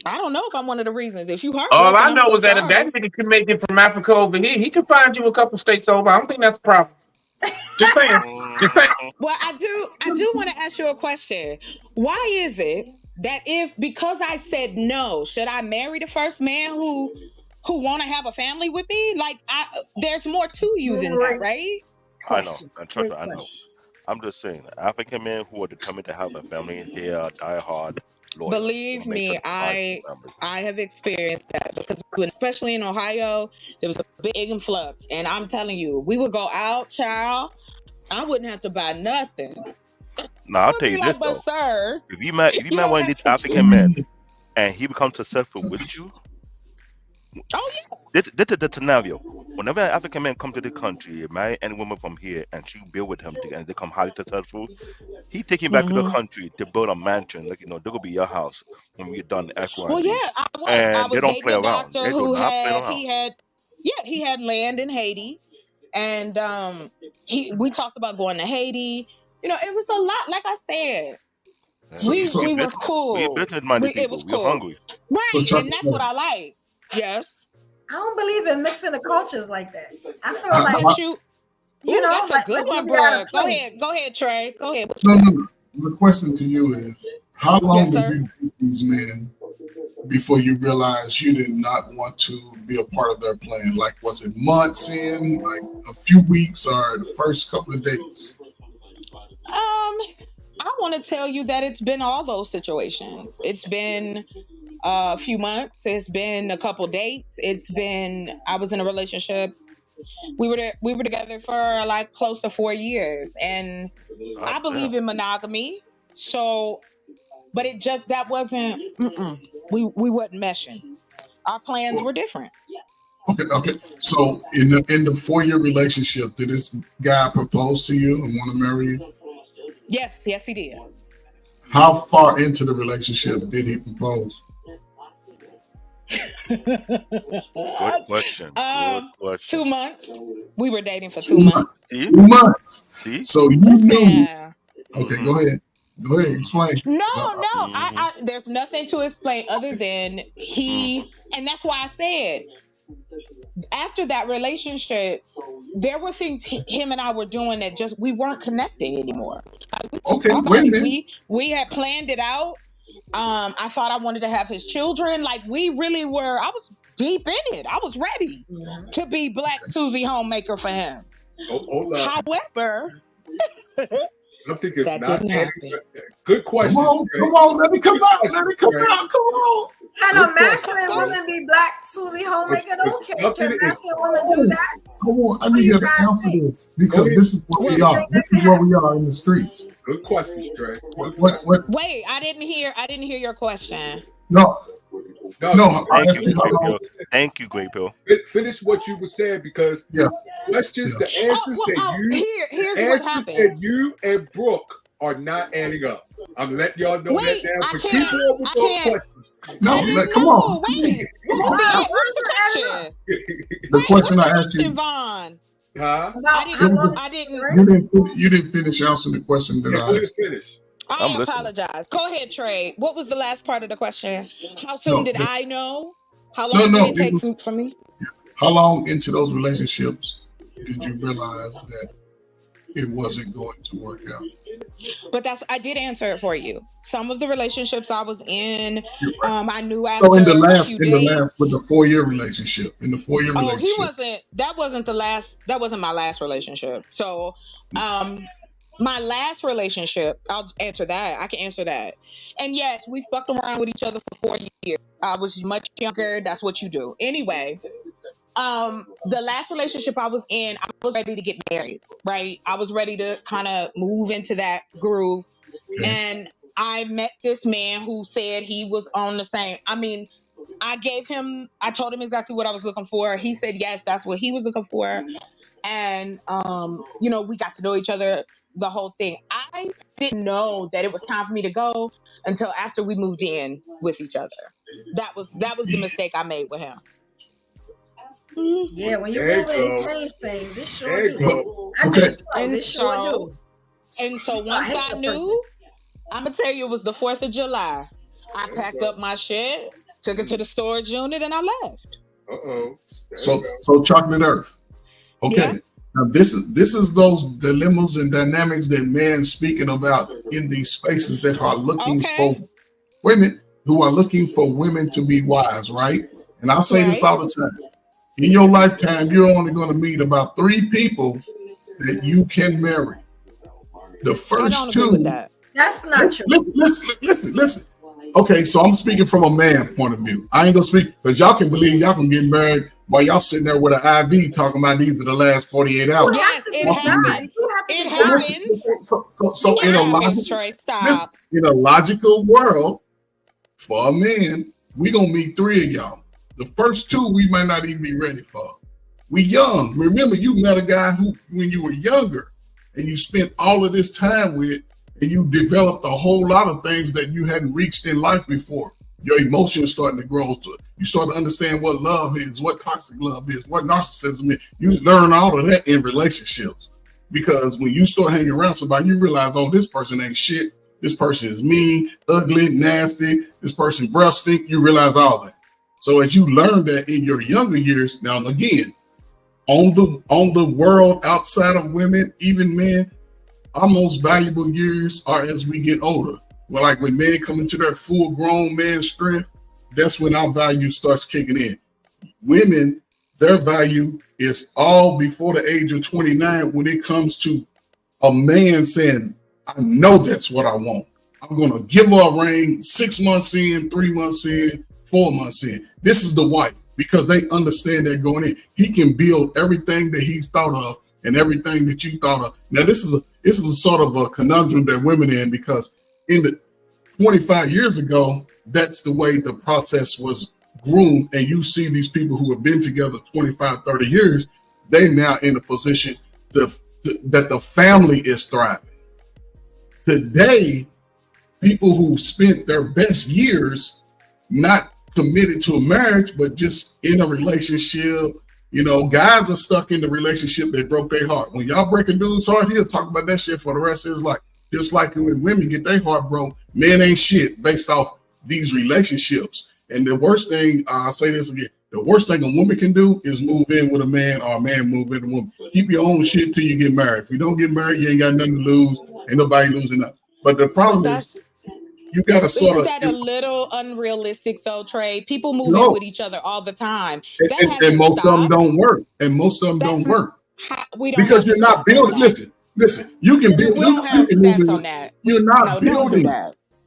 I don't know if I'm one of the reasons. If you All heartbroken, I I'm know so is that if sorry. that nigga can make it from Africa over here, he can find you a couple states over. I don't think that's a problem. Just saying. Just saying. Well, I do want to ask you a question. Why is it that because I said no, should I marry the first man who want to have a family with me? Like, there's more to you than that, right? I know. And trust me, I know. I'm just saying, African men who are determined to have a family, they are diehard loyal. Believe me, I have experienced that because especially in Ohio, there was a big influx, and I'm telling you, we would go out, child. I wouldn't have to buy nothing. Now I'll tell you this But though, sir, if you met one of these African men and he becomes successful with you, oh yeah, this is the scenario. Whenever an African man comes to the country, marry any woman from here, and she build with him and they become highly successful, he take you back to the country to build a mansion. Like, they're gonna be your house when we're done equine. well, yeah, I and was they don't play dating a around. doctor They do who not play around. he had land in Haiti, and we talked about going to Haiti. You know, it was a lot. Like I said, we was cool. We business-minded It people. was We're cool. hungry. Right, and that's what I like. Yes. I don't believe in mixing the cultures like that. I feel But like you know, that's a good one, bro. Go ahead, Trey. Go ahead. No. The question to you is, how long Yes, did you date these men before you realized you did not want to be a part of their plan? Like, was it months in, like a few weeks, or the first couple of dates? I want to tell you that it's been all those situations. It's been a few months. It's been a couple dates. I was in a relationship. We were together for like close to 4 years, and I believe in monogamy. So, but that wasn't. We wasn't meshing. Our plans were different. Okay. So in the 4-year relationship, did this guy propose to you and want to marry you? Yes, he did. How far into the relationship did he propose? Good question. 2 months. We were dating for 2 months. 2 months. See? So you knew. Yeah. Okay, go ahead. Go ahead, explain. No. I there's nothing to explain other than and that's why I said after that relationship, there were things him and I were doing that just we weren't connecting anymore. Okay, wait a minute. We had planned it out. I thought I wanted to have his children. Like we really were. I was deep in it. I was ready to be Black Susie Homemaker for him. However, I think it's that not didn't happen. Good question. Come on, let me come out. Come on. Can a masculine woman be Black Susie Homemaker? Can masculine women do that? Come on, I need you to answer this because this is what we are. This is where we are in the streets. Good question, Trey. What? Wait, I didn't hear your question. No. Thank you, Great Bill. Finish what you were saying because questions, the answers that you and Brooke are not adding up. I'm letting y'all know that now. But keep on with those questions. No, come on. Wait. The question I asked you, Vaughn. Huh? I didn't. You didn't finish answering the question that I asked. Finish. I apologize. Go ahead, Trey. What was the last part of the question? How soon did I know? How long did it take for me? How long into those relationships did you realize that it wasn't going to work out. But I did answer it for you. Some of the relationships I was in, Right. I knew after So in the a last few days. with the 4-year relationship, That wasn't my last relationship. So my last relationship, I'll answer that. I can answer that. And yes, we fucked around with each other for 4 years. I was much younger. That's what you do. Anyway, the last relationship I was in, I was ready to get married, right? I was ready to kind of move into that groove. Okay. And I met this man who said he was on the same. I mean, I told him exactly what I was looking for. He said, yes, that's what he was looking for. And, we got to know each other, the whole thing. I didn't know that it was time for me to go until after we moved in with each other. That was the mistake I made with him. Yeah, when you There move you in, it go. changes things. It sure There you do. go. I Okay. did too. It sure do. And so So I once hate I that knew, person. I'm gonna tell you, it was the 4th of July. I packed up my shit, took it to the storage unit, and I left. Uh-oh. So Chocolate Earth. Okay. Yeah. Now this is those dilemmas and dynamics that men speaking about in these spaces that are looking for women who are looking for women to be wives, right? And I say this all the time. In your lifetime, you're only going to meet about 3 people that you can marry. The first 2. That's not true. Listen. Okay, so I'm speaking from a man point of view. I ain't gonna speak because y'all can believe y'all can get married while y'all sitting there with an IV talking about these are the last 48 hours. Yes, it happens. It happens. So in a logical world, for a man, we gonna meet 3 of y'all. The first 2 we might not even be ready for. We young. Remember, you met a guy who, when you were younger, and you spent all of this time with, and you developed a whole lot of things that you hadn't reached in life before. Your emotions starting to grow. You start to understand what love is, what toxic love is, what narcissism is. You learn all of that in relationships. Because when you start hanging around somebody, you realize, oh, this person ain't shit. This person is mean, ugly, nasty. This person breath stink. You realize all that. So as you learn that in your younger years, now again, on the world outside of women, even men, our most valuable years are as we get older. Well, like when men come into their full grown man strength, that's when our value starts kicking in. Women, their value is all before the age of 29 when it comes to a man saying, I know that's what I want. I'm going to give her a ring 6 months in, 3 months in, 4 months in. This is the wife because they understand that going in. He can build everything that he's thought of and everything that you thought of. Now, this is a sort of a conundrum that women in because in the 25 years ago, that's the way the process was groomed. And you see these people who have been together 25, 30 years, they're now in a position that the family is thriving. Today, people who spent their best years not committed to a marriage, but just in a relationship. You know, guys are stuck in the relationship that broke their heart. When y'all break a dude's heart, he'll talk about that shit for the rest of his life. Just like when women get their heart broke, men ain't shit based off these relationships. And the worst thing, I'll say this again, the worst thing a woman can do is move in with a man or a man move in with a woman. Keep your own shit till you get married. If you don't get married, you ain't got nothing to lose. Ain't nobody losing nothing. But the problem is, you got to sort of. Isn't that a little unrealistic though, Trey? People move in with each other all the time. And most of them don't work. Because you're not building. Listen. You can build. You're not building.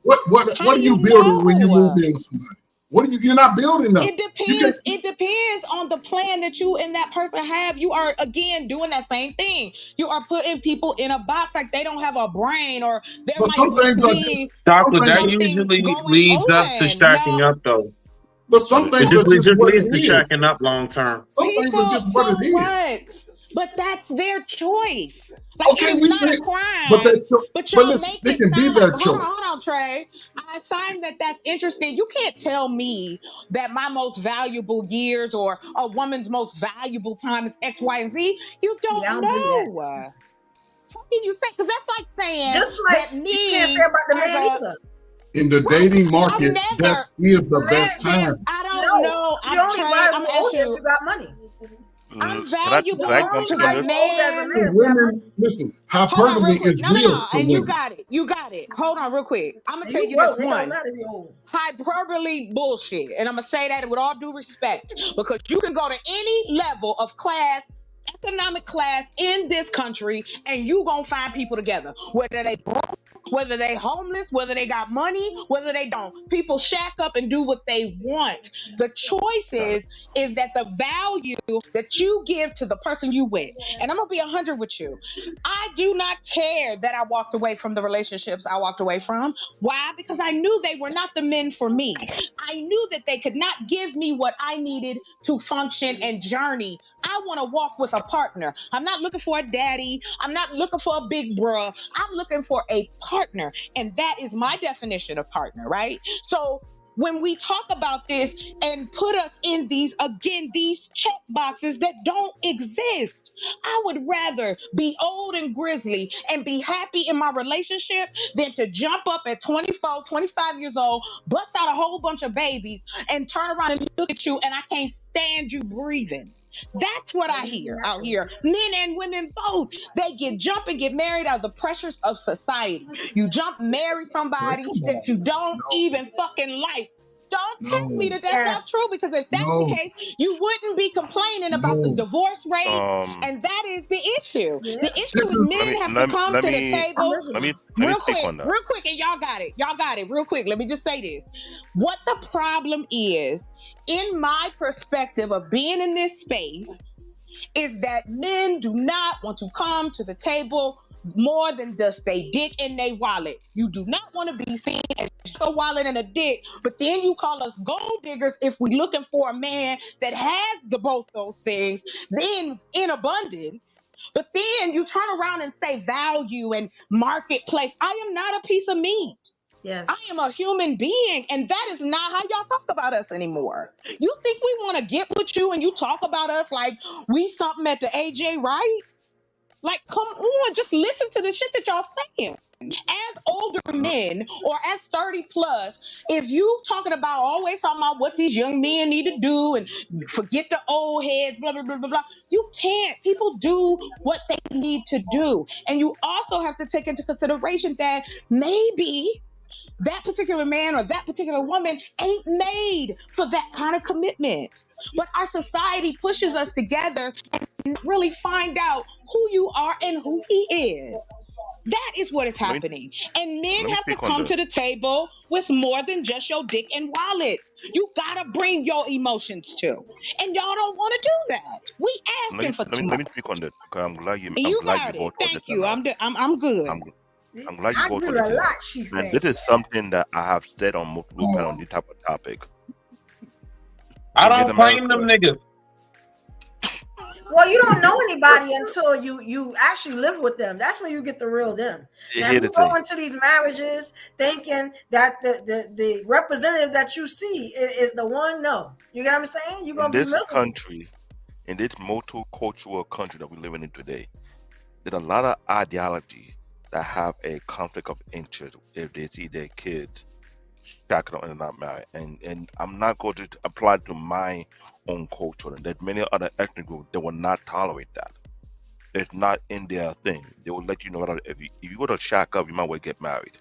What are you building when you move in with somebody? You're not building them. It depends on the plan that you and that person have. You are again doing that same thing. You are putting people in a box like they don't have a brain or But some things are just Doctor, that usually leads up to shacking up though. But some things are just what it is. Shacking up long term. Some things are just what it is. But that's their choice. Like, okay, it's we not say, a crime. but listen, it can be their choice. Hold on, Trey. I find that's interesting. You can't tell me that my most valuable years or a woman's most valuable time is X, Y, and Z. You don't know. What can you say? Because that's like saying just like that me, you can't say about the man either. In the dating market, that is the best time. I don't know. You're only viable if you got money. I'm Can I valuable jump to in on the this? man. So women, listen, Hold on, real hyperbole quick. is No, real for and you women. got it. You got it. Hold on, real quick. I'm gonna tell You you this broke. It don't one. matter if you're old. Hyperbole bullshit. And I'm gonna say that with all due respect, because you can go to any level of class, economic class in this country, and you gonna find people together. Whether they broke, whether they homeless, whether they got money, whether they don't. People shack up and do what they want. The choice is that the value that you give to the person you with. And I'm gonna be 100 with you. I do not care that I walked away from the relationships I walked away from. Why? Because I knew they were not the men for me. I knew that they could not give me what I needed to function and journey. I want to walk with a partner. I'm not looking for a daddy. I'm not looking for a big bruh. I'm looking for a partner. And that is my definition of partner, right? So when we talk about this and put us in these check boxes that don't exist, I would rather be old and grizzly and be happy in my relationship than to jump up at 24, 25 years old, bust out a whole bunch of babies, and turn around and look at you and I can't stand you breathing. That's what I hear out here. Men and women both. They jump and get married out of the pressures of society. You jump, marry somebody that you don't even fucking like. Don't tell me that that's not true, because if that's the case, you wouldn't be complaining about the divorce rate, and that is the issue. The issue is men have to come to the table. Let me Real speak on that. quick, and y'all got it, real quick. Let me just say this. What the problem is, in my perspective of being in this space, is that men do not want to come to the table more than just a dick in their wallet. You do not want to be seen as a wallet and a dick, but then you call us gold diggers if we're looking for a man that has both those things then in abundance. But then you turn around and say value and marketplace. I am not a piece of meat. Yes. I am a human being, and that is not how y'all talk about us anymore. You think we want to get with you and you talk about us like we something at the AJ, right? Like, come on, just listen to the shit that y'all saying. As older men or as 30 plus, if you talking about always talking about what these young men need to do and forget the old heads, blah, blah, blah, blah, blah, you can't. People do what they need to do. And you also have to take into consideration that maybe that particular man or that particular woman ain't made for that kind of commitment. But our society pushes us together and really find out who you are and who he is. That is what is happening. And men have to come to the table with more than just your dick and wallet. You gotta bring your emotions too. And y'all don't want to do that. We asking for too much. Let me speak on that. Okay, I'm glad you got it. Thank you. I'm good. I'm glad you brought a on lot, she and said. this is something that I have said on multiple times on this type of topic. I don't claim them niggas. Well, you don't know anybody until you actually live with them. That's when you get the real them. Now, you go into these marriages thinking that the representative that you see is the one. No, you get what I'm saying? You're gonna be miserable. In this multicultural country that we're living in today, there's a lot of ideology that have a conflict of interest if they see their kids shacking up and not married. And I'm not going to apply to my own culture. And there's many other ethnic groups that will not tolerate that. It's not in their thing. They will let you know that if you go to shack up, you might well get married.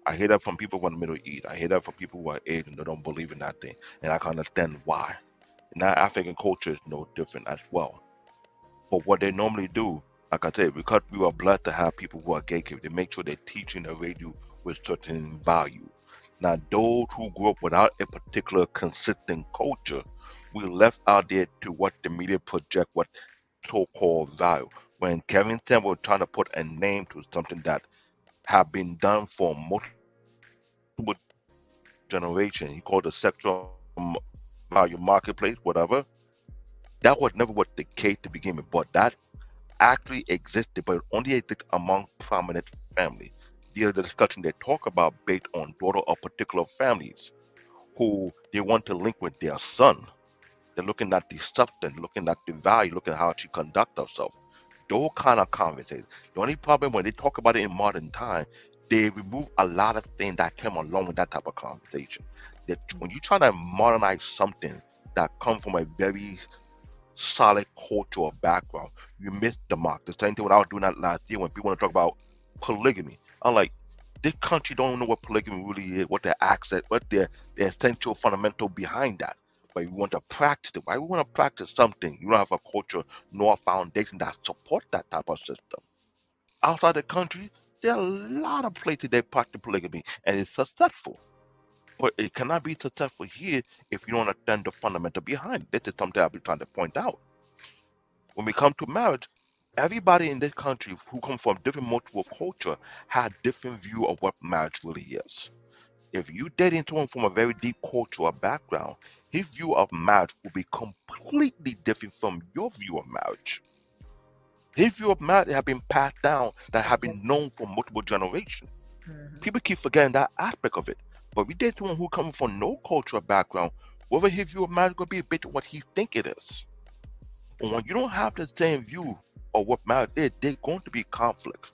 I hear that from people from the Middle East. I hear that from people who are Asian that don't believe in that thing. And I can understand why. And that African culture is no different as well. But what they normally do, like I said, because we are blessed to have people who are gatekeepers, they make sure they're teaching the radio with certain value. Now, those who grew up without a particular consistent culture, we left out there to what the media project, what so-called value. When Kevin Stan was trying to put a name to something that have been done for multiple generations, he called the sexual value marketplace, whatever. That was never what the case to begin with, but that actually existed, but only existed among prominent families. The discussion they talk about based on daughter of particular families who they want to link with their son. They're looking at the substance, looking at the value, looking at how she conduct herself. Those kind of conversations. The only problem when they talk about it in modern time, they remove a lot of things that came along with that type of conversation. That when you try to modernize something that comes from a very solid cultural background, you miss the mark. The same thing when I was doing that last year when people want to talk about polygamy. I'm like, this country don't know what polygamy really is, what their access, what their essential fundamental behind that. But we want to practice it. Why we want to practice something? You don't have a culture nor a foundation that support that type of system. Outside the country, there are a lot of places they practice polygamy and it's successful. But it cannot be successful here if you don't understand the fundamental behind it. This is something I'll be trying to point out. When we come to marriage, everybody in this country who come from different multiple culture had different view of what marriage really is. If you dating someone from a very deep cultural background, his view of marriage will be completely different from your view of marriage. His view of marriage have been passed down, that have been known for multiple generations. People keep forgetting that aspect of it. But if you date someone who comes from no cultural background, whether his view of marriage is going to be based on what he think it is. And when you don't have the same view of what marriage is, there's going to be conflict.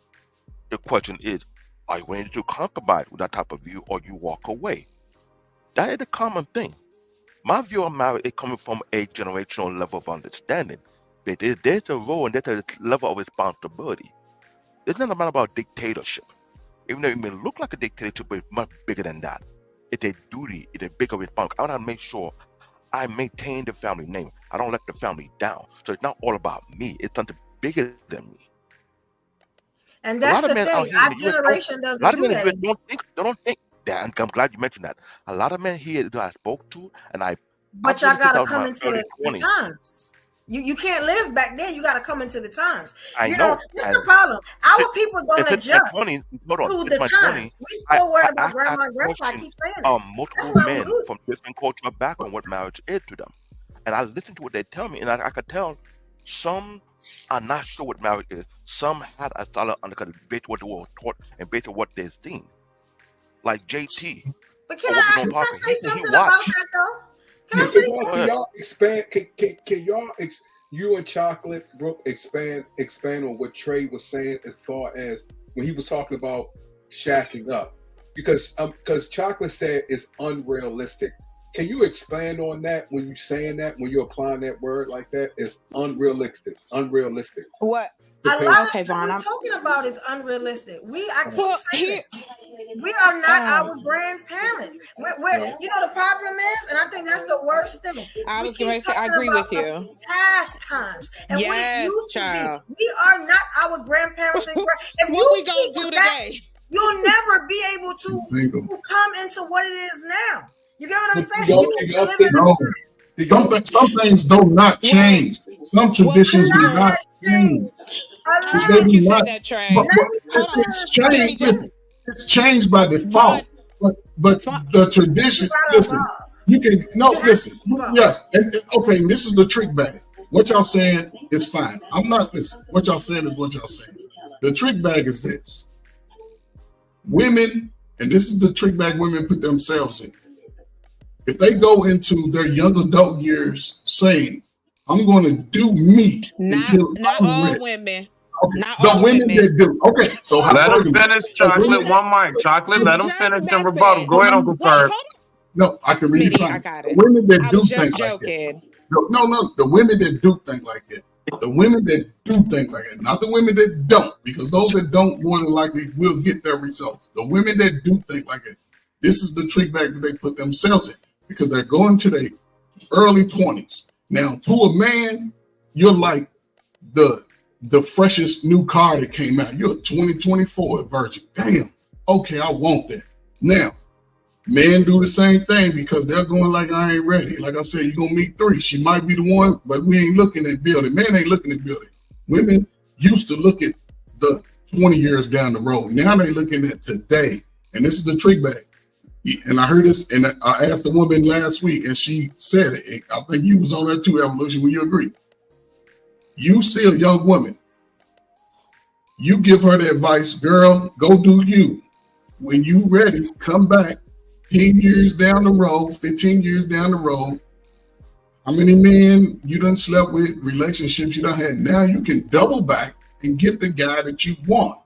The question is, are you willing to compromise with that type of view or you walk away? That is the common thing. My view of marriage is coming from a generational level of understanding. But there's a role and there's a level of responsibility. It's not about dictatorship. Even though it may look like a dictatorship, but it's much bigger than that. It's a duty, it's a bigger responsibility. I want to make sure I maintain the family name. I don't let the family down. So it's not all about me. It's something bigger than me. And that's the thing. Our generation doesn't do that. Don't think that. And I'm glad you mentioned that. A lot of men here that I spoke to, and but y'all gotta come into the times. You can't live back then. You got to come into the times. You know, this is the problem. Our people don't adjust to the times. We still worried about grandma and grandpa. I keep saying it. Multiple men from different cultural background, what marriage is to them. And I listen to what they tell me, and I could tell some are not sure what marriage is. Some had a solid understanding based on what they were taught and based on what they've seen. Like JT. But can I say something about that, though? Can I say something? Can y'all expand? Can y'all, you and Chocolate Brooke, expand on what Trey was saying as far as when he was talking about shacking up? Because Chocolate said it's unrealistic. Can you expand on that when you're saying that, when you're applying that word like that? It's unrealistic. What? A lot of stuff we're talking about is unrealistic. I keep saying it. We are not our grandparents. You know the problem is, and I think that's the worst thing. I was going to say, I agree with you. Past times and what it used to be. We are not our grandparents. And if what we gonna do today? You'll never be able to come into what it is now. You get what I'm saying? Some things do not change. Some traditions do not change. It's changed. Listen, it's changed by default. But the tradition. Listen, you can listen. Yes, and okay. And this is the trick bag. What y'all saying is fine. I'm not listening. What y'all saying is what y'all saying. The trick bag is this. Women, and this is the trick bag women put themselves in. If they go into their young adult years saying, I'm going to do me until I'm ready. Women. Okay. The women that do. Okay, so let them finish. Chocolate, one mic. Chocolate, let them finish and rebuttal. Go ahead, Uncle Ferg. No, I can read it fine. The women that do think like that. No, the women that do think like that. The women that do think like that, not the women that don't, because those that don't more than likely will get their results. The women that do think like that, this is the trick bag that they put themselves in, because they're going to their early 20s. Now, to a man, you're like the freshest new car that came out. You're a 2024 virgin. Damn. Okay, I want that. Now, men do the same thing because they're going like, I ain't ready. Like I said, you're going to meet 3. She might be the one, but we ain't looking at building. Men ain't looking at building. Women used to look at the 20 years down the road. Now they looking at today. And this is the trick bag. And I heard this, and I asked the woman last week, and she said it. I think you was on that too, Evolution. Will you agree? You see a young woman, you give her the advice, girl, go do you. When you ready, come back 10 years down the road, 15 years down the road. How many men you done slept with, relationships you done had? Now you can double back and get the guy that you want.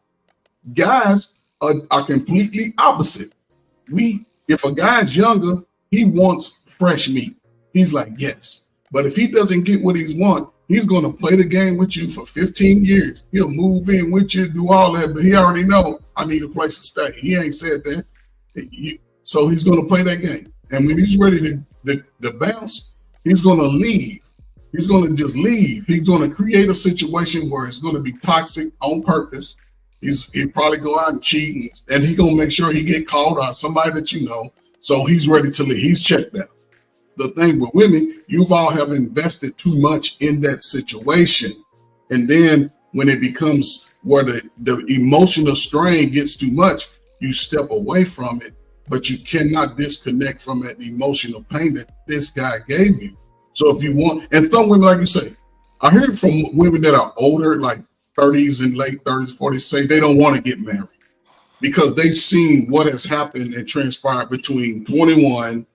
Guys are completely opposite. If a guy's younger, he wants fresh meat. He's like, yes. But if he doesn't get what he's want, he's going to play the game with you for 15 years. He'll move in with you, do all that, but he already know I need a place to stay. He ain't said that. So he's going to play that game. And when he's ready to bounce, he's going to leave. He's going to just leave. He's going to create a situation where it's going to be toxic on purpose. He'll probably go out and cheat, and he's going to make sure he get called out, somebody that you know. So he's ready to leave. He's checked out. The thing with women, you've all have invested too much in that situation. And then when it becomes where the emotional strain gets too much, you step away from it, but you cannot disconnect from that emotional pain that this guy gave you. So if you want, and some women, like you say, I hear from women that are older, like 30s and late 30s, 40s, say they don't want to get married because they've seen what has happened and transpired between 21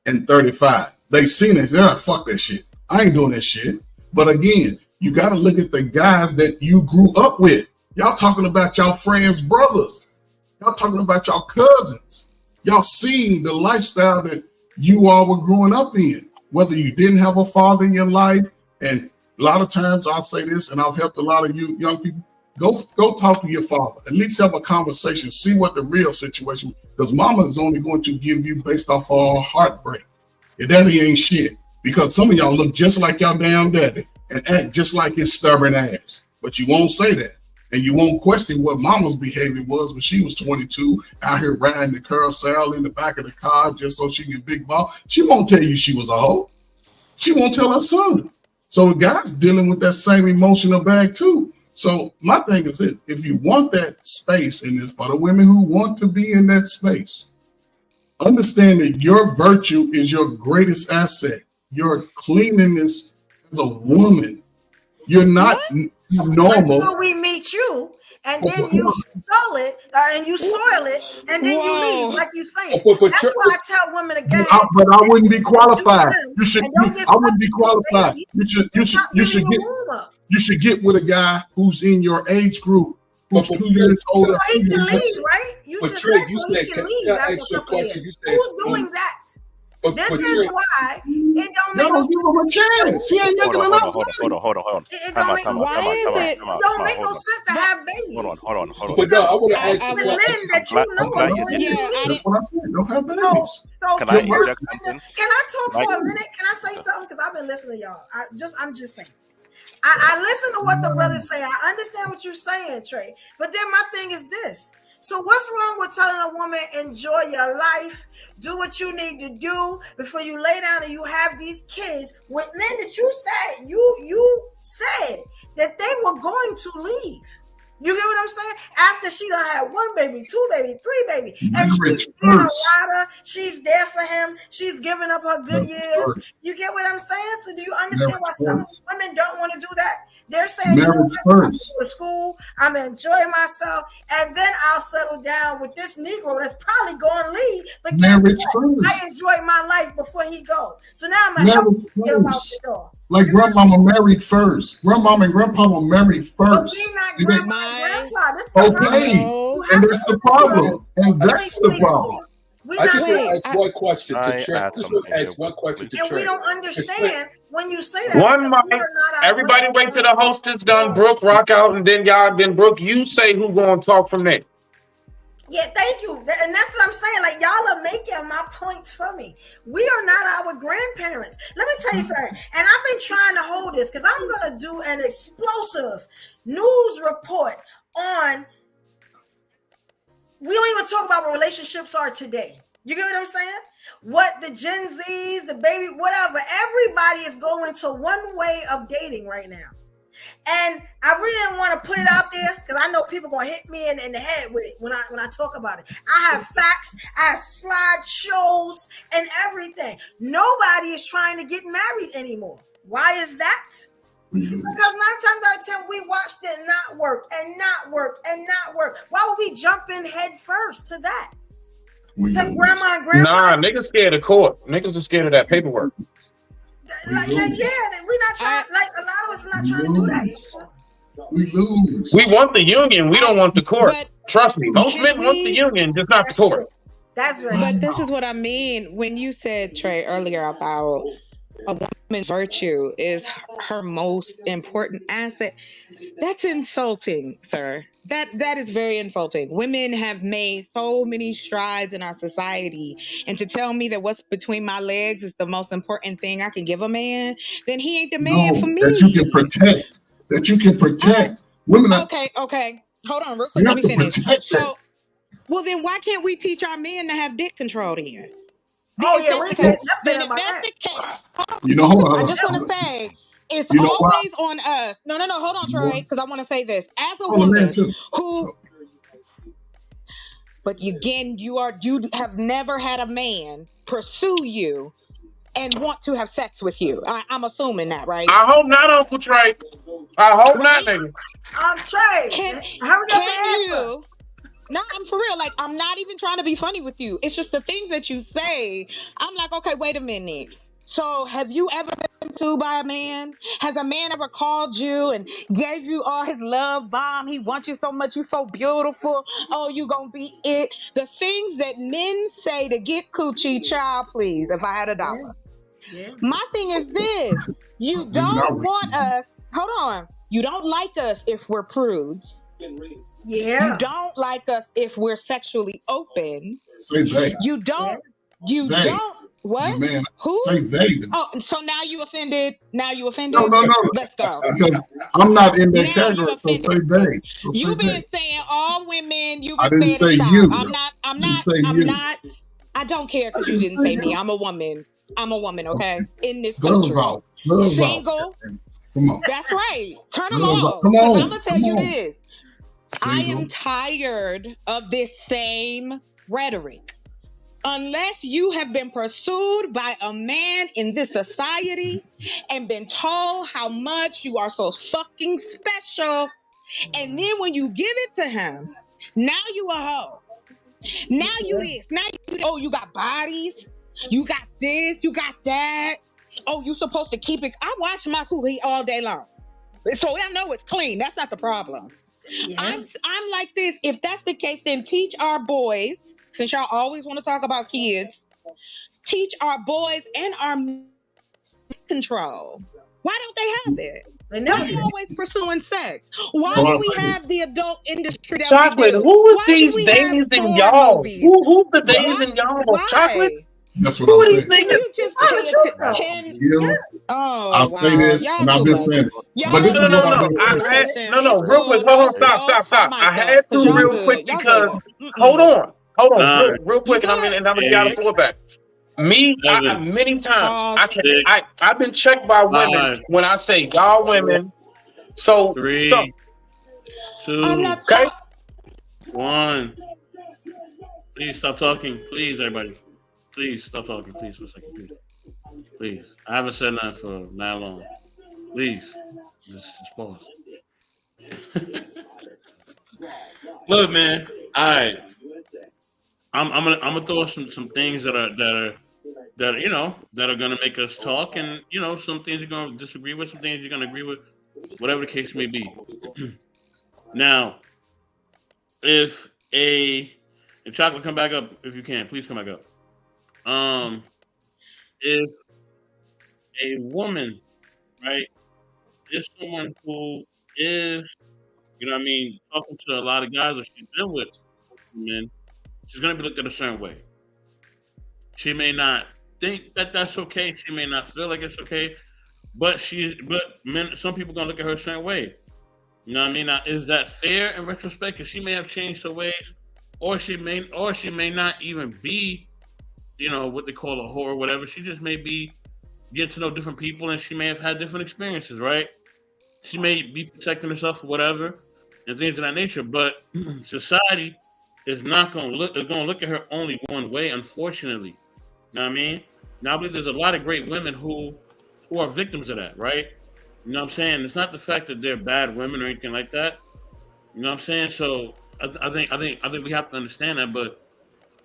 and 35. They've seen it. They're like, fuck that shit. I ain't doing that shit. But again, you got to look at the guys that you grew up with. Y'all talking about y'all friends' brothers. Y'all talking about y'all cousins. Y'all seen the lifestyle that you all were growing up in, whether you didn't have a father in your life. And a lot of times I'll say this, and I've helped a lot of you young people, go talk to your father. At least have a conversation. See what the real situation, because mama is only going to give you based off of heartbreak. Your daddy ain't shit, because some of y'all look just like y'all damn daddy and act just like his stubborn ass. But you won't say that. And you won't question what mama's behavior was when she was 22, out here riding the carousel in the back of the car just so she can big ball. She won't tell you she was a hoe. She won't tell her son. So the guy's dealing with that same emotional bag too. So my thing is this: if you want that space, and it's for the women who want to be in that space, understand that your virtue is your greatest asset. Your cleanliness as a woman. You're not normal until we meet you, and then you soil it, and then you leave, like you saying. That's why I tell women again. But I wouldn't be qualified. I wouldn't be qualified. You should get with a guy who's in your age group, who's 2 years older. So he can leave, right? You just said so he can leave after a couple of years. Who's doing that? This is why it don't make no sense. Chance. He ain't making enough. Hold on. It don't make no sense. It don't make no sense to have babies. Hold on. But no, I want to ask the men that you know. That's what I said. Don't have babies. So can I interject something? Can I talk for a minute? Can I say something? Because I've been listening to y'all. I'm just saying. I listen to what the brothers say. I understand what you're saying, Trey. But then my thing is this. So what's wrong with telling a woman, enjoy your life, do what you need to do before you lay down and you have these kids with men that you said that they were going to leave. You get what I'm saying? After she done had 1 baby, 2 baby, 3 baby, and she's being a rider, she's there for him, she's giving up her good years. You get what I'm saying? So do you understand why some women don't want to do that? They're saying, you know what, I'm going to school, I'm enjoying myself, and then I'll settle down with this Negro that's probably going to leave. But guess what? I enjoyed my life before he goes. So now I'm going to help him get him out the door. Like grandmama married first. Grandmama and grandpapa married first. But we're not grandma and grandpa. This is okay. And that's the problem. And that's the problem. I just want to ask one question to Trey. And we don't understand when you say that. One mic. Everybody wait till the host is done. Brooke, rock out, and then y'all. Then Brooke, you say who going to talk from there. Yeah, thank you. And that's what I'm saying. Like, y'all are making my points for me. We are not our grandparents. Let me tell you something. And I've been trying to hold this because I'm going to do an explosive news report on. We don't even talk about what relationships are today. You get what I'm saying? What the Gen Zs, the baby, whatever. Everybody is going to one way of dating right now. And I really didn't want to put it out there because I know people are going to hit me in the head with it when I talk about it. I have facts, I have slideshows and everything. Nobody is trying to get married anymore. Why is that? Because 9 times out of 10, we watched it not work and not work and not work. Why would we jump in head first to that? Because grandma and grandpa. Nah, niggas scared of court. Niggas are scared of that paperwork. We're not trying. Like a lot of us are not trying to do that. We lose. We want the union. We don't want the court. Trust me. Most men want the union, just not the court. That's right. But this is what I mean when you said, Trey, earlier about a woman's virtue is her most important asset. That's insulting, sir. That is very insulting. Women have made so many strides in our society, and to tell me that what's between my legs is the most important thing I can give a man, then he ain't the man for No, me. that you can protect. That you can protect. Women are, Okay. Hold on, real you quick. Let have me to finish. protect that. So, well, then why can't we teach our men to have dick control then? Oh If yeah, that's we the said case, that's then it if about that's that. the case, You know, hold I on. just want to say it's You know why? always on us. No, hold on, You know Troy, what? because I want to say this. As a I'm a man woman too. who, So but again, you have never had a man pursue you and want to have sex with you. I'm assuming that, right? I hope not, Uncle Trey. I hope not, Right? nigga. Trey, Can hurry up and answer. you? No, I'm for real. Like, I'm not even trying to be funny with you. It's just the things that you say. I'm like, okay, wait a minute. So, have you ever been pursued by a man? Has a man ever called you and gave you all his love bomb? He wants you so much. You so beautiful. Oh, you gonna be it. The things that men say to get coochie, child, please. If I had $1. Yeah. My thing is this: you women don't are want us. Hold on. You don't like us if we're prudes. Yeah. You don't like us if we're sexually open. say they. You don't. You They. don't. What? The man. Who? Say they. Oh, so now you offended. Now you offended. No. Let's go. Because I'm not in that Now you category, so offended. say they. So say You've been they. saying all women. You've I been didn't saying say stop. you. I'm not. I didn't say you. I don't care because you didn't didn't say say me. you. I'm a woman. Okay. In this Gloves country. off. Gloves Single. off. Come on. That's right. Turn them Gloves off. off. Come Because on. I'm gonna tell Come you on. this. I Single. am tired of this same rhetoric. Unless you have been pursued by a man in this society and been told how much you are so fucking special, and then when you give it to him, now you a hoe. Now you this. Now you got bodies. You got this. You got that. Oh, you supposed to keep it. I wash my coochie all day long, so I know it's clean. That's not the problem. Yeah. I'm like this. If that's the case, then teach our boys, since y'all always want to talk about kids, teach our boys and our men control. Why don't they have it? They Why never they did. always pursuing sex? Why So do I'll we say have this. the adult industry that Chocolate, we do? who is Why do these we have days and porn y'alls? movies? Who's the days Why? and y'alls? Chocolate? Why? That's what Who I'm are these saying. Can you niggas? just It's not pay the truth attention? though. You know, Oh, I'll say wow. this, Y'all and I've too been much. saying it. Y'all But this too is what much. I've been saying. Listen, No, it's real quick. cool. Hold on, Nope. stop. I I mic up had to because y'all real good. quick Y'all because good. hold on, All right. real quick, You and I'm good? gonna get y'all the floor back. Me, Seven, many times Pause. I've been checked by women 5, when I say y'all women. So 3, I'm 2, not okay. talking. 1. Please stop talking. Please, everybody. Please stop talking. Please for a second. Please. I haven't said nothing for that long. Please. Just pause. Look, man. All right. I'm gonna throw some things that are that are gonna make us talk, and some things you're gonna disagree with, some things you're gonna agree with, whatever the case may be. Now, if a and chocolate, come back up if you can, please come back up. Um, if a woman, right, is someone who is, what I mean, talking to a lot of guys that she's been with, men, she's gonna be looked at a certain way. She may not think that that's okay. She may not feel like it's okay, but men, some people gonna look at her a certain way. You know what I mean? Now, is that fair in retrospect? Because she may have changed her ways, or she may not even be, what they call a whore or whatever. She just may be getting to know different people, and she may have had different experiences, right? She may be protecting herself or whatever, and things of that nature. But society is not going to look. Is going to look at her only one way, unfortunately. You know what I mean? Now, I believe there's a lot of great women who are victims of that, right? You know what I'm saying? It's not the fact that they're bad women or anything like that. You know what I'm saying? So I think we have to understand that. But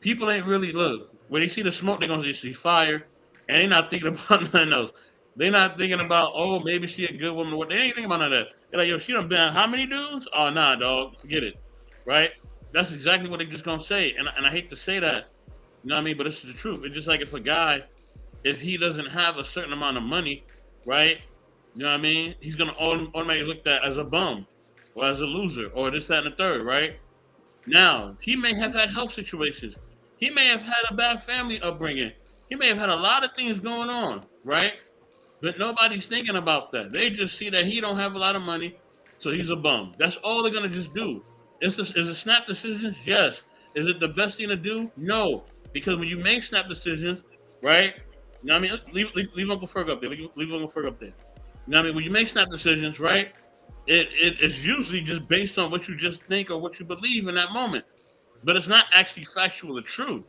people ain't really look when they see the smoke, they're gonna see fire, and they're not thinking about nothing else. They're not thinking about, oh, maybe she a good woman. What they ain't thinking about none of that. They're like, yo, she done been how many dudes? Oh, nah, dog, forget it, right? That's exactly what they just gonna say, and I hate to say that, you know what I mean? But it's the truth. It's just like if a guy if he doesn't have a certain amount of money, right? You know what I mean? He's gonna automatically looked at as a bum or as a loser or this, that, and the third, right? Now, he may have had health situations. He may have had a bad family upbringing. He may have had a lot of things going on, right? But nobody's thinking about that. They just see that he don't have a lot of money, so he's a bum. That's all they're gonna just do. Is it snap decisions? Yes. Is it the best thing to do? No. Because when you make snap decisions, right? You know what I mean? Leave Uncle Ferg up there. Leave Uncle Ferg up there. You know what I mean? When you make snap decisions, right? It's usually just based on what you just think or what you believe in that moment. But it's not actually factual or true,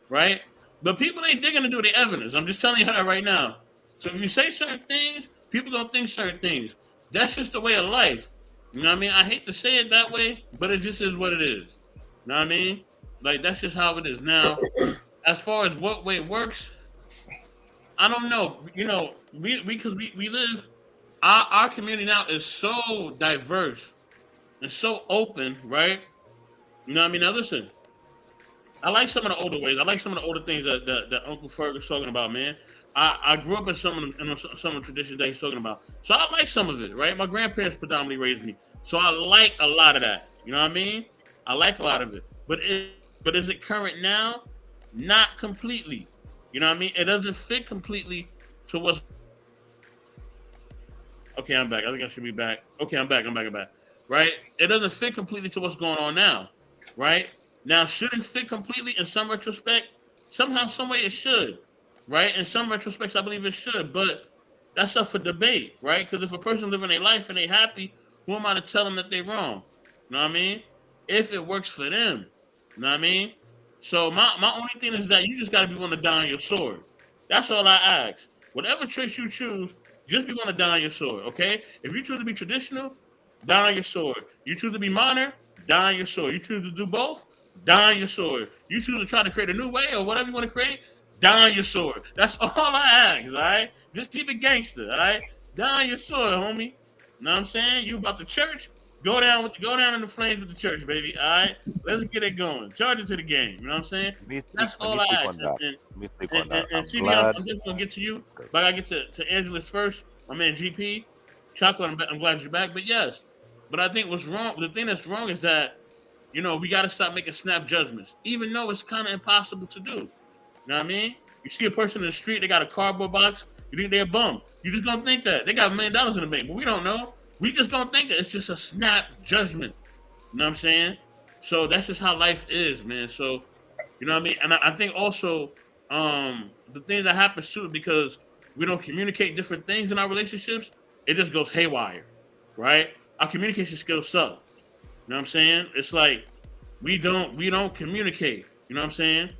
right? But people ain't digging into the evidence. I'm just telling you that right now. So if you say certain things, people gonna think certain things. That's just the way of life. You know what I mean? I hate to say it that way, but it just is what it is. You know what I mean? Like, that's just how it is. Now, as far as what way it works, I don't know. You know, we live, our community now is so diverse and so open, right? You know what I mean? Now listen, I like some of the older ways. I like some of the older things that Uncle Ferg is talking about, man. I grew up in some of the traditions that he's talking about. So I like some of it, right? My grandparents predominantly raised me. So I like a lot of that. You know what I mean? I like a lot of it. But is it current now? Not completely. You know what I mean? It doesn't fit completely to what's... Okay, I'm back. I think I should be back. Okay, I'm back. Right? It doesn't fit completely to what's going on now. Right? Now, should it fit completely in some retrospect? Somehow, some way it should. Right? In some retrospects, I believe it should. But that's up for debate. Right? Because if a person living their life and they happy, who am I to tell them that they're wrong? You know what I mean? If it works for them. You know what I mean? So my only thing is that you just got to be willing to die on your sword. That's all I ask. Whatever tricks you choose, just be willing to die on your sword, okay? If you choose to be traditional, die on your sword. You choose to be modern, die on your sword. You choose to do both, die on your sword. You choose to try to create a new way or whatever you want to create, die on your sword. That's all I ask, all right? Just keep it gangster, all right? Die on your sword, homie. You know what I'm saying? You about the church? Go down in the flames with the church, baby. All right, let's get it going. Charge it to the game. You know what I'm saying? That's all I ask. And CB, I'm just gonna get to you, but I gotta get to Angelus first. My man GP, Chocolate. I'm glad you're back. But yes, but I think what's wrong. The thing that's wrong is that, you know, we gotta stop making snap judgments, even though it's kind of impossible to do. You know what I mean? You see a person in the street, they got a cardboard box. You think they're a bum. You just gonna think that they got $1 million in the bank, but we don't know. We just don't think that it's just a snap judgment. You know what I'm saying? So that's just how life is, man. So, you know what I mean? And I think also the thing that happens too, because we don't communicate different things in our relationships, it just goes haywire, right? Our communication skills suck. You know what I'm saying? It's like we don't communicate. You know what I'm saying?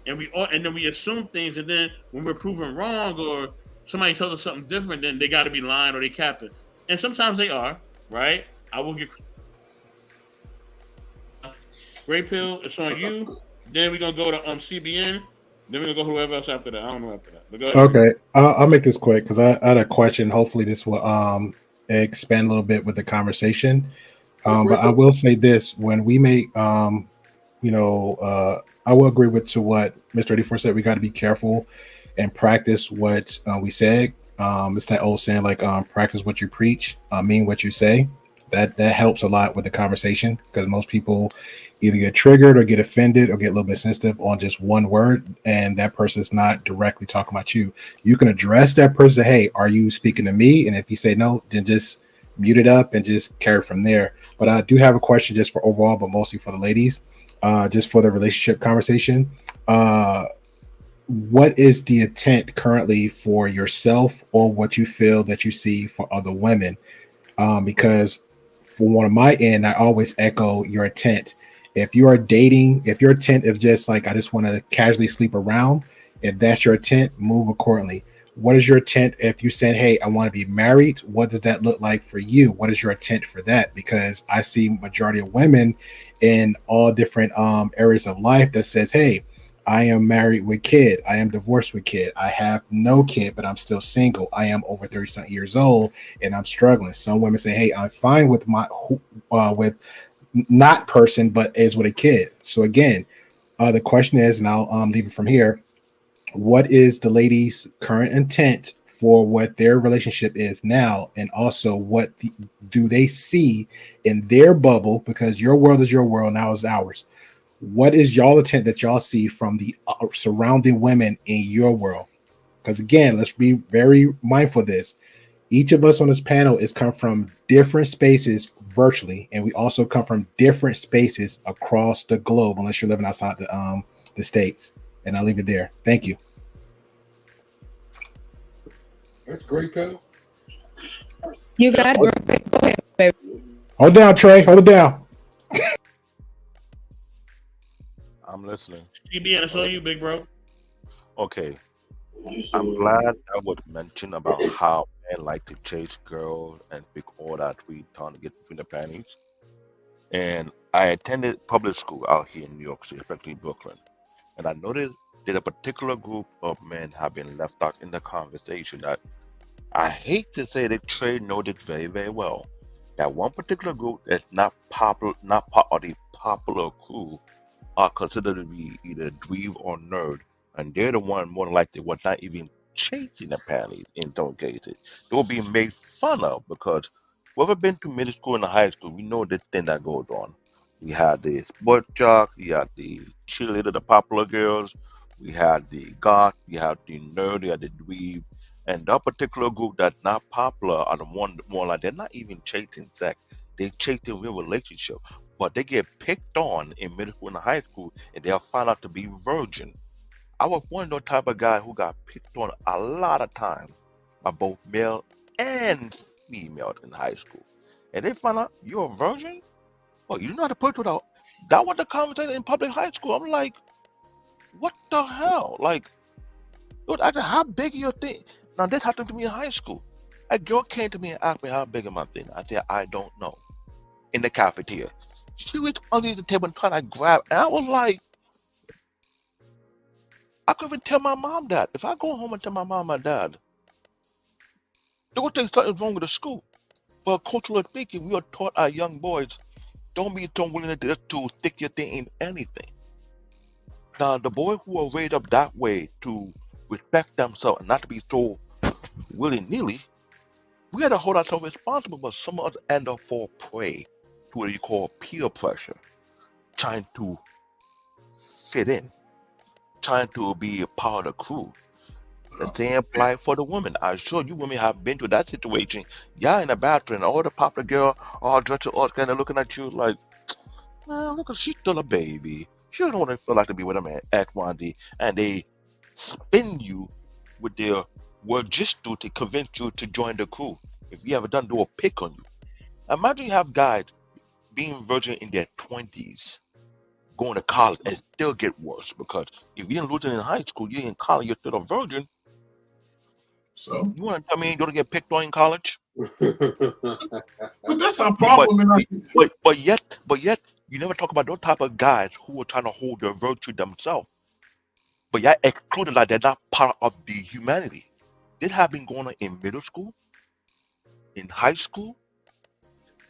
And then we assume things, and then when we're proven wrong or somebody tells us something different, then they got to be lying or they capping. And sometimes they are, right? I will get Great Pill. It's on you. Then we're gonna go to CBN. Then we're gonna go whoever else after that. I don't know after that. But go ahead. Okay, I'll make this quick because I had a question. Hopefully, this will expand a little bit with the conversation. But I will say this: when we make, I will agree to what Mr. 84 said. We got to be careful and practice what we said. It's that old saying, like, practice what you preach, mean what you say. That helps a lot with the conversation, because most people either get triggered or get offended or get a little bit sensitive on just one word, and that person's not directly talking about you. You can address that person. Hey, are you speaking to me? And if you say no, then just mute it up and just carry from there. But I do have a question just for overall, but mostly for the ladies, just for the relationship conversation. What is the intent currently for yourself, or what you feel that you see for other women? Because for one of my end, I always echo your intent. If you are dating, if your intent is just like, I just want to casually sleep around, if that's your intent, move accordingly. What is your intent if you said, hey, I want to be married? What does that look like for you? What is your intent for that? Because I see majority of women in all different areas of life that says, hey, I am married with kid. I am divorced with kid. I have no kid, but I'm still single. I am over 30 years old and I'm struggling. Some women say, hey, I'm fine with my with not person, but is with a kid. So again, the question is, and I'll leave it from here. what is the lady's current intent for what their relationship is now, and also do they see in their bubble, because your world is your world, now is ours. What is y'all intent that y'all see from the surrounding women in your world? Because again, let's be very mindful of this. Each of us on this panel is come from different spaces virtually, and we also come from different spaces across the globe, unless you're living outside the States. And I'll leave it there. Thank you. That's great, pal. You got it. Go ahead, baby. Hold down, Trey. Hold it down. I'm listening. CBN, it's on you, big bro. Okay. I'm glad I would mention about how men like to chase girls and pick all that free time to get between the panties. And I attended public school out here in New York City, especially Brooklyn. And I noticed that a particular group of men have been left out in the conversation that I hate to say that Trey noted very, very well. That one particular group that's not popular, not part of the popular crew, are considered to be either dweeb or nerd, and they're the one more than likely was not even chasing the panties in some cases. They were being made fun of because whoever been to middle school and high school, we know this thing that goes on. We had the sport jock, we had the cheerleader, the popular girls, we had the goth, we had the nerd, we had the dweeb, and that particular group that's not popular are the one more like they're not even chasing sex, they're chasing real relationship. But they get picked on in middle school and high school, and they'll find out to be virgin. I was one of those type of guy who got picked on a lot of times by both male and female in high school. And they find out you're a virgin? Oh, you know how to put it out. That was the conversation in public high school. I'm like, what the hell? Like, dude, I said, how big is your thing? Now, this happened to me in high school. A girl came to me and asked me how big is my thing. I said, I don't know. In the cafeteria. She was under the table and trying to grab, and I was like, I couldn't even tell my mom that. If I go home and tell my mom and dad, they would think something's wrong with the school. But culturally speaking, we are taught our young boys, don't be so willing to stick your thing in anything. Now, the boys who are raised up that way to respect themselves and not to be so willy-nilly, we had to hold ourselves responsible, but some of us end up fall prey to what you call peer pressure, trying to fit in, trying to be a part of the crew. The same apply for the women. I'm sure you women have been to that situation. Y'all in the bathroom, all the popular girl, all dressed all kind of looking at you like, man, look, she's still a baby. She don't want to feel like to be with a man at one day, and they spin you with their word just to convince you to join the crew. If you ever done, do a pick on you. Imagine you have guys being virgin in their 20s, going to college, and still get worse because if you didn't lose it in high school, you're in college, you're still a virgin. So you want to tell me you don't get picked on in college? But that's our problem. But yet, you never talk about those type of guys who are trying to hold their virtue themselves. But y'all excluded like they're not part of the humanity. This has been going on in middle school, in high school,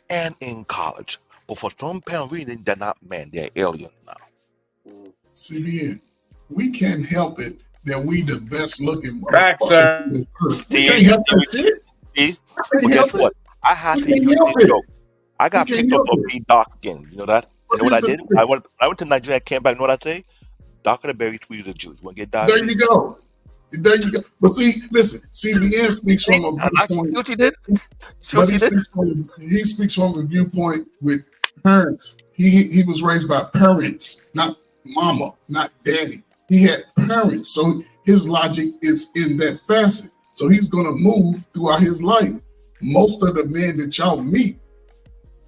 and in college. But for some apparent reason, they're not men, they're aliens now. CBN, we can't help it that we the best looking Back, sir. We can't help that shit. See? But guess what? I had to use this joke. I got picked up for being dark skin. You know that? You know what I did? I went to Nigeria, came back, you know what I say? Darker the berry, sweeter the juice. Want to get dark? There you go. There you go. But see, listen, CBN speaks from a viewpoint. What you did? But he speaks from a viewpoint with parents. He was raised by parents, not mama, not daddy. He had parents, so his logic is in that facet. So he's gonna move throughout his life. Most of the men that y'all meet,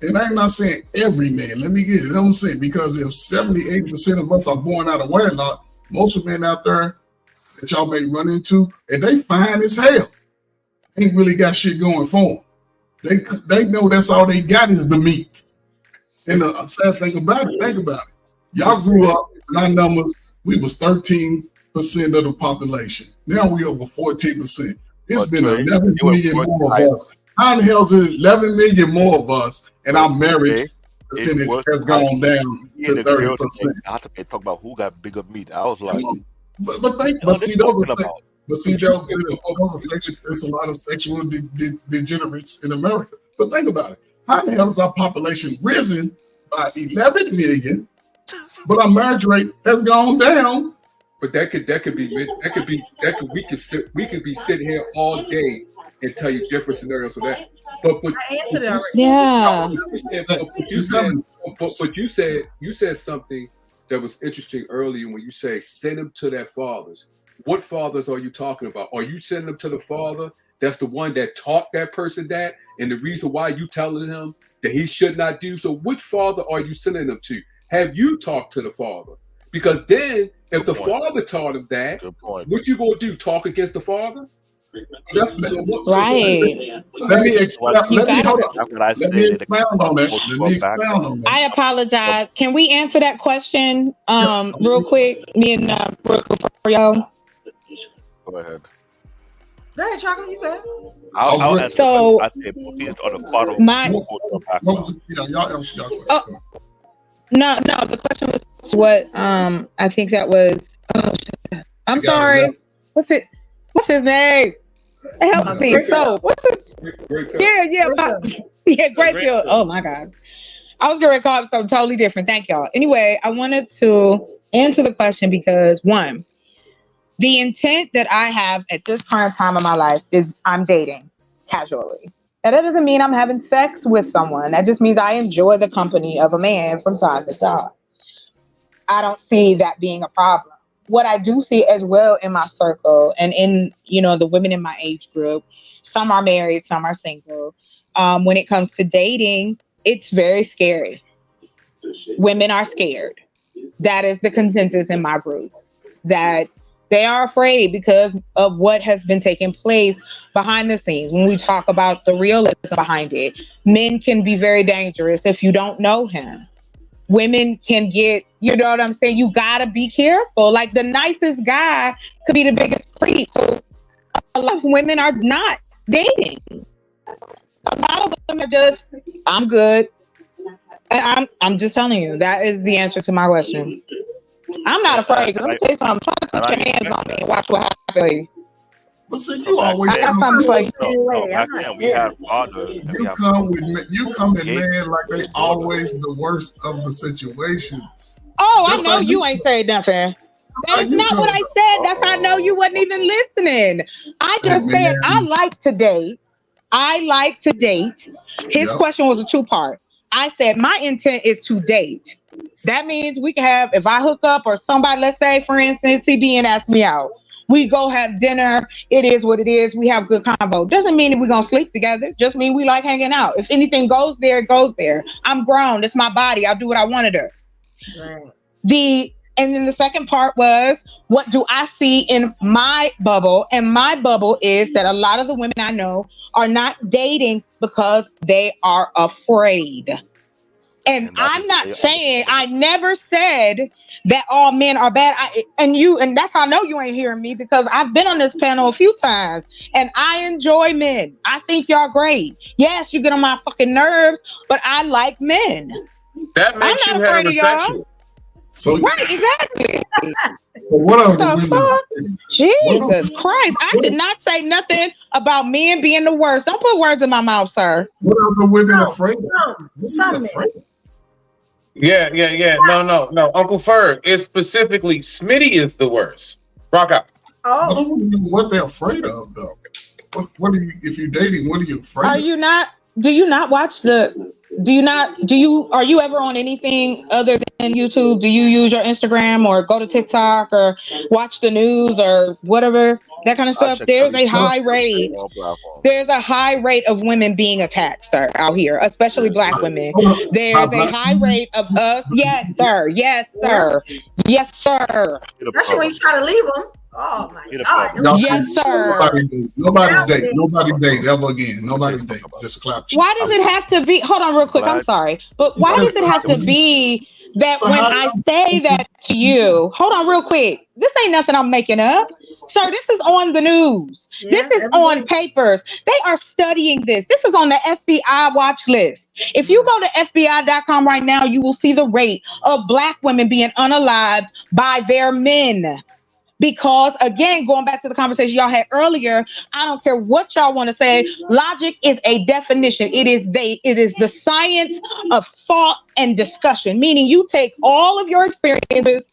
and I'm not saying every man, let me get it. I'm saying because if 78% of us are born out of wedlock, most of the men out there that y'all may run into, and they fine as hell, ain't really got shit going for them. They know that's all they got is the meat. And the sad thing about it, think about it. Y'all grew up, my numbers, we was 13% of the population. Now we over 14%. It's been 11 million more of us. How the hell is it 11 million more of us, and our marriage percentage has gone down to 30%? I have to talk about who got bigger meat. I was like, But see, those are sexual. There's a lot of sexual degenerates in America. But think about it. How the hell has our population risen by 11 million, but our marriage rate has gone down? But we could be sitting here all day and tell you different scenarios of that. But I answered it already. Yeah. But you said something that was interesting earlier when you say send them to their fathers. What fathers are you talking about? Are you sending them to the father that's the one that taught that person that, and the reason why you telling him that he should not do? So which father are you sending them to? Have you talked to the father? Because then if the father taught him that, what you gonna do? Talk against the father? That's right. Let me expound on that. I apologize. Can we answer that question real quick? Me and y'all. Go ahead. Go ahead, Chocolate. You can. I'll answer. So I say both kids are the father. No. The question was what? I think that was. I'm sorry. What's his name? Help me. So what's his? Yeah. Greatfield. Oh my God. I was going to call it something totally different. Thank y'all. Anyway, I wanted to answer the question because one, the intent that I have at this current time of my life is I'm dating casually. And that doesn't mean I'm having sex with someone. That just means I enjoy the company of a man from time to time. I don't see that being a problem. What I do see as well in my circle and in, the women in my age group, some are married, some are single. When it comes to dating, it's very scary. Women are scared. That is the consensus in my group, that they are afraid because of what has been taking place behind the scenes. When we talk about the realism behind it, men can be very dangerous if you don't know him. Women can get, you know what I'm saying? You gotta be careful. Like the nicest guy could be the biggest creep. So a lot of women are not dating. A lot of women are just, I'm good. And I'm just telling you, that is the answer to my question. I'm not afraid. Let me tell you something. Try to put your hands on me and watch what happens. But see, you always I got something for you. We have fathers. You come in man like they always the worst of the situations. Oh, That's I know like you ain't saying nothing. That's not what I said. That's how I know you wasn't even listening. I just said I like to date. His question was a two-part. I said my intent is to date. That means we can have, if I hook up or somebody, let's say, for instance, CBN asks me out. We go have dinner. It is what it is. We have good convo. Doesn't mean that we're going to sleep together. Just mean we like hanging out. If anything goes there, it goes there. I'm grown. It's my body. I'll do what I want to do. Right. And then the second part was, what do I see in my bubble? And my bubble is that a lot of the women I know are not dating because they are afraid. And I'm not saying, I never said that all men are bad. And that's how I know you ain't hearing me, because I've been on this panel a few times and I enjoy men. I think y'all great. Yes, you get on my fucking nerves, but I like men. That makes you heterosexual. So, right, exactly. So what are the women? Jesus Christ. I did not say nothing about men being the worst. Don't put words in my mouth, sir. What are the women afraid of? Yeah. No. Uncle Ferg, it's specifically Smitty is the worst. Rock out. I don't know what they're afraid of, though. What are you, if you're dating, what are you afraid of? Are you not are you ever on anything other than YouTube? Do you use your Instagram or go to TikTok or watch the news or whatever, that kind of stuff? There's a high rate of women being attacked, sir, out here, especially Black women. There's a high rate of us. Yes, sir. Especially when you try to leave them. Oh my God. Yes, sir. Nobody's date ever again. Nobody's date. Just clap. Why does it have to be? Hold on real quick. I'm sorry. But why does it have to be that when I say that to you, hold on real quick. This ain't nothing I'm making up. Sir, this is on the news. This is on papers. They are studying this. This is on the FBI watch list. If you go to FBI.com right now, you will see the rate of Black women being unalived by their men. Because again, going back to the conversation y'all had earlier, I don't care what y'all want to say. Logic is a definition. It is the science of thought and discussion. Meaning, you take all of your experiences,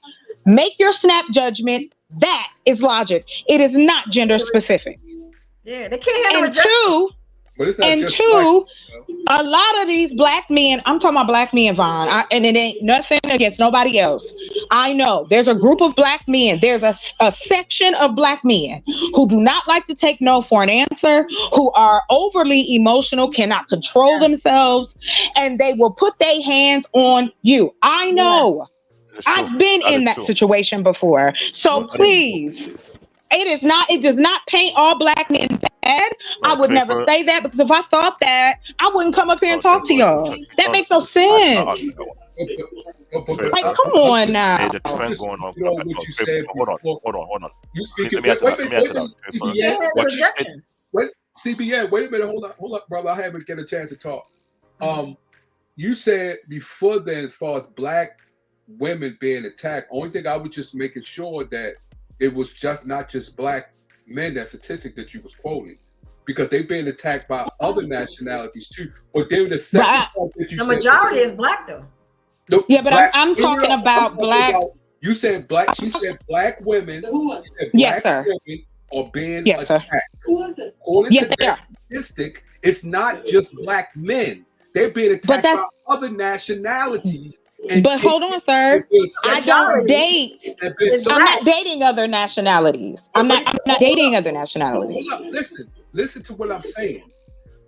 make your snap judgment. That is logic. It is not gender specific. Yeah, they can't handle and two, but it's not and just two, a lot of these black men, I'm talking about black men, Vaughn, and it ain't nothing against nobody else. I know there's a group of black men, there's a section of black men who do not like to take no for an answer, who are overly emotional, cannot control themselves, and they will put their hands on you. I know. I've been in that situation before. So please, it does not paint all black men bad. I would never say that, because if I thought that, I wouldn't come up here and talk to y'all. That makes no sense. Like, come on now. There's a trend going on. What you said Hold on. You speaking? Let me answer that. Wait, CBN. Wait a minute. Hold up, brother. I haven't get a chance to talk. You said before then, as far as black women being attacked, only thing I was just making sure that it was just not just black men, that statistic that you was quoting, because they've been attacked by other nationalities too. But they were the second part that you the said. majority is black though. No, yeah, but I'm talking about black. You said black. She said black women. Yes, sir. Women are being attacked. According to that statistic, it's not just black men. They're being attacked by other nationalities. But hold on, sir. I don't date. I'm not dating other nationalities. I'm not dating other nationalities. Hold up, listen to what I'm saying.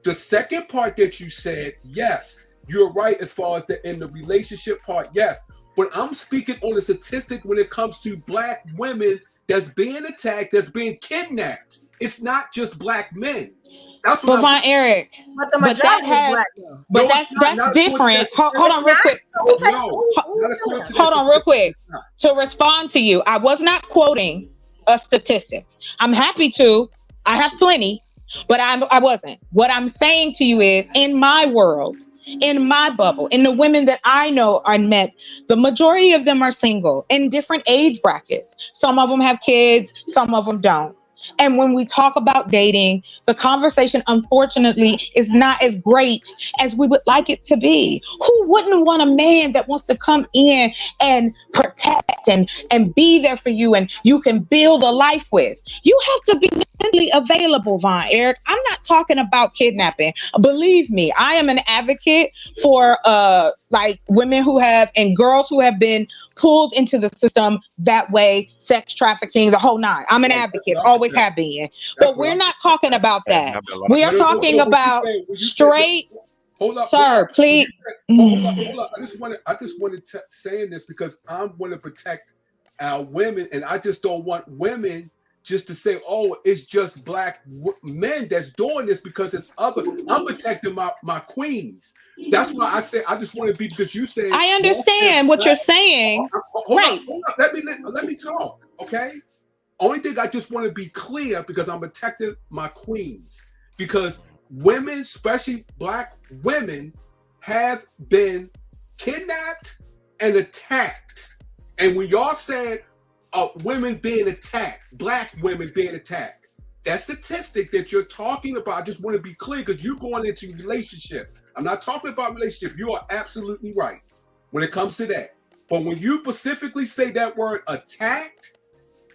The second part that you said, yes, you're right as far as in the relationship part, yes. But I'm speaking on a statistic when it comes to black women that's being attacked, that's being kidnapped. It's not just black men. That's what I'm saying. Eric, but the majority is black though. But that's different. Hold on real quick. Hold on real quick. To respond to you, I was not quoting a statistic. I'm happy to. I have plenty, but I wasn't. What I'm saying to you is, in my world, in my bubble, in the women that I know are met, the majority of them are single in different age brackets. Some of them have kids, some of them don't. And when we talk about dating, the conversation, unfortunately, is not as great as we would like it to be. Who wouldn't want a man that wants to come in and protect and be there for you and you can build a life with? You have to be mentally available, Vaughn. Eric, I'm not talking about kidnapping. Believe me, I am an advocate for like women who have and girls who have been pulled into the system that way, sex trafficking, the whole nine. I'm an advocate, always have been. But we're not talking about that. We are talking about straight. Hold up, sir, please. Hold up. I just wanted to saying this because I want to protect our women, and I just don't want women just to say, "Oh, it's just black men that's doing this," because it's other. I'm protecting my queens. That's why I say I just want to be, because you say I understand what you're saying. Hold up. Let me talk, okay? Only thing I just want to be clear, because I'm protecting my queens, because women, especially black women, have been kidnapped and attacked. And when y'all said women being attacked, black women being attacked, that statistic that you're talking about, I just want to be clear, because you're going into relationship. I'm not talking about relationship. You are absolutely right when it comes to that. But when you specifically say that word attacked,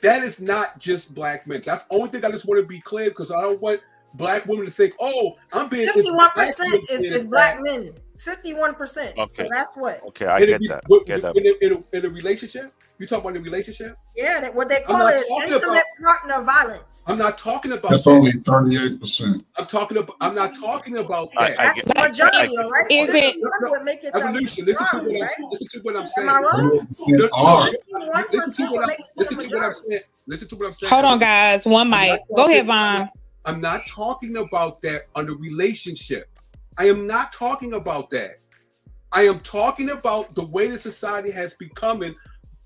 that is not just black men. That's the only thing I just want to be clear, because I don't want black women to think, "Oh, I'm being 51% is black men. 51%. Okay. So that's what. Okay, I get that. In a relationship, you talk about a relationship. Yeah, what they call it intimate partner violence. I'm not talking about. That's only 38%. I'm not talking about that. That's the majority, all right? Is it would make it evolution? Listen to what I'm saying. Am I wrong? Listen to what I'm saying. Listen to what I'm saying. Hold on, guys. One mic. Go ahead, Vaughn. I'm not talking about that on a relationship. I am not talking about that. I am talking about the way the society has become, and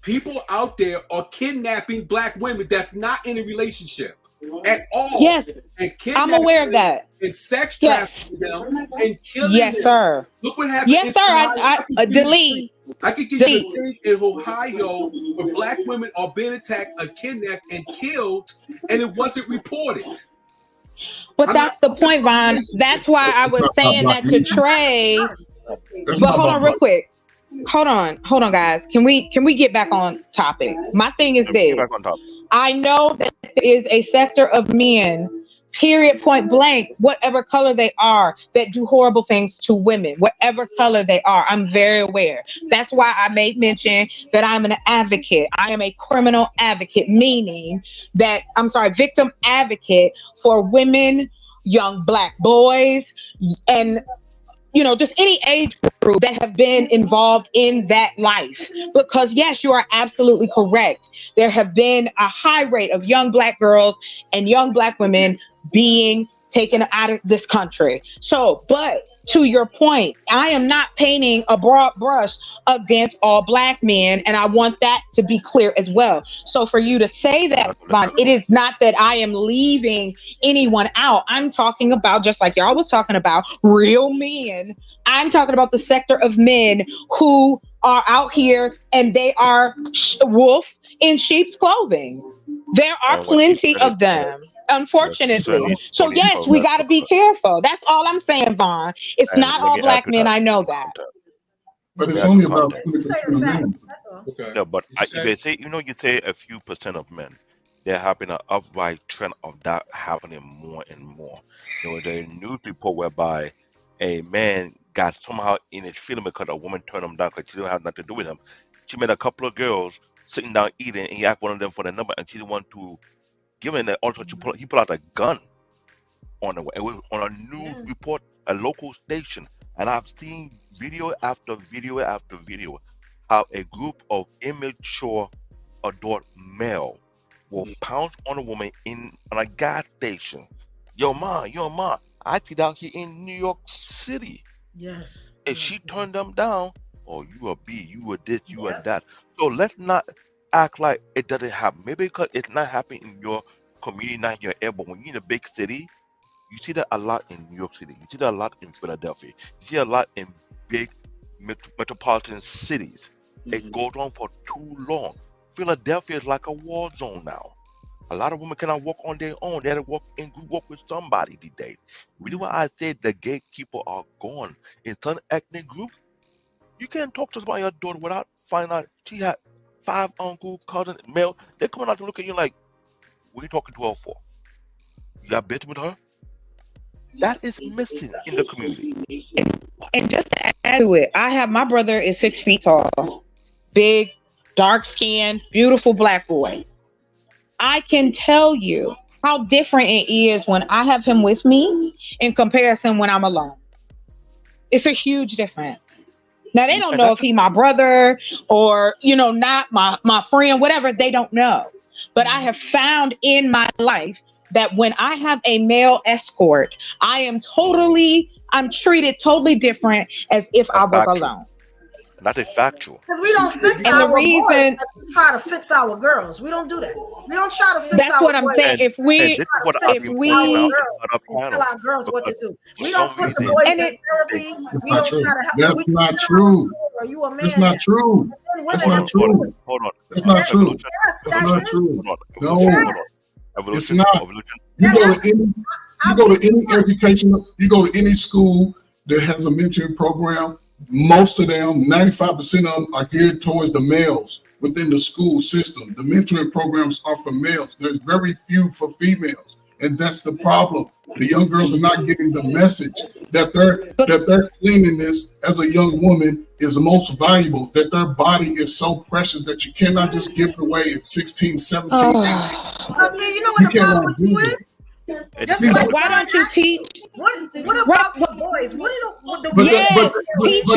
people out there are kidnapping black women that's not in a relationship at all. Yes, and I'm aware of that. And sex trafficking them and killing them. Yes, sir. Look what happened. Yes, sir. I delete. I could give you a thing in Ohio where black women are being attacked, kidnapped, and killed, and it wasn't reported. But that's the point, Von. That's why I was saying that to Trey. But hold on, real quick. Hold on, guys. Can we get back on topic? My thing is this. I know that there is a sector of men, period, point blank, whatever color they are, that do horrible things to women, whatever color they are. I'm very aware. That's why I made mention that I'm an advocate. I am a criminal advocate, meaning that, victim advocate for women, young black boys, and just any age group that have been involved in that life. Because yes, you are absolutely correct. There have been a high rate of young black girls and young black women being taken out of this country. So, but to your point, I am not painting a broad brush against all black men, and I want that to be clear as well. So for you to say that, Von, it is not that I am leaving anyone out. I'm talking about, just like y'all was talking about, real men. I'm talking about the sector of men who are out here and they are wolf in sheep's clothing. There are plenty of them, unfortunately. So yes, we got to be careful. That's all I'm saying, Vaughn. It's not all black men. I know that. But it's only about 20% of men. No, but if they say, you say a few percent of men, there have been an upright trend of that happening more and more. There was a news report whereby a man got somehow in his feeling because a woman turned him down because she didn't have nothing to do with him. She met a couple of girls sitting down eating, and he asked one of them for the number, and she didn't want to give him that. Also, he pulled out a gun on the way. It was on a news report, a local station, and I've seen video after video after video how a group of immature adult male will pounce on a woman on a gas station. Yo, ma, I see that here in New York City. Yes. And she turned them down. Oh, you a B, you a this, you a that. So let's not act like it doesn't happen. Maybe because it's not happening in your community, not in your area, but when you're in a big city, you see that a lot in New York City. You see that a lot in Philadelphia. You see a lot in big metropolitan cities. It goes on for too long. Philadelphia is like a war zone now. A lot of women cannot walk on their own. They have to walk in group walk with somebody these days. Really, why I said the gatekeeper are gone. In some ethnic group, you can't talk to somebody your daughter without finding out she had 5 uncles, cousins, male. They're coming out to look at you like, what are you talking to her for? You got bitten with her? That is missing in the community. And just to add to it, my brother is 6 feet tall, big, dark skinned, beautiful black boy. I can tell you how different it is when I have him with me in comparison when I'm alone. It's a huge difference. Now, they don't know if he's my brother or, not my friend, whatever. They don't know. But I have found in my life that when I have a male escort, I'm treated totally different as if I was alone. That is factual. Because we don't fix our boys, we try to fix our girls. We don't do that. We don't try to fix our boys. That's what I'm saying. If we tell our girls what to do. We don't put the boys in therapy. We don't try to help. That's not true. Are you a man? That's not true. That's not true. Hold on. That's not true. That's not true. No, it's not. You go to any education. You go to any school that has a mentoring program. Most of them, 95% of them, are geared towards the males within the school system. The mentoring programs are for males. There's very few for females, and that's the problem. The young girls are not getting the message that their cleanliness as a young woman is most valuable, that their body is so precious that you cannot just give it away at 16, 17, 18. See, you know what the problem with you is? Why don't you teach? What about the boys? What do but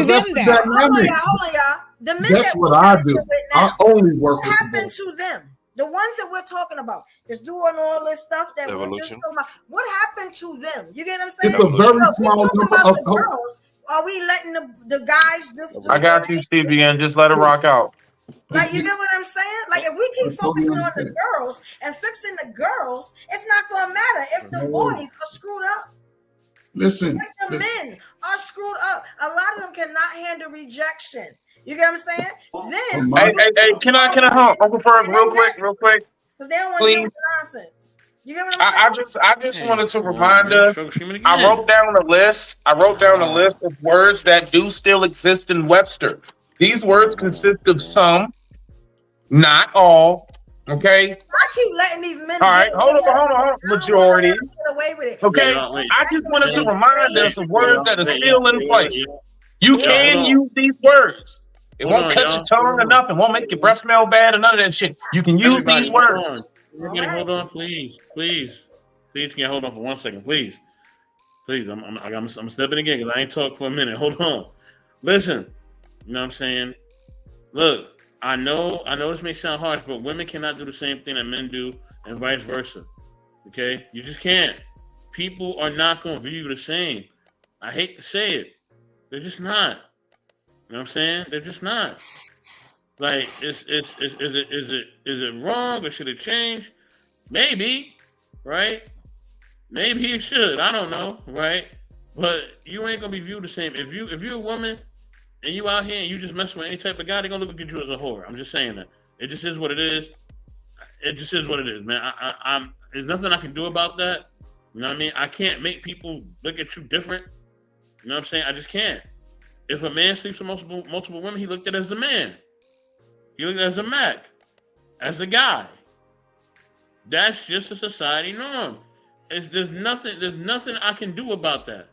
that's the dynamic. Hold on, y'all. The men that's what I do. I only work with what happened to them? The ones that we're talking about, just doing all this stuff that we're just talking about. What happened to them? You get what I'm saying? It's a very small number of girls. Are we letting the guys just I got you, CBN. Just let it rock out. Like, you get what I'm saying? Like, if we keep focusing on the girls and fixing the girls, it's not going to matter if the boys are screwed up. Listen. The men are screwed up. A lot of them cannot handle rejection. You get what I'm saying? Then Hey, can I hold Uncle Ferg real quick? because they don't want to deal Please. with the nonsense. You get what I'm saying? I just wanted to remind us. I wrote down a list. I wrote down a list of words that do still exist in Webster. These words consist of some, not all. Okay. I keep letting these men. All right. Hold on. Majority. Get away with it. Okay. I just wanted to remind us of words that are still in place. You can use these words. It won't cut your tongue or nothing. Won't make your breath smell bad or none of that shit. You can use these words. Hold on, please. Can you hold on for 1 second, please? Please, I'm stepping again because I ain't talked for a minute. Hold on. Listen, you know what I'm saying? Look, I know this may sound harsh, but women cannot do the same thing that men do and vice versa. Okay? You just can't. People are not going to view you the same. I hate to say it. They're just not. You know what I'm saying? They're just not. Like, is it wrong or should it change? Maybe, right? Maybe it should. I don't know, right? But you ain't gonna be viewed the same. If you're a woman and you out here and you just messing with any type of guy, they're gonna look at you as a whore. I'm just saying that. It just is what it is. It just is what it is, man. I'm there's nothing I can do about that. You know what I mean? I can't make people look at you different. You know what I'm saying? I just can't. If a man sleeps with multiple women, he looked at it as the man. He looked at it as a Mac, as the guy. That's just a society norm. There's nothing I can do about that.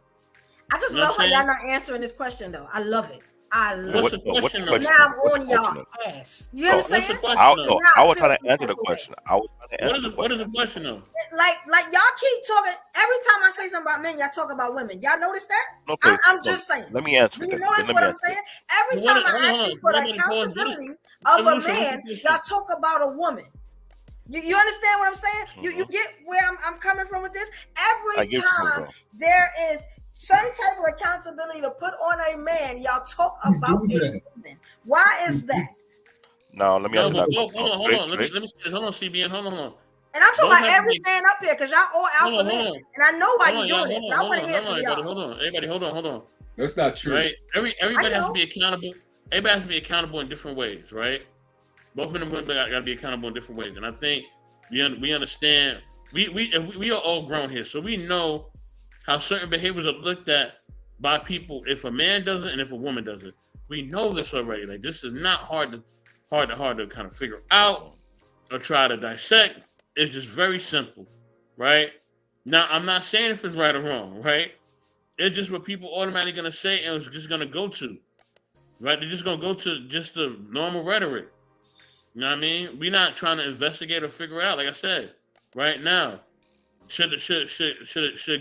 I just love how y'all not answering this question though. I love it. What's the question? Now I'm on y'all ass. You understand? I was trying to answer the question. What is the question though? Like y'all keep talking. Every time I say something about men, y'all talk about women. Y'all notice that? Okay, I'm just saying. Let me answer. Do you notice what I'm saying? Every time I ask you for the accountability of a man, y'all talk about a woman. You understand what I'm saying? You get where I'm coming from with this? Every time there is some type of accountability to put on a man, y'all talk about a woman. Why is that? No, let me answer that. Hold on. Let me hold on, CBN. Hold on. And I'm talking about every man up here because y'all all alpha men. And I know why you're doing it. But I want to hear from y'all. Hold on. Everybody, hold on. That's not true. Right? Everybody has to be accountable. Everybody has to be accountable in different ways, right? Both men and women got to be accountable in different ways. And I think we understand. We are all grown here, so we know how certain behaviors are looked at by people if a man does it and if a woman does it. We know this already. Like, this is not hard to kind of figure out or try to dissect. It's just very simple, right? Now, I'm not saying if it's right or wrong, right? It's just what people automatically going to say and it's just going to go to, right? They're just going to go to just the normal rhetoric. You know what I mean? We're not trying to investigate or figure it out, like I said, right now. Should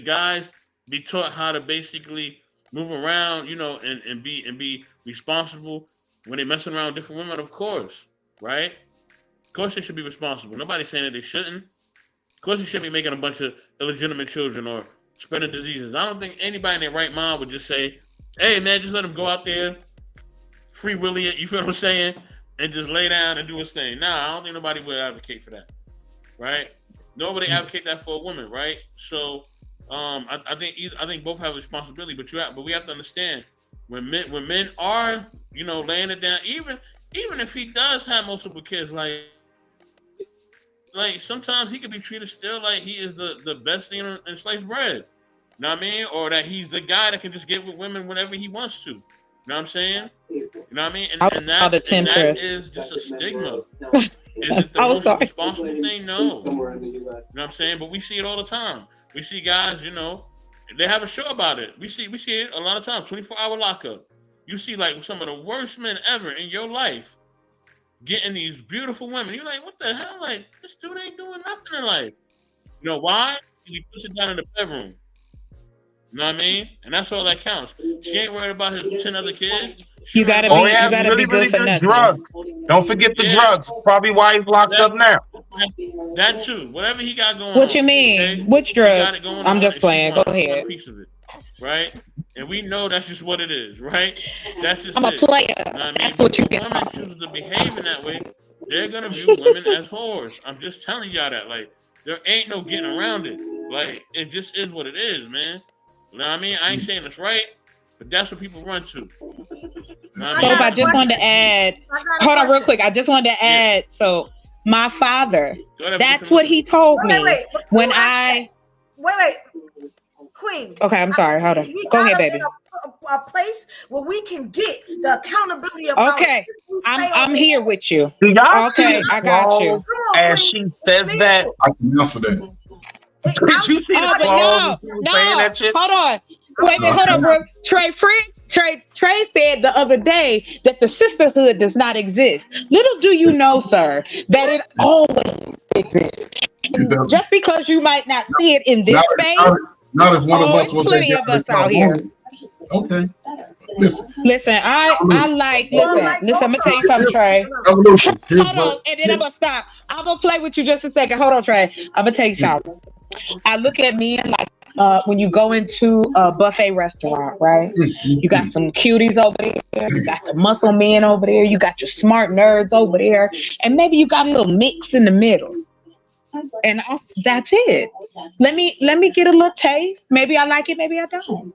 guys be taught how to basically move around, and be responsible when they're messing around with different women? Of course, right? Of course they should be responsible. Nobody's saying that they shouldn't. Of course they shouldn't be making a bunch of illegitimate children or spreading diseases. I don't think anybody in their right mind would just say, hey man, just let him go out there, free willy it, you feel what I'm saying? And just lay down and do his thing. Nah, I don't think nobody would advocate for that. Right? Nobody advocate that for a woman, right? So, I think both have a responsibility, but we have to understand when men are, laying it down, even if he does have multiple kids, like sometimes he could be treated still like he is the best thing in sliced bread. You know what I mean? Or that he's the guy that can just get with women whenever he wants to. You know what I'm saying? You know what I mean? And that is just a stigma. Is it the most responsible thing? No. You know what I'm saying? But we see it all the time. We see guys, they have a show about it. We see it a lot of times, 24-hour lockup. You see like some of the worst men ever in your life getting these beautiful women. You're like, what the hell? Like, this dude ain't doing nothing in life. You know why? He puts it down in the bedroom. You know what I mean? And that's all that counts. She ain't worried about his 10 other kids. You gotta be good for nothing. Drugs. Don't forget the drugs. Probably why he's locked up now. That too. Whatever he got going on. What you mean? Okay? Which drugs? I'm just playing. Go ahead. A piece of it, right? And we know that's just what it is, right? That's just I'm a player. You know what I mean? That's what you get. Women choose to behave in that way, they're gonna view women as whores. I'm just telling y'all that. Like, there ain't no getting around it. Like, it just is what it is, man. You know what I mean? I ain't saying it's right, but that's what people run to. Soap, I just wanted to add. Hold on, real quick. I just wanted to add. So, my father, that's what he told me when I. Wait, Queen. Okay, I'm sorry. Hold on. Go ahead, baby. A place where we can get the accountability of. Okay, I'm here with you. Do y'all okay, see I got you. as she says that? I can answer that. Did you see the no, saying that shit? Hold on. Wait a minute, hold on, bro. Trey said the other day that the sisterhood does not exist. Little do you know, sir, that it always exists. Just because you might not see it in this space, not if one of us was plenty of us out here. Okay. Listen, I like. Listen. I'm gonna tell you something, Trey. Evolution. Hold on, and then I'm gonna stop. I'm gonna play with you just a second. Hold on, Trey. I'm gonna tell you something. I look at men like when you go into a buffet restaurant, right? You got some cuties over there, you got the muscle men over there, you got your smart nerds over there, and maybe you got a little mix in the middle. And that's it. Let me get a little taste. Maybe I like it, maybe I don't.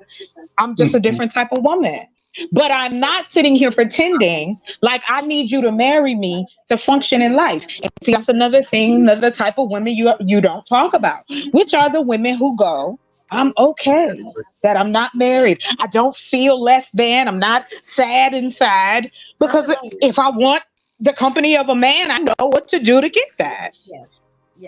I'm just a different type of woman. But I'm not sitting here pretending like I need you to marry me to function in life. And see, that's another thing, another type of women you don't talk about, which are the women who go, I'm okay that I'm not married. I don't feel less than. I'm not sad inside because if I want the company of a man, I know what to do to get that. Yes.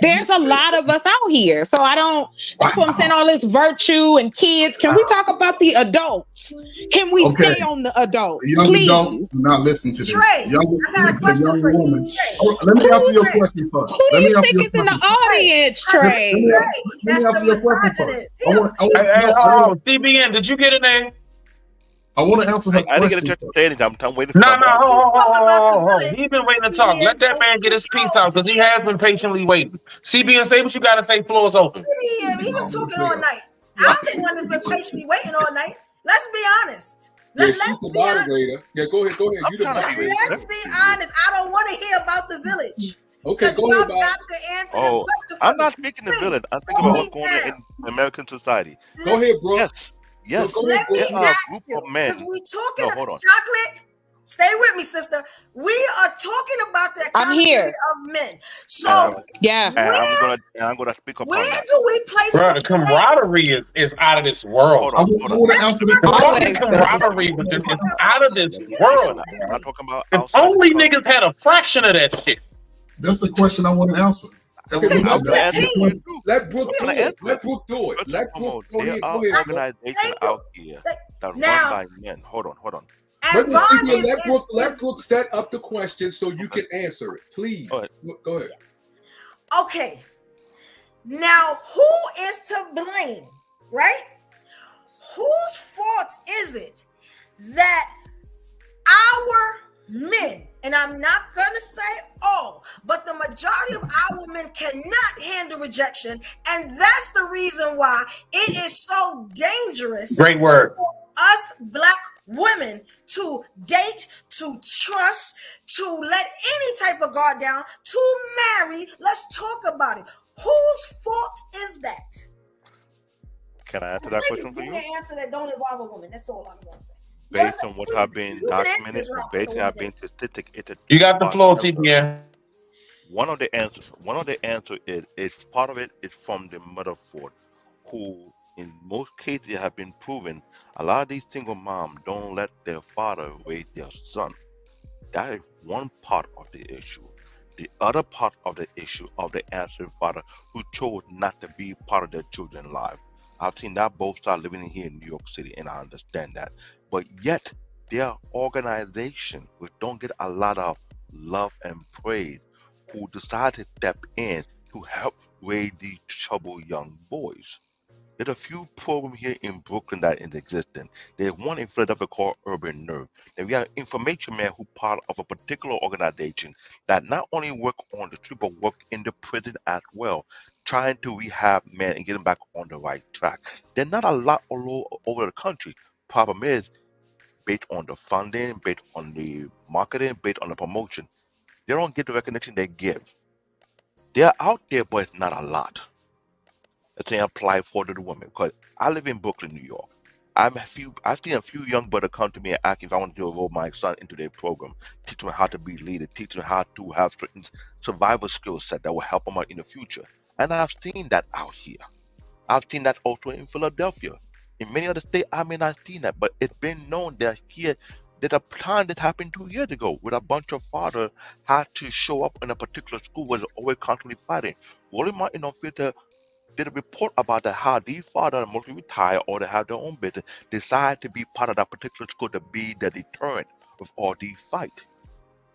There's a lot of us out here. So I don't, that's what I'm saying, all this virtue and kids. Can we talk about the adults? Can we stay on the adults? Young adults do not listen to this. Trey, I got a question for you. Let me answer your question first. Who do you think is in the audience, Trey? Let me answer your question first. CBN, did you get a name? I want to answer her I didn't get a chance to say anything. I'm waiting for No. He's been waiting to talk. Let that man get his piece out because he has been patiently waiting. CBN, say what you got to say. Floor is open. He's been talking all night. I'm the one that's been patiently waiting all night. Let's be honest. She's the moderator. Yeah, go ahead. You the moderator. Let's be honest. I don't want to hear about the village. Okay, go ahead. Got to answer this question. I'm not speaking the village. I'm thinking about what's going on in American society. Go ahead, bro. Yes. Let me ask you, because we talking about chocolate. Stay with me, sister. We are talking about the accountability of men. So I'm gonna speak up. Where do we place the camaraderie is out of this world. I want to answer the camaraderie is out of this world. I'm not talking about. If only niggas had a fraction of that shit. That's the question I want to answer. Let Brooke do it. Let Brooke do it. There are organizations out here that run by men. Hold on. Let Brooke set up the question so you can answer it. Please. Go ahead. Okay. Now, who is to blame, right? Whose fault is it that our men, and I'm not going to say all, but the majority of our men cannot handle rejection, and that's the reason why it is so dangerous. Great word. For us Black women to date, to trust, to let any type of guard down, to marry. Let's talk about it. Whose fault is that? Can I answer that question for you? Please give me an answer that don't involve a woman. That's all I'm going to say. Based on what have been documented, based on been statistic, you got the floor, CPN. One of the answers is part of it is from the Motherford, who in most cases have been proven. A lot of these single moms don't let their father raise their son. That is one part of the issue. The other part of the issue of the answer father who chose not to be part of their children's life. I've seen that both sides living here in New York City, and I understand that. But yet, there are organizations which don't get a lot of love and praise who decide to step in to help raise these troubled young boys. There's a few programs here in Brooklyn that is existing. There's one in Philadelphia called Urban Nerve. Then we have an information man who part of a particular organization that not only work on the street but work in the prison as well, trying to rehab men and get them back on the right track. There's not a lot all over the country. Problem is, based on the funding, based on the marketing, based on the promotion, they don't get the recognition they give. They're out there, but it's not a lot. Let's say apply for the women. Because I live in Brooklyn, New York. I've seen a few young brothers come to me and ask if I want to enroll my son into their program, teach them how to be leader, teach them how to have certain survival skill set that will help them out in the future. And I've seen that out here. I've seen that also in Philadelphia. In many other states, I may not have seen that, but it's been known that here, there's a time that happened 2 years ago where a bunch of fathers had to show up in a particular school where they're always constantly fighting. Rolling Martin on Twitter did a report about that, how these fathers are mostly retired or they have their own business, decide to be part of that particular school to be the deterrent of all these fights.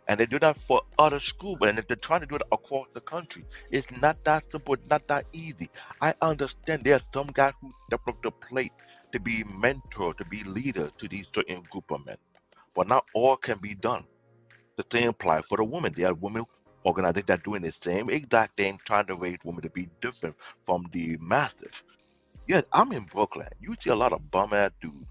And they do that for other schools, and they're trying to do it across the country. It's not that simple, it's not that easy. I understand there are some guys who step up the plate to be mentor, to be leader to these certain group of men. But not all can be done. The same applies for the women. There are women organizations that are doing the same exact thing, trying to raise women to be different from the masses. Yes, I'm in Brooklyn. You see a lot of bum-ass dudes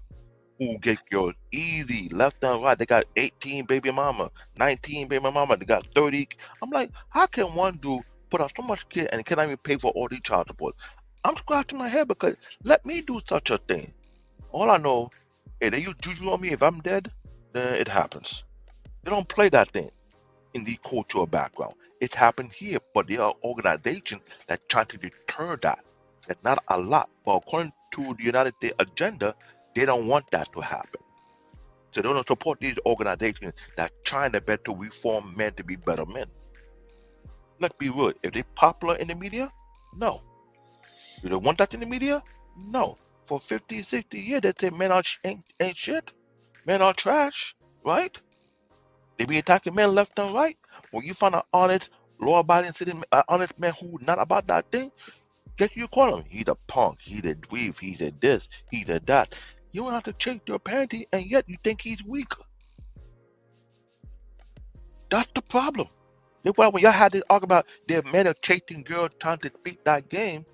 who get girls easy, left and right. They got 18 baby mama, 19 baby mama, they got 30. I'm like, how can one dude put out so much kid and cannot even pay for all these child support? I'm scratching my head because let me do such a thing. All I know, if they use juju on me, if I'm dead, then it happens. They don't play that thing in the cultural background. It's happened here, but there are organizations that try to deter that. That's not a lot, but according to the United States agenda, they don't want that to happen. So they don't support these organizations that are trying their best to reform men to be better men. Let's be real. If they're popular in the media, no. Do they want that in the media? No. For 50, 60 years, they say men ain't shit. Men are trash, right? They be attacking men left and right. When you find an honest, law-abiding citizen, honest man who not about that thing, guess you call him? He's a punk. He's a dweeb. He's a this. He's a that. You don't have to check your parenting, and yet you think he's weak. That's the problem. That's why when y'all had to argue about there are men are chasing girls trying to beat that game,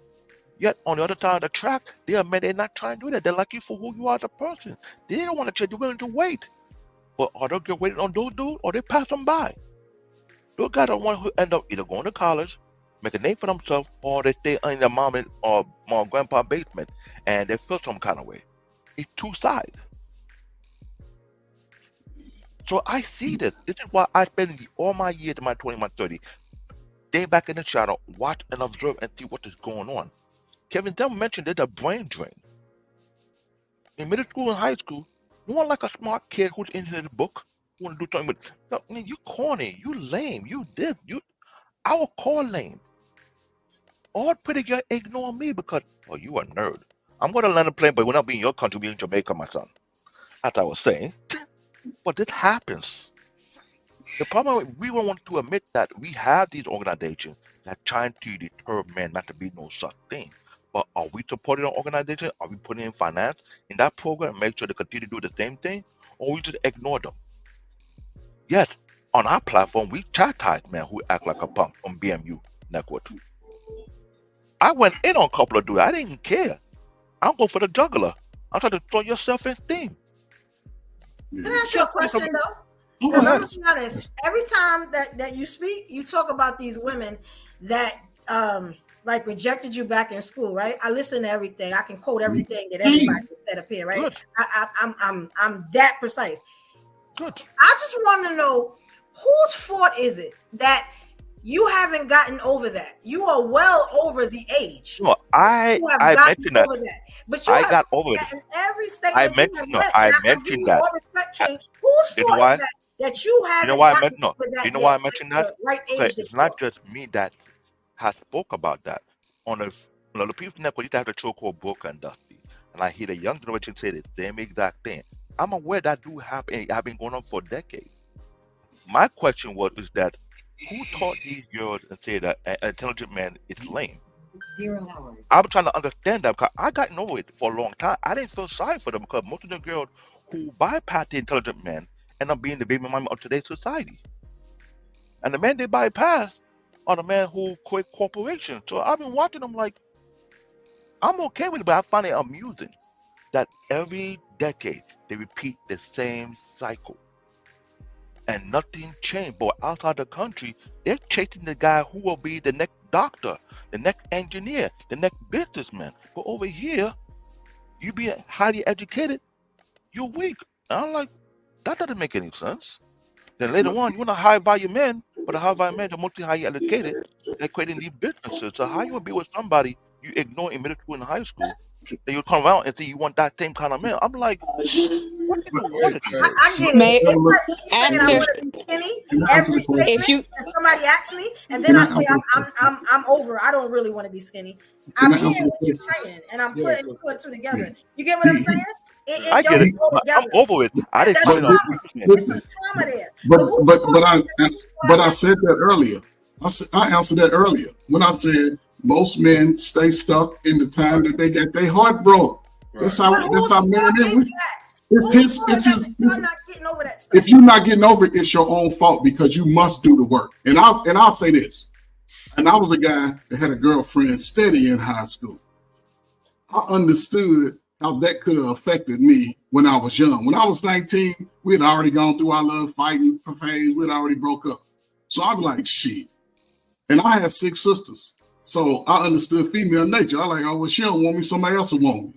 yet on the other side of the track, there are men they're not trying to do that. They like you for who you are as a person. They don't want to change. They're willing to wait. But are they waiting on those dudes or they pass them by? Those guys are the ones who end up either going to college, make a name for themselves, or they stay in their mom or grandpa's basement and they feel some kind of way. It's two sides. So I see this. This is why I spend all my years in my 20, my 30, stay back in the shadow, watch and observe and see what is going on. Kevin Dunn mentioned there's a brain drain. In middle school and high school, you want like a smart kid who's into the book, who want to do something with, no, I mean, you corny, you lame, you this, I will call lame. All pretty girl ignore me because, oh, you a nerd. I'm going to land a plane, but we're not be in your country, we're in Jamaica, my son. As I was saying. But this happens. The problem is we don't want to admit that we have these organizations that are trying to deter men not to be no such thing. But are we supporting an organization? Are we putting in finance in that program and make sure they continue to do the same thing? Or we just ignore them? Yes, on our platform, we chastise men who act like a punk on BMU Network. I went in on a couple of dudes. I didn't care. I'm going for the juggler. I'm trying to throw your self-esteem. Can I ask you a question though? Because I'm be honest, every time that you speak, you talk about these women that like rejected you back in school, right? I listen to everything. I can quote everything that everybody said up here, right? I'm that precise. Good. I just want to know whose fault is it that you haven't gotten over that? You are well over the age. No, I mentioned that. But you got over it. In every state I that mentioned you have I met, mentioned that. Whose fault is that you haven't gotten over that? You know why I mentioned that? Right age Okay, it's not just me that has spoke about that. On the People's Network, you have the show called Broke and Dusty, and I hear the young generation say the same exact thing. I'm aware that do happen. It has been going on for decades. My question is that who taught these girls and say that an intelligent man is lame? 0 hours. I'm trying to understand that because I got over it for a long time. I didn't feel sorry for them because most of the girls who bypass the intelligent man end up being the baby mama of today's society. And the men they bypass are the men who quit corporations. So I've been watching them like, I'm okay with it, but I find it amusing that every decade they repeat the same cycle. And nothing changed. But outside the country, they're chasing the guy who will be the next doctor, the next engineer, the next businessman. But over here, You be highly educated, you're weak. And I'm like, that doesn't make any sense. Then later on, you want a high value man, but a high value man, they're mostly highly educated. They're creating these businesses. So how you want to be with somebody you ignore in middle school and high school? Then you come around and say you want that same kind of man. I'm like, what is the water? I get it. It's like saying I want to be skinny every statement, and somebody asks me, and then I say I'm over. I don't really want to be skinny. I'm hearing what you're saying, and I'm putting two and two together. You get what I'm saying? I get it. I'm over it. I didn't put it on. Trauma there. But I said that earlier. I answered that earlier when I said most men stay stuck in the time that they get their heart broke. Right. That's how men is. If you're not getting over it, it's your own fault because you must do the work. And I'll say this. And I was a guy that had a girlfriend steady in high school. I understood how that could have affected me when I was young. When I was 19, we had already gone through our little fighting phase. We had already broke up. So I'm like, shit. And I had 6 sisters. So I understood female nature. I like, oh, well, she don't want me, somebody else will want me.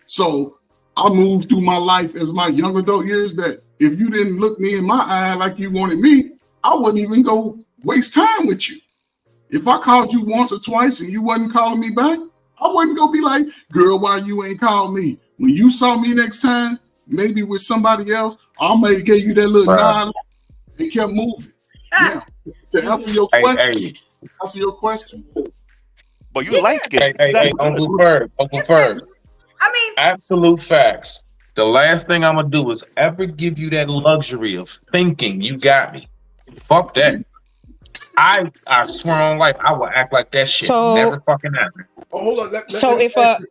So I moved through my life as my young adult years that if you didn't look me in my eye like you wanted me, I wouldn't even go waste time with you. If I called you once or twice and you wasn't calling me back, I wouldn't go be like, girl, why you ain't called me? When you saw me next time, maybe with somebody else, I may give you that little nod and kept moving. Now, to answer your question, But you like it. Hey, Uncle Ferg. I mean, absolute facts. The last thing I'm gonna do is ever give you that luxury of thinking you got me. Fuck that. I swear on life, I will act like that shit never fucking happened. Oh, hold on. Let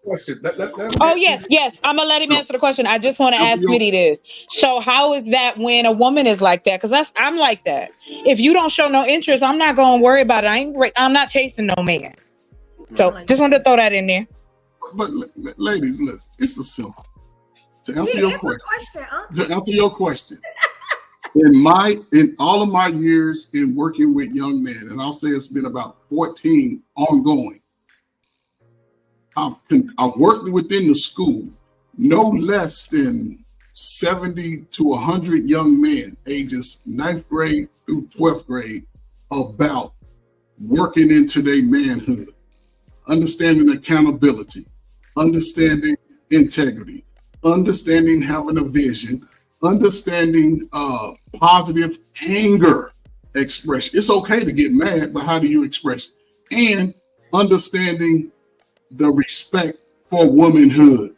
question. Yes. I'm gonna let him answer the question. I just want to ask Smitty this. So how is that when a woman is like that? Because I'm like that. If you don't show no interest, I'm not gonna worry about it. I'm not chasing no man. So just wanted to throw that in there. But ladies, listen, it's a simple. To answer your question. To answer your question. In all of my years in working with young men, and I'll say it's been about 14 ongoing, I've worked within the school no less than 70 to 100 young men, ages 9th grade through 12th grade, about working into their manhood, understanding accountability, understanding integrity, understanding having a vision, understanding positive anger expression. It's okay to get mad, but how do you express it? And understanding the respect for womanhood.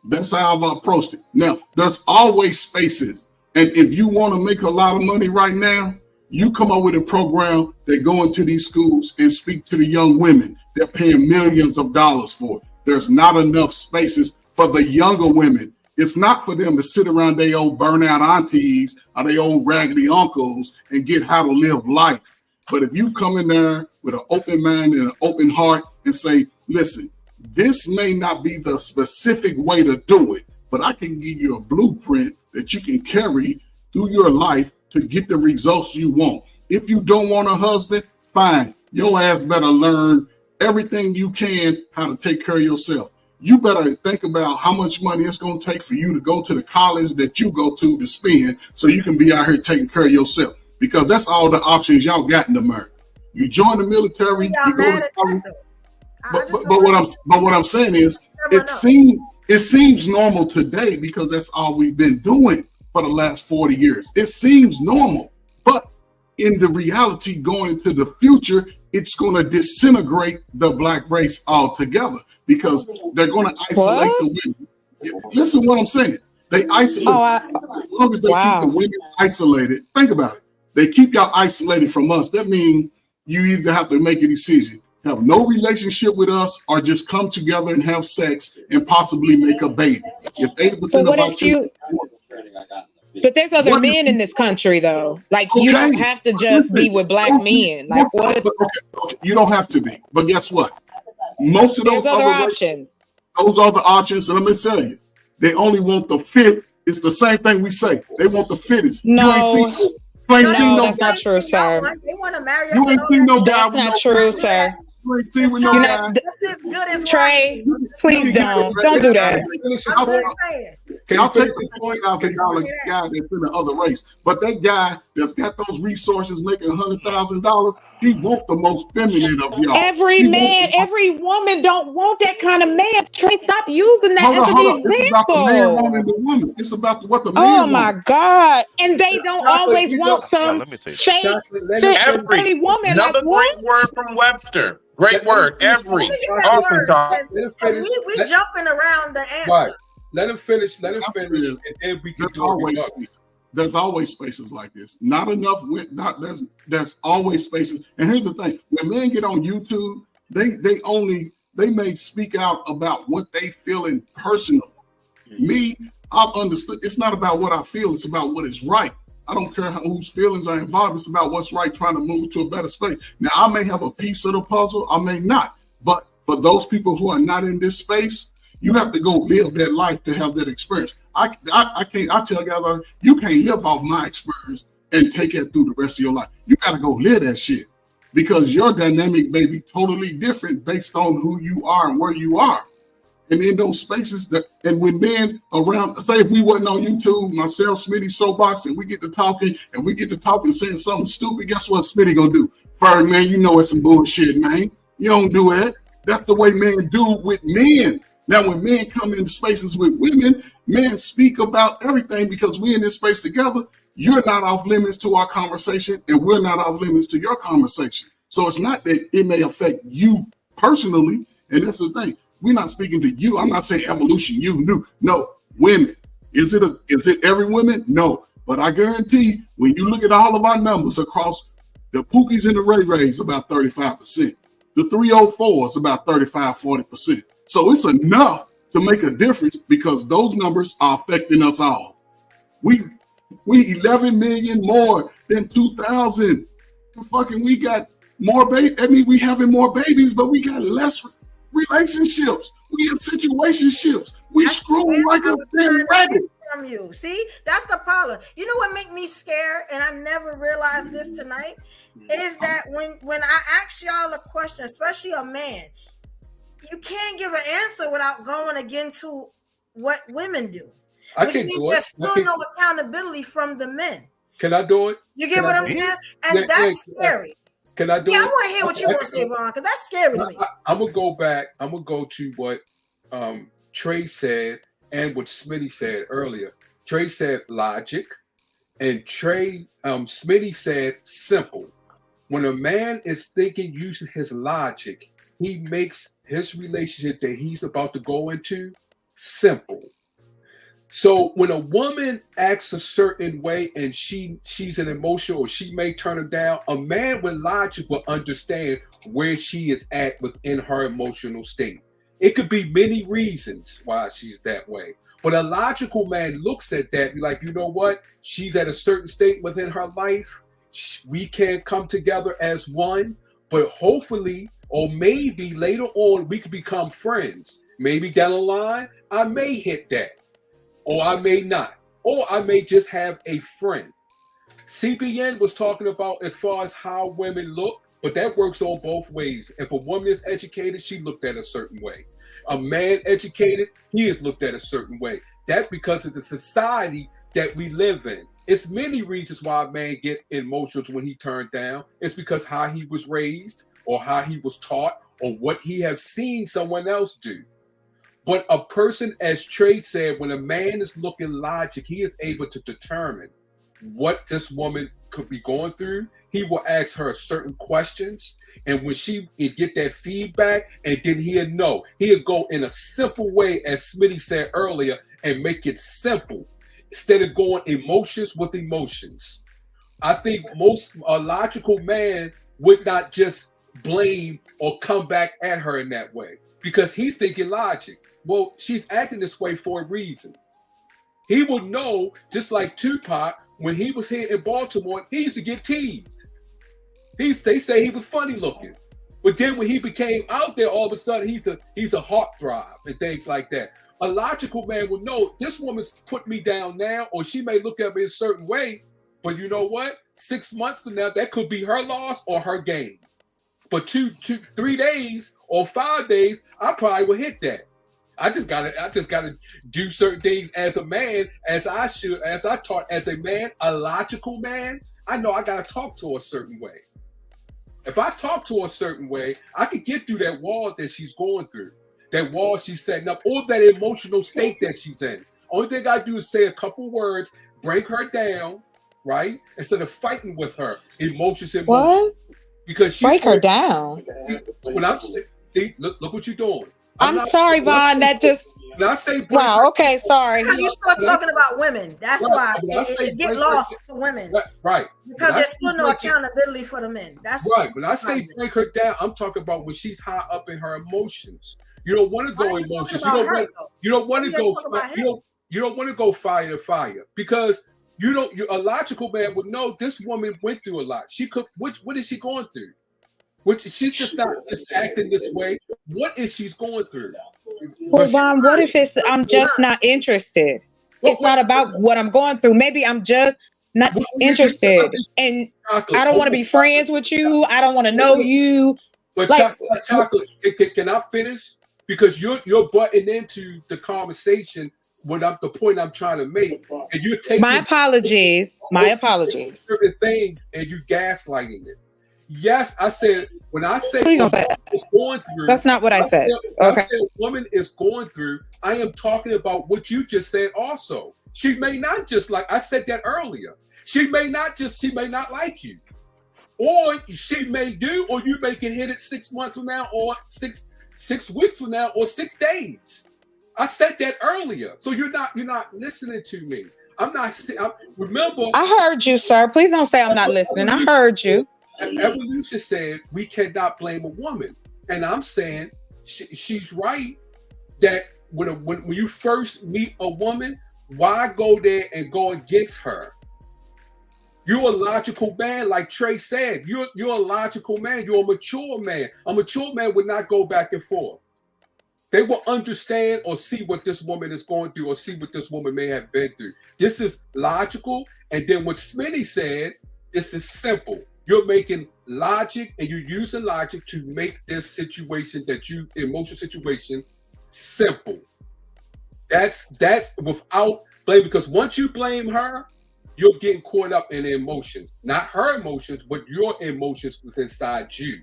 That's how I've approached it. Now, there's always spaces. And if you want to make a lot of money right now, you come up with a program that go into these schools and speak to the young women. They're paying millions of dollars for it. There's not enough spaces for the younger women. It's not for them to sit around their old burnout aunties or their old raggedy uncles and get how to live life. But if you come in there with an open mind and an open heart and say, listen, this may not be the specific way to do it, but I can give you a blueprint that you can carry through your life to get the results you want. If you don't want a husband, fine. Your ass better learn everything you can how to take care of yourself. You better think about how much money it's going to take for you to go to the college that you go to spend so you can be out here taking care of yourself. Because that's all the options y'all got in America. You join the military, you go to college. But what I'm saying is it seems normal today because that's all we've been doing for the last 40 years. It seems normal, but in the reality going into the future, it's going to disintegrate the black race altogether because they're going to isolate the women. Listen to what I'm saying. They isolate. As long as they keep the women isolated, think about it. They keep y'all isolated from us. That means you either have to make a decision. Have no relationship with us or just come together and have sex and possibly make a baby. If 80% about you. But there's other men in this country, though. Like, you don't have to just be with black men. Like, what? You don't have to be. But guess what? Most of those other options. Those other options, and let me tell you, they only want the fit. It's the same thing we say. They want the fittest. No. You ain't seen no that's not true, sir. They want to marry us. You ain't seen no guy. That's not true, sir. You ain't seen with no You're guy. not, That's as good as Trey, right. please don't do that. I'll take the $40,000 guy that's in the other race, but that guy that's got those resources making $100,000, he want the most feminine of y'all. Every man, every woman don't want that kind of man. Trey, stop using that as an It's about the man example. wanting the woman. It's about what the man Oh wants. my God! And they don't always want some fake, Every woman. another Like what? great word from Webster. Great word. Every. Awesome talk. We jumping around the answer. Right. Let him finish. Let him finish, and then we can do it. There's always spaces like this. Not enough. There's always spaces. And here's the thing: when men get on YouTube, they may speak out about what they feeling personally. Me, I've understood. It's not about what I feel. It's about what is right. I don't care whose feelings are involved. It's about what's right, trying to move to a better space. Now, I may have a piece of the puzzle. I may not. But for those people who are not in this space, you have to go live that life to have that experience. I tell guys, you can't live off my experience and take it through the rest of your life. You got to go live that shit because your dynamic may be totally different based on who you are and where you are. And in those spaces, and when men around, say if we wasn't on YouTube, myself, Smitty, Soapbox, and we get to talking saying something stupid, guess what Smitty gonna do? Ferg, man, you know it's some bullshit, man. You don't do that. That's the way men do with men. Now, when men come into spaces with women, men speak about everything because we're in this space together. You're not off limits to our conversation, and we're not off limits to your conversation. So it's not that it may affect you personally, and that's the thing. We're not speaking to you. I'm not saying evolution, you knew. No, women. Is it every woman? No. But I guarantee when you look at all of our numbers across the Pookies and the Ray Rays, about 35%. The 304 is about 35, 40%. So it's enough to make a difference because those numbers are affecting us all. We 11 million more than 2000. We got more babies. I mean, we having more babies, but we got less relationships. We in situationships. We screw like a damn rabbit. From you. See, that's the problem. You know what make me scared, and I never realized this tonight, is that when I ask y'all a question, especially a man, you can't give an answer without going again to what women do. I can do it. There's still no accountability from the men. Can I do it? You get what I'm saying? And that's scary. Can I do it? Yeah, I want to hear what you want to say, Vaughn, because that's scary to me. I'm gonna go back. I'm gonna go to what Trey said and what Smitty said earlier. Trey said logic, and Smitty said simple. When a man is thinking using his logic, he makes his relationship that he's about to go into simple. So when a woman acts a certain way and she's an emotional or she may turn her down, a man with logic will understand where she is at within her emotional state. It could be many reasons why she's that way. But a logical man looks at that and be like, you know what? She's at a certain state within her life. We can't come together as one, but hopefully, or maybe later on, we could become friends. Maybe down the line, I may hit that. Or I may not. Or I may just have a friend. CBN was talking about as far as how women look, but that works on both ways. If a woman is educated, she looked at a certain way. A man educated, he is looked at a certain way. That's because of the society that we live in. It's many reasons why a man get emotional when he turned down. It's because how he was raised or how he was taught or what he has seen someone else do. But a person, as Trey said, when a man is looking logic, he is able to determine what this woman could be going through. He will ask her certain questions. And when she get that feedback and then he'll know, he'll go in a simple way, as Smitty said earlier, and make it simple instead of going emotions with emotions. I think a logical man would not just blame or come back at her in that way because he's thinking logic. Well, she's acting this way for a reason. He would know, just like Tupac, when he was here in Baltimore, he used to get teased. They say he was funny looking. But then when he became out there, all of a sudden, he's a heartthrob and things like that. A logical man would know, this woman's put me down now, or she may look at me a certain way, but you know what? 6 months from now, that could be her loss or her gain. But 3 days or 5 days, I probably will hit that. I just gotta do certain things as a man, as I taught as a man, a logical man. I know I gotta talk to her a certain way. If I talk to her a certain way, I can get through that wall that she's going through, that wall she's setting up, or that emotional state that she's in. Only thing I do is say a couple words, break her down, right? Instead of fighting with her, emotions. What? Because she's break her down. When I'm see, look what you're doing. I'm sorry, Vaughn. That just. When I say break wow. Okay, sorry. You start talking about women. That's why it get lost for women. Right. Because there's still no accountability for the men. That's right. When I say break her down, I'm talking about when she's high up in her emotions. You don't want to go emotions. You don't want to go fire to fire because a logical man would know this woman went through a lot. She could. What is she going through? She's just not just acting this way. What is she's going through? Well, Vaughn, what if I'm just not interested? It's not about what I'm going through. Maybe I'm just not interested, and I don't want to be friends with you. I don't want to know you. But chocolate, can I finish? Because you're butting into the conversation. The point I'm trying to make, and you're taking my apologies. Certain things, and you gaslighting it. Yes, I said when I say please don't say that. Is going through. That's not what I said. I said woman is going through. I am talking about what you just said. Also, she may not just like I said that earlier. She may not like you, or she may do, or you may get hit it 6 months from now, or six weeks from now, or 6 days. I said that earlier, so you're not listening to me. Remember. I heard you, sir. Please don't say I'm not listening. I heard you. Evolution said we cannot blame a woman, and I'm saying she's right that when you first meet a woman, why go there and go against her? You're a logical man, like Trey said. You're a logical man. You're a mature man. A mature man would not go back and forth. They will understand or see what this woman is going through, or see what this woman may have been through. This is logical, and then what Smitty said, this is simple. You're making logic and you're using logic to make this emotional situation simple. That's without blame, because once you blame her, you're getting caught up in emotions. Not her emotions, but your emotions within inside you.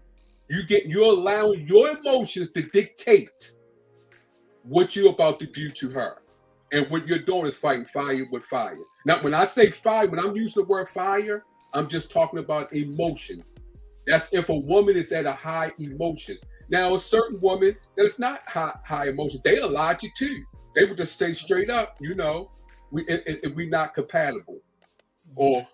You're allowing your emotions to dictate what you're about to do to her. And what you're doing is fighting fire with fire. Now, when I say fire, when I'm using the word fire, I'm just talking about emotion. That's if a woman is at a high emotions. Now, a certain woman that is not high emotions, they are logic too. They would just stay straight up, we not compatible. Or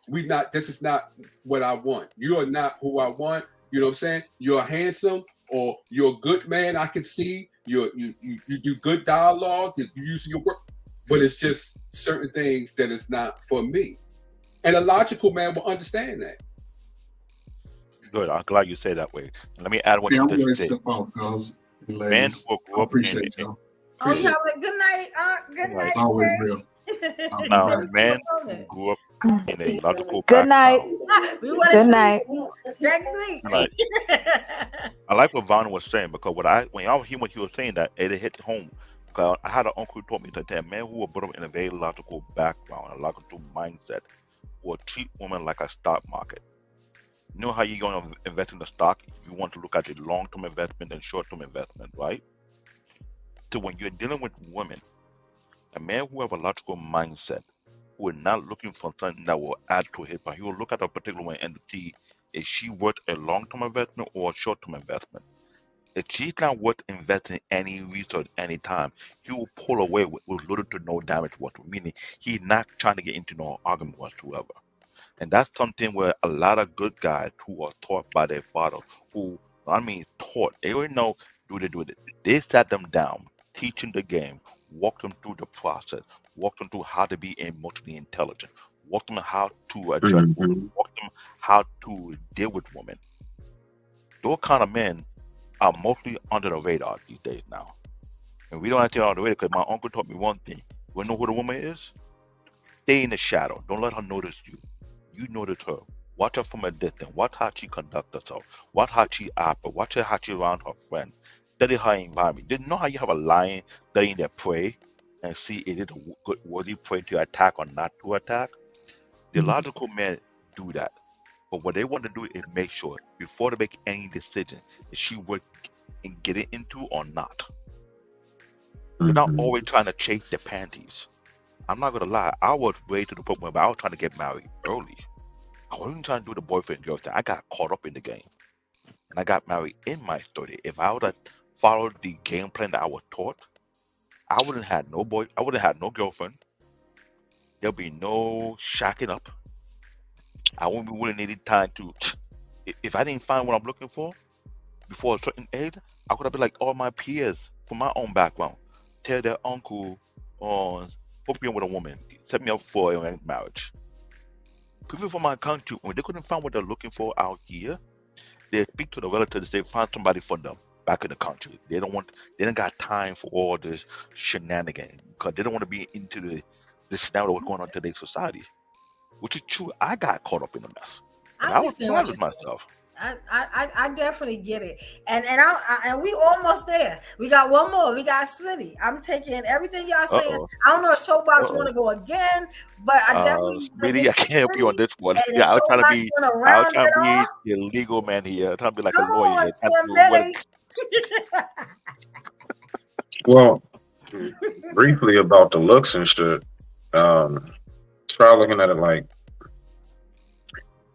this is not what I want. You are not who I want. You know what I'm saying? You're handsome, or you're a good man, I can see. You do good dialogue, you're using your work. But it's just certain things that is not for me. And a logical man will understand that. Good. I'm glad you say that way. Let me add one I'm thing. going to step out, fellas. Men who grew up appreciate y'all. Oh, you have a good night. Good night. It's always real. Men who grew up in a logical good night. Good night. Next week. Right. I like what Vaughn was saying, because when he was saying that, it hit home. Because I had an uncle who taught me that a man who was brought up in a very logical background, a logical mindset, will treat women like a stock market. You know how you're going to invest in the stock? You want to look at the long-term investment and short-term investment, right? So when you're dealing with women, a man who have a logical mindset, who is not looking for something that will add to his, but he will look at a particular one and see, is she worth a long-term investment or a short-term investment? If she's not worth investing any resource, any time, he will pull away with little to no damage whatsoever, meaning he's not trying to get into no argument whatsoever. And that's something where a lot of good guys who are taught by their father, taught, they already know, do it. They sat them down, teaching the game, walk them through the process, walk them through how to be emotionally intelligent, walk them how to adjust, walk them how to deal with women. Those kind of men are mostly under the radar these days now. And we don't have to get on the radar, because my uncle taught me one thing. You want to know who the woman is? Stay in the shadow. Don't let her notice you. You notice her. Watch her from a distance. Watch how she conduct herself. Watch how she operates. Watch how she around her friends. Study her environment. Did you know how you have a lion studying their prey and see is it a good worthy prey to attack or not to attack? The logical men do that. But what they want to do is make sure before they make any decision, is she worth in getting into or not. They're not always trying to chase their panties. I'm not gonna lie, I was way to the point where I was trying to get married early. I wasn't trying to do the boyfriend girlfriend. I got caught up in the game. And I got married in my 30s. If I would have followed the game plan that I was taught, I wouldn't have had no girlfriend. There'll be no shacking up. I wouldn't be willing any time to. If I didn't find what I'm looking for before a certain age, I could have been like all my peers from my own background. Tell their uncle, hook me up with a woman, set me up for a marriage. People from my country, when they couldn't find what they're looking for out here, they speak to the relatives, they find somebody for them back in the country. They don't got time for all this shenanigans because they don't want to be into the scenario what's going on in today's society. Which is true. I got caught up in the mess. And I was mad with myself. I definitely get it, and we almost there. We got one more. We got Smitty. I'm taking everything y'all saying. I don't know if Soapbox want to go again, but I definitely. Smitty, I can't help you on this one. Yeah, I was trying to be the legal man here. I'm trying to be like a lawyer. Well, briefly about the looks and shit. Try looking at it like.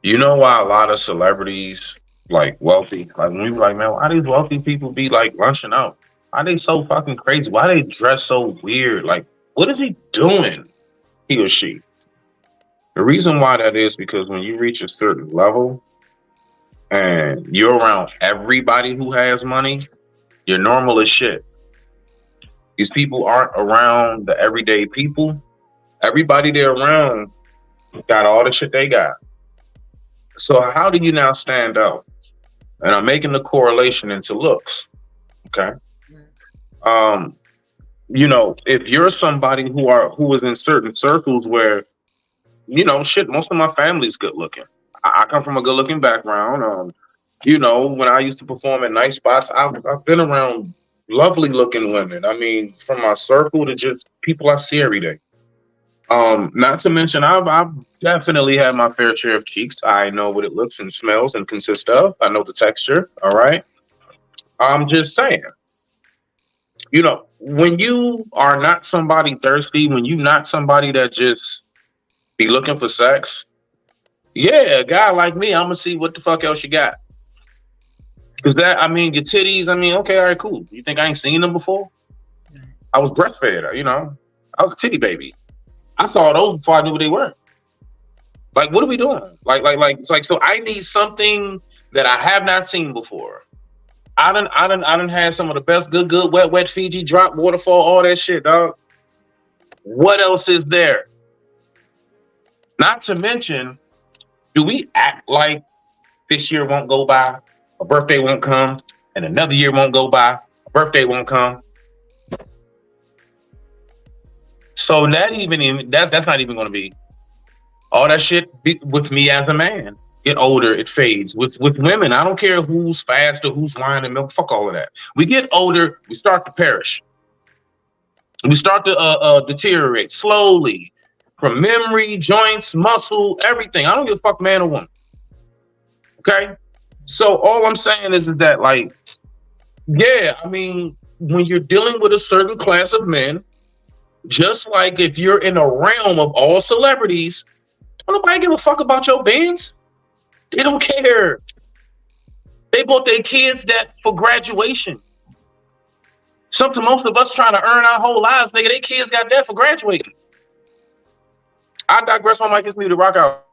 You know why a lot of celebrities, like wealthy, like when we were like, man, why these wealthy people be like lunching out? Why they so fucking crazy? Why they dress so weird? Like, what is he doing? He or she. The reason why that is because when you reach a certain level and you're around everybody who has money, you're normal as shit. These people aren't around the everyday people. Everybody they're around got all the shit they got. So how do you now stand out? And I'm making the correlation into looks. Okay. You know, if you're somebody who is in certain circles where, you know, shit, most of my family's good looking. I come from a good looking background. You know, when I used to perform at night spots, I've been around lovely looking women. I mean, from my circle to just people I see every day. Not to mention, I've definitely had my fair share of cheeks. I know what it looks and smells and consists of. I know the texture. All right. I'm just saying, you know, when you are not somebody thirsty, when you're not somebody that just be looking for sex, yeah, a guy like me, I'm gonna see what the fuck else you got. Because that, I mean, your titties, I mean, okay, all right, cool. You think I ain't seen them before? I was breastfed, you know, I was a titty baby. I saw those before I knew what they were. Like, what are we doing? Like, it's like, so I need something that I have not seen before. I done had some of the best good, wet Fiji, drop, waterfall, all that shit, dog. What else is there? Not to mention, do we act like this year won't go by, a birthday won't come, and another year won't go by, a birthday won't come? So that's not even going to be all that shit with me as a man. Get older, it fades. With women, I don't care who's fast or who's lying and milk. Fuck all of that. We get older, we start to perish. We start to deteriorate slowly from memory, joints, muscle, everything. I don't give a fuck, man or woman. Okay, so all I'm saying is that, like, yeah, I mean, when you're dealing with a certain class of men. Just like if you're in a realm of all celebrities, don't nobody give a fuck about your bands. They don't care. They bought their kids that for graduation. Something most of us trying to earn our whole lives, nigga. Their kids got that for graduating. I digress. My mic is muted. Rock out.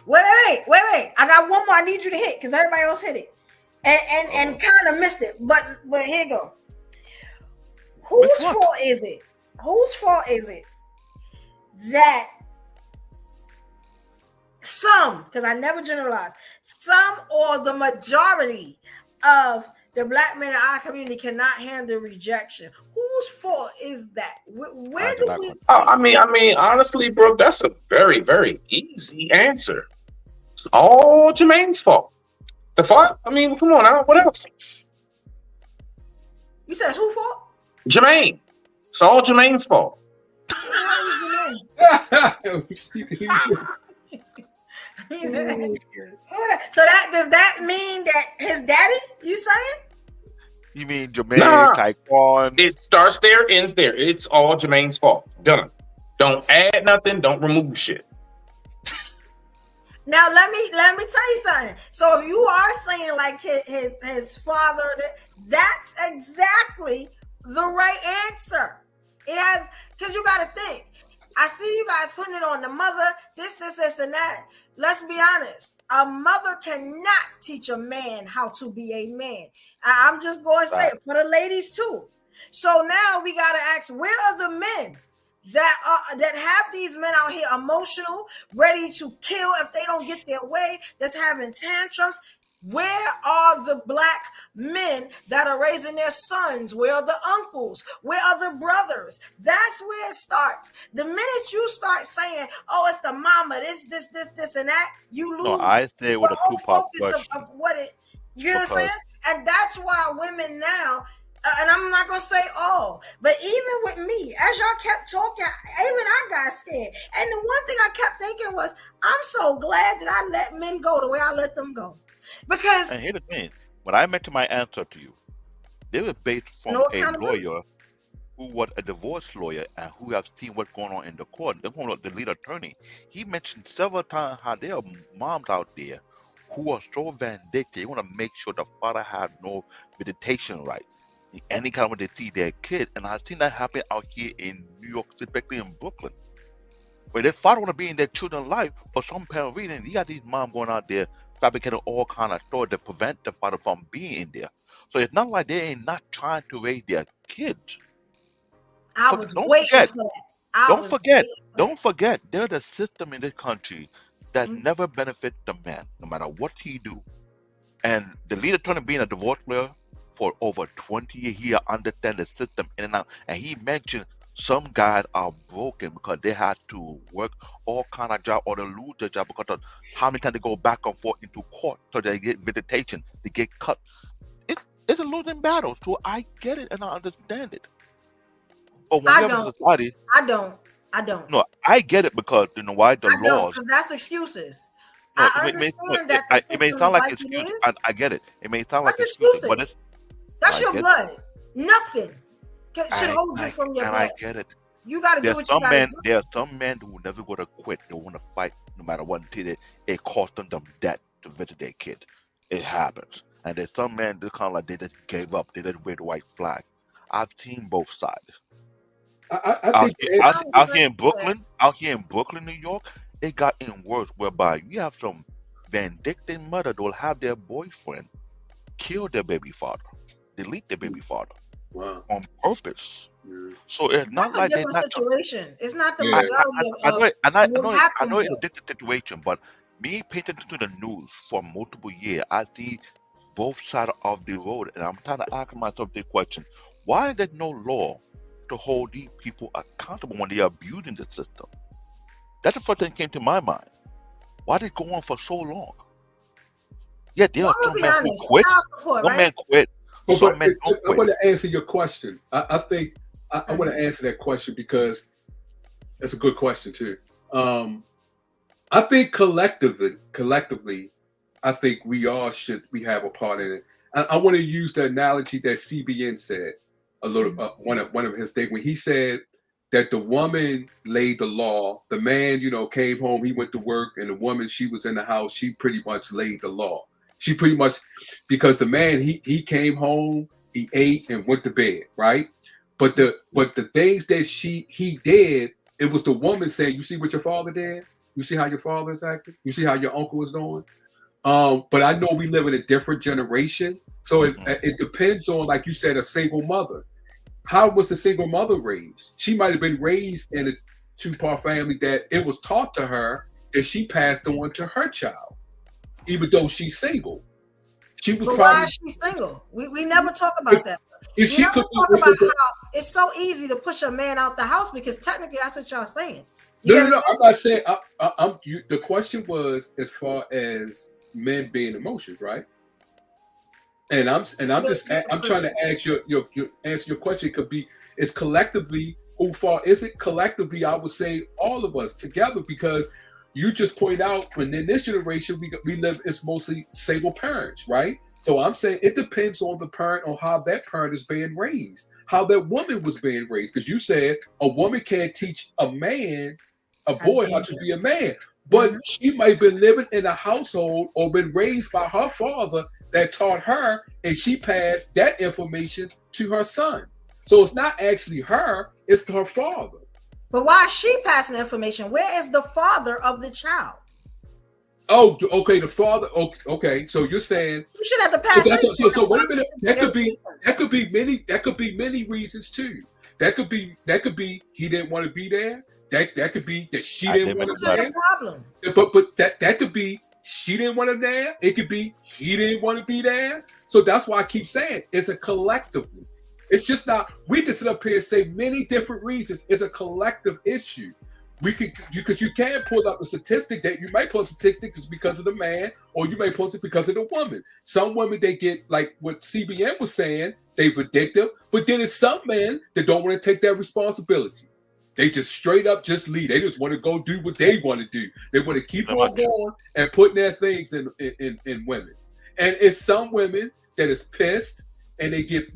Wait. I got one more I need you to hit because everybody else hit it. And kind of missed it. But here you go. Whose fault is it? Whose fault is it that some, because I never generalize, some or the majority of the black men in our community cannot handle rejection? Whose fault is that? Where do we? I mean, honestly, bro, that's a very, very easy answer. It's all Jermaine's fault. The fuck? I mean, come on now. What else? You said it's who fault? Jermaine. It's all Jermaine's fault. So that does that mean that his daddy? You saying? You mean Jermaine, Nah. Taekwon? It starts there, ends there. It's all Jermaine's fault. Done. Don't add nothing. Don't remove shit. Now let me tell you something. So if you are saying like his father, that's exactly the right answer. It has, because you got to think. I see you guys putting it on the mother, this, and that. Let's be honest. A mother cannot teach a man how to be a man. I'm just going to say it for the ladies too. So now we got to ask, where are the men that have these men out here emotional, ready to kill if they don't get their way, that's having tantrums? Where are the black men that are raising their sons? Where are the uncles? Where are the brothers? That's where it starts. The minute you start saying, "Oh, it's the mama," this, and that, you lose. No, I say with a the whole two-part focus question. of what it. You know what I'm saying? And that's why women now. And I'm not gonna say all, but even with me, as y'all kept talking, even I got scared. And the one thing I kept thinking was, I'm so glad that I let men go the way I let them go. Because And here's the thing: when I mentioned my answer to you, they were based from no a accountability. lawyer who was a divorce lawyer and who have seen what's going on in the court. They're going to the lead attorney. He mentioned several times how there are moms out there who are so vindictive. They want to make sure the father had no visitation right. Any kind of when they see their kid, and I've seen that happen out here in New York, especially in Brooklyn, where their father want to be in their children's life for some apparent reason. You got these moms going out there fabricating all kind of stories to prevent the father from being in there. So it's not like they ain't not trying to raise their kids. I was waiting for that. Don't forget, there's a system in this country that never benefits the man, no matter what he do. And the lead attorney being a divorce lawyer for over 20 years, he understands the system in and out. And he mentioned some guys are broken because they had to work all kind of job or they lose their job because of how many times they go back and forth into court so they get visitation, they get cut. It's a losing battle. So I get it and I understand it. But when I we have a don't. society, I don't. no, I get it because you know why the I don't, laws. because that's excuses. No, I understand that the it may system sound is like like it excuses. is. I get it. It may sound like What's excuses, but excuses? it's That's I your get it. blood. Nothing should hold you from your and blood. I get it. You got to do There's what you some got to men. do. There are some men who never going to quit. They want to fight no matter what until it costing them debt to visit their kid. It happens. And there's some men that kind of like they just gave up. They didn't wave the white flag. I've seen both sides. I think Out here in Brooklyn, New York, it got even worse. Whereby you have some vindictive mother that will have their boyfriend kill their baby father, delete their baby father on purpose. So it's not That's a like they're different not. situation. It's not the I majority I of what know happens it's a though. different situation, but me paying attention to the news for multiple years, I see both sides of the road, and I'm trying to ask myself this question: why is there no law to hold these people accountable when they are abusing the system? That's the first thing that came to my mind. Why did it go on for so long? Yeah, there are I'm some gonna be men who honest. quit. Child support, Some right? men quit. But Some men don't I want quit. to answer your question. I think I want to answer that question because that's a good question too. I think collectively, I think we have a part in it. I want to use the analogy that CBN said a little one of his things when he said that the woman laid the law. The man, came home, he went to work, and the woman, she was in the house. She pretty much laid the law. She pretty much, because the man, he came home, he ate and went to bed, right? But the things that he did, it was the woman saying, "You see what your father did? You see how your father is acting? You see how your uncle is doing?" But I know we live in a different generation, so it depends on, like you said, a single mother. How was the single mother raised? She might have been raised in a two-part family that it was taught to her that she passed on to her child, even though she's single. She was But probably. why is she single? We never talk about that. If We she never could, talk about how it's so easy to push a man out the house, because technically that's what y'all saying. No. I'm not saying. The question was as far as men being emotions, right? And I'm trying to ask your answer your question. It could be is collectively. Who far is it collectively? I would say all of us together, because you just point out when in this generation we live, it's mostly single parents, right? So I'm saying it depends on the parent, on how that parent is being raised, how that woman was being raised. Because you said a woman can't teach a boy how to be a man, but she might have been living in a household or been raised by her father that taught her, and she passed that information to her son. So it's not actually her, it's her father. But why is she passing information? Where is the father of the child? Oh, okay, the father. Okay, so you're saying you should have to pass. So wait a minute. That could be many reasons too. That could be he didn't want to be there. That could be that she didn't want to be there. Problem. But that could be she didn't want to be there. It could be he didn't want to be there. So that's why I keep saying it's a collectively. It's just not, we can sit up here and say many different reasons. It's a collective issue. Because you can pull up a statistic that you might pull statistics is because of the man, or you may pull it because of the woman. Some women, they get, like what CBN was saying, they're addictive, but then it's some men that don't want to take that responsibility. They just straight up just leave. They just want to go do what they want to do. They want to keep on going and putting their things in women. And it's some women that is pissed, and they get,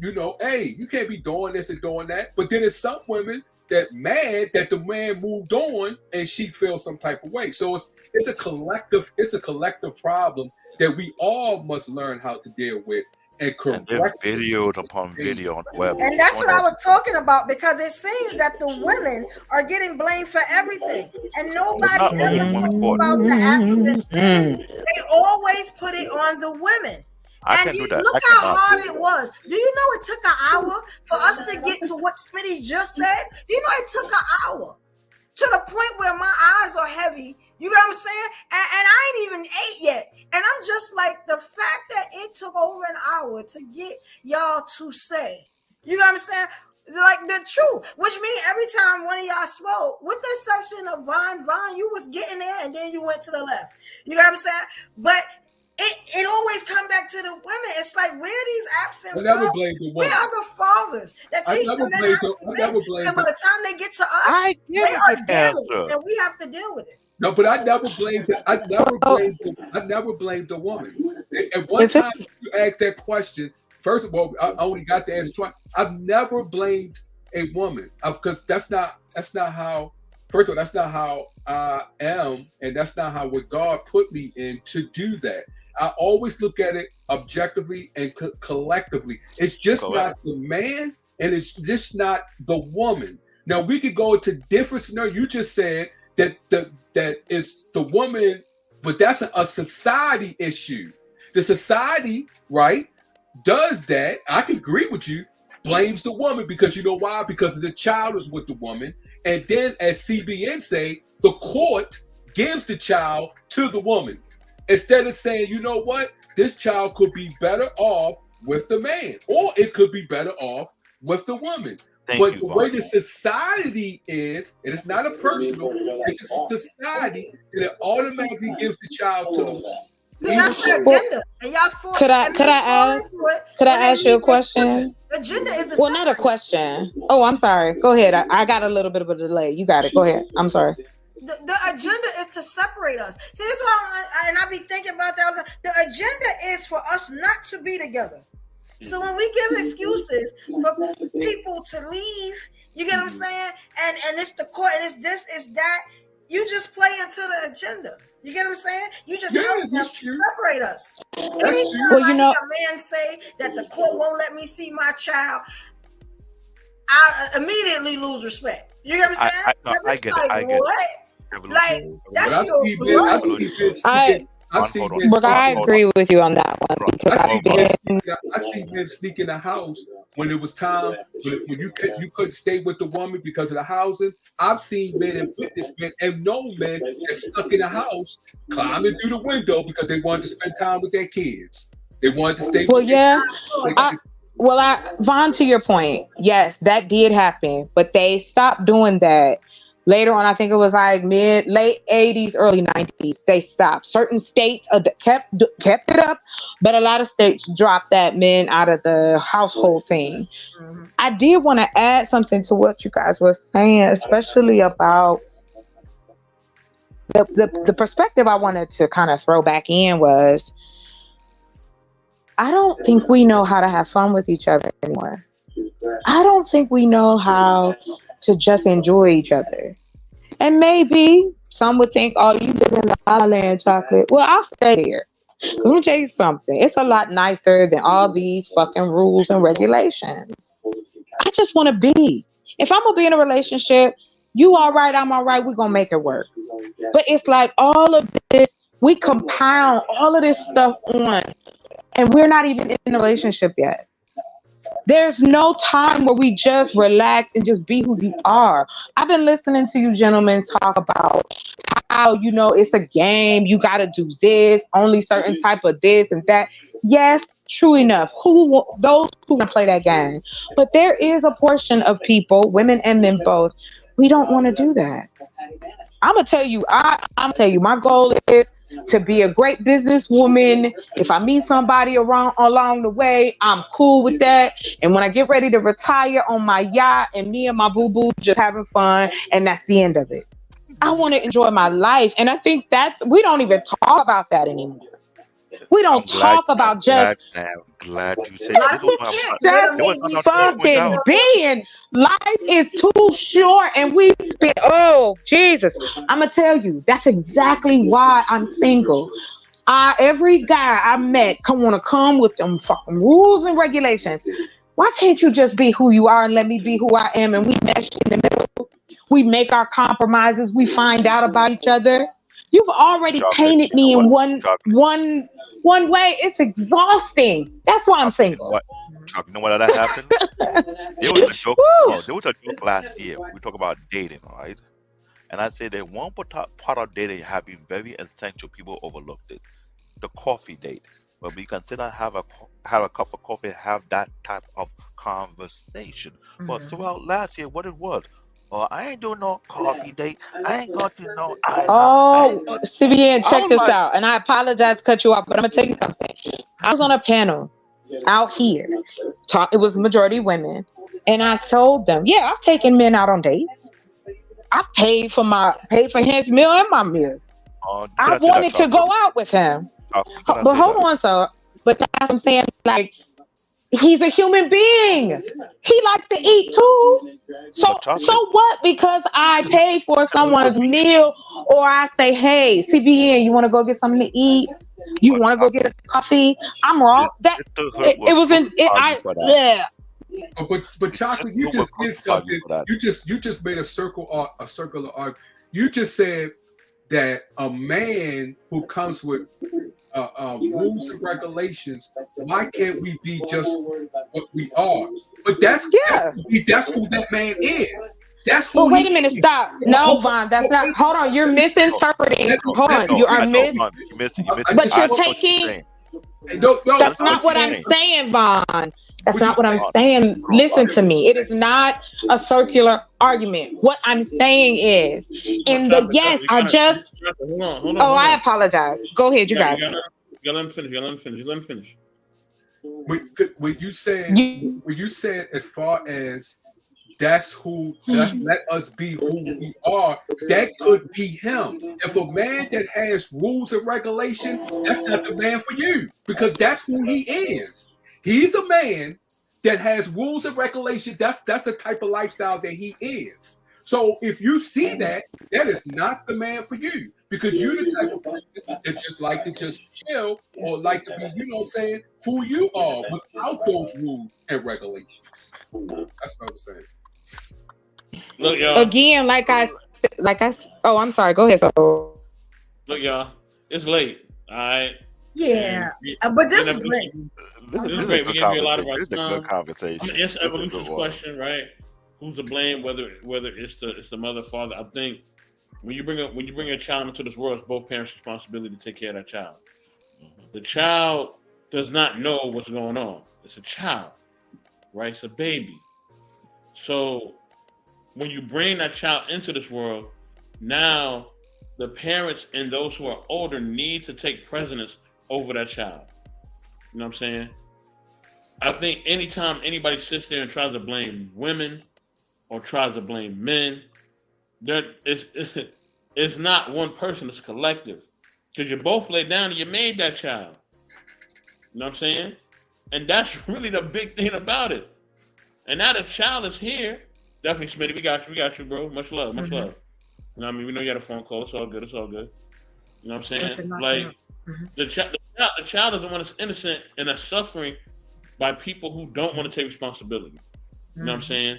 hey, you can't be doing this and doing that. But then it's some women that mad that the man moved on and she feels some type of way. So it's a collective problem that we all must learn how to deal with and correct. And videos upon video on the web. And that's what I was talking about, because it seems that the women are getting blamed for everything, and nobody ever talks about the activists. They always put it on the women. And look how hard it was. Do you know it took an hour for us to get to what Smitty just said? Do you know it took an hour to the point where my eyes are heavy? You know what I'm saying? And I ain't even ate yet. And I'm just like, the fact that it took over an hour to get y'all to say, you know what I'm saying? Like the truth, which means every time one of y'all spoke, with the exception of Vaughn, you was getting there and then you went to the left. You know what I'm saying? But it always come back to the women. It's like, where are these absent fathers? Where are the fathers that teach them that and by the time they get to us, they are damaged, and we have to deal with it. No, but I never blamed the woman. At one time you asked that question, first of all, I only got the answer twice. I've never blamed a woman because that's not how. First of all, that's not how I am, and that's not how what God put me in to do that. I always look at it objectively and collectively. It's just not the man, and it's just not the woman. Now we could go into different scenarios. You just said that it's the woman, but that's a society issue. The society, right, does that. I can agree with you. Blames the woman because you know why? Because the child is with the woman, and then as CBN say, the court gives the child to the woman. Instead of saying, you know what, this child could be better off with the man, or it could be better off with the woman. But the way the society is, and it's not a personal, it's a society that it automatically gives the child to the woman. That's the agenda. And y'all could I ask you a question? The agenda is the not a question. Oh, I'm sorry. Go ahead. I got a little bit of a delay. You got it. Go ahead. I'm sorry. The agenda is to separate us. See, this is why I be thinking about that. The agenda is for us not to be together. So when we give excuses for people to leave, you get what I'm saying? And it's the court and it's this, it's that. You just play into the agenda. You get what I'm saying? You just help them separate us. Anytime I hear a man say that the court won't let me see my child, I immediately lose respect. You get what I'm saying? I get it. What? Like, that's your blood. But I agree with you on that one. I see men sneak in the house when it was time when you couldn't stay with the woman because of the housing. I've seen men and witnessed men and known men that stuck in the house climbing through the window because they wanted to spend time with their kids. They wanted to stay. Vaughn, to your point, yes, that did happen, but they stopped doing that Later on, I think it was like late 80s, early 90s, they stopped. Certain states kept it up, but a lot of states dropped that men out of the household thing. I did want to add something to what you guys were saying, especially about the perspective I wanted to kind of throw back in was, I don't think we know how to have fun with each other anymore. I don't think we know how to just enjoy each other. And maybe some would think, oh, you live in La La Land, chocolate. Well, I'll stay there. Because let me tell you something. It's a lot nicer than all these fucking rules and regulations. I just want to be. If I'm going to be in a relationship, you all right, I'm all right, we're going to make it work. But it's like all of this, we compound all of this stuff on, and we're not even in a relationship yet. There's no time where we just relax and just be who you are. I've been listening to you gentlemen talk about how, you know, it's a game. You got to do this, only certain type of this and that. Yes, true enough. Those who want to play that game. But there is a portion of people, women and men both, we don't want to do that. I'm going to tell you, my goal is to be a great businesswoman. If I meet somebody along the way, I'm cool with that. And when I get ready to retire on my yacht and me and my boo-boo just having fun, and that's the end of it. I want to enjoy my life. And I think we don't even talk about that anymore. We don't talk about just glad you said just fucking being. Life is too short, and we spend. Oh Jesus! I'm gonna tell you. That's exactly why I'm single. Every guy I met want to come with them fucking rules and regulations. Why can't you just be who you are and let me be who I am, and we mesh in the middle? We make our compromises. We find out about each other. You've already painted me in one way. It's exhausting. That's why I'm single. Chuck, you know what that happened? There was a joke. There was a joke last year. We talk about dating, all right? And I said that one part of dating have been very essential. People overlooked it. The coffee date, where we can sit and have a cup of coffee, have that type of conversation. But throughout last year, what it was. Oh, I ain't doing no coffee date. I ain't going to no island. Oh, CBN, check this out. And I apologize to cut you off, but I'm going to tell you something. I was on a panel out here. It was majority women. And I told them, yeah, I've taken men out on dates. I paid for his meal and my meal. I wanted to go out with him. But hold on, sir. But that's what I'm saying. Like, he's a human being. He likes to eat too. So what? Because I pay for someone's meal, or I say, hey, CBN, you want to go get something to eat? You want to go get a coffee? I'm wrong. But chocolate, you just did something. You just made a circular argument. You just said that a man who comes with rules and regulations, why can't we be just what we are? But that's who that man is. That's who. Well, wait a minute, stop. No, Vaughn, that's not. Hold on, you're misinterpreting. Hold on, you are But you're taking. That's not what I'm saying, Vaughn. That's not what I'm saying. Listen to me. It is not a circular argument. What I'm saying is, hold on. I apologize. Go ahead, you guys. You let him finish. When you said as far as let us be who we are, that could be him. If a man that has rules and regulation, that's not the man for you, because that's who he is. He's a man that has rules and regulation. That's the type of lifestyle that he is. So if you see that is not the man for you, because you're the type of person that just like to just chill or like to be, you know what I'm saying, who you are without those rules and regulations. That's what I'm saying. Look, y'all. Again, I'm sorry. Go ahead. So, look, y'all. It's late. All right. Yeah, but this is great. This is great. We gave you a lot of our time. This is a good conversation. I'm gonna answer Evolution's question, right? Who's to blame? Whether it's the mother, father. I think when you bring a child into this world, it's both parents' responsibility to take care of that child. The child does not know what's going on. It's a child, right? It's a baby. So when you bring that child into this world, now the parents and those who are older need to take precedence over that child. You know what I'm saying? I think anytime anybody sits there and tries to blame women or tries to blame men, it's not one person, it's collective. Because you both laid down and you made that child. You know what I'm saying? And that's really the big thing about it. And now the child is here. Definitely, Smitty, we got you, bro. Much love, much love. You know what I mean? We know you had a phone call. It's all good. It's all good. You know what I'm saying? Like, the child is the one that's innocent and that's suffering by people who don't want to take responsibility. You know what I'm saying?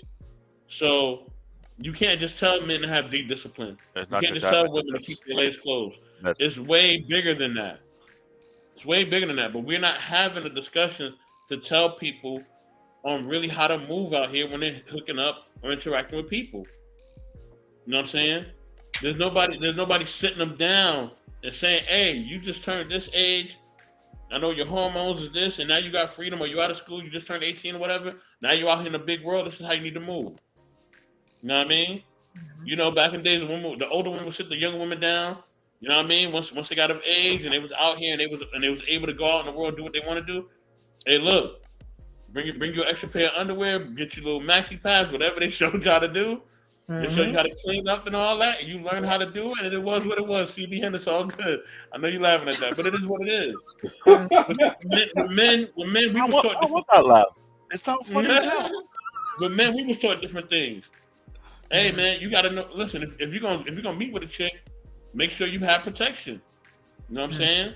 So you can't just tell men to have deep discipline. You can't just tell women to keep their legs closed. It's way bigger than that. It's way bigger than that. But we're not having a discussion to tell people on really how to move out here when they're hooking up or interacting with people. You know what I'm saying? There's nobody sitting them down and saying, hey, you just turned this age. I know your hormones is this, and now you got freedom, or you out of school, you just turned 18 or whatever. Now you're out here in the big world. This is how you need to move. You know what I mean? You know, back in the days, the older women would sit the younger women down. You know what I mean? Once they got of age and they was out here and they was able to go out in the world and do what they want to do. Hey, look, bring your extra pair of underwear, get your little maxi pads, whatever they showed y'all to do. They showed you how to clean up and all that, and you learn how to do it, and it was what it was. CB Henderson, all good. I know you're laughing at that, but it is what it is. With men, we was taught different things. It sounds funny as hell. But men, we was taught different things. Hey man, you gotta know. Listen, if you're gonna meet with a chick, make sure you have protection. You know what I'm saying?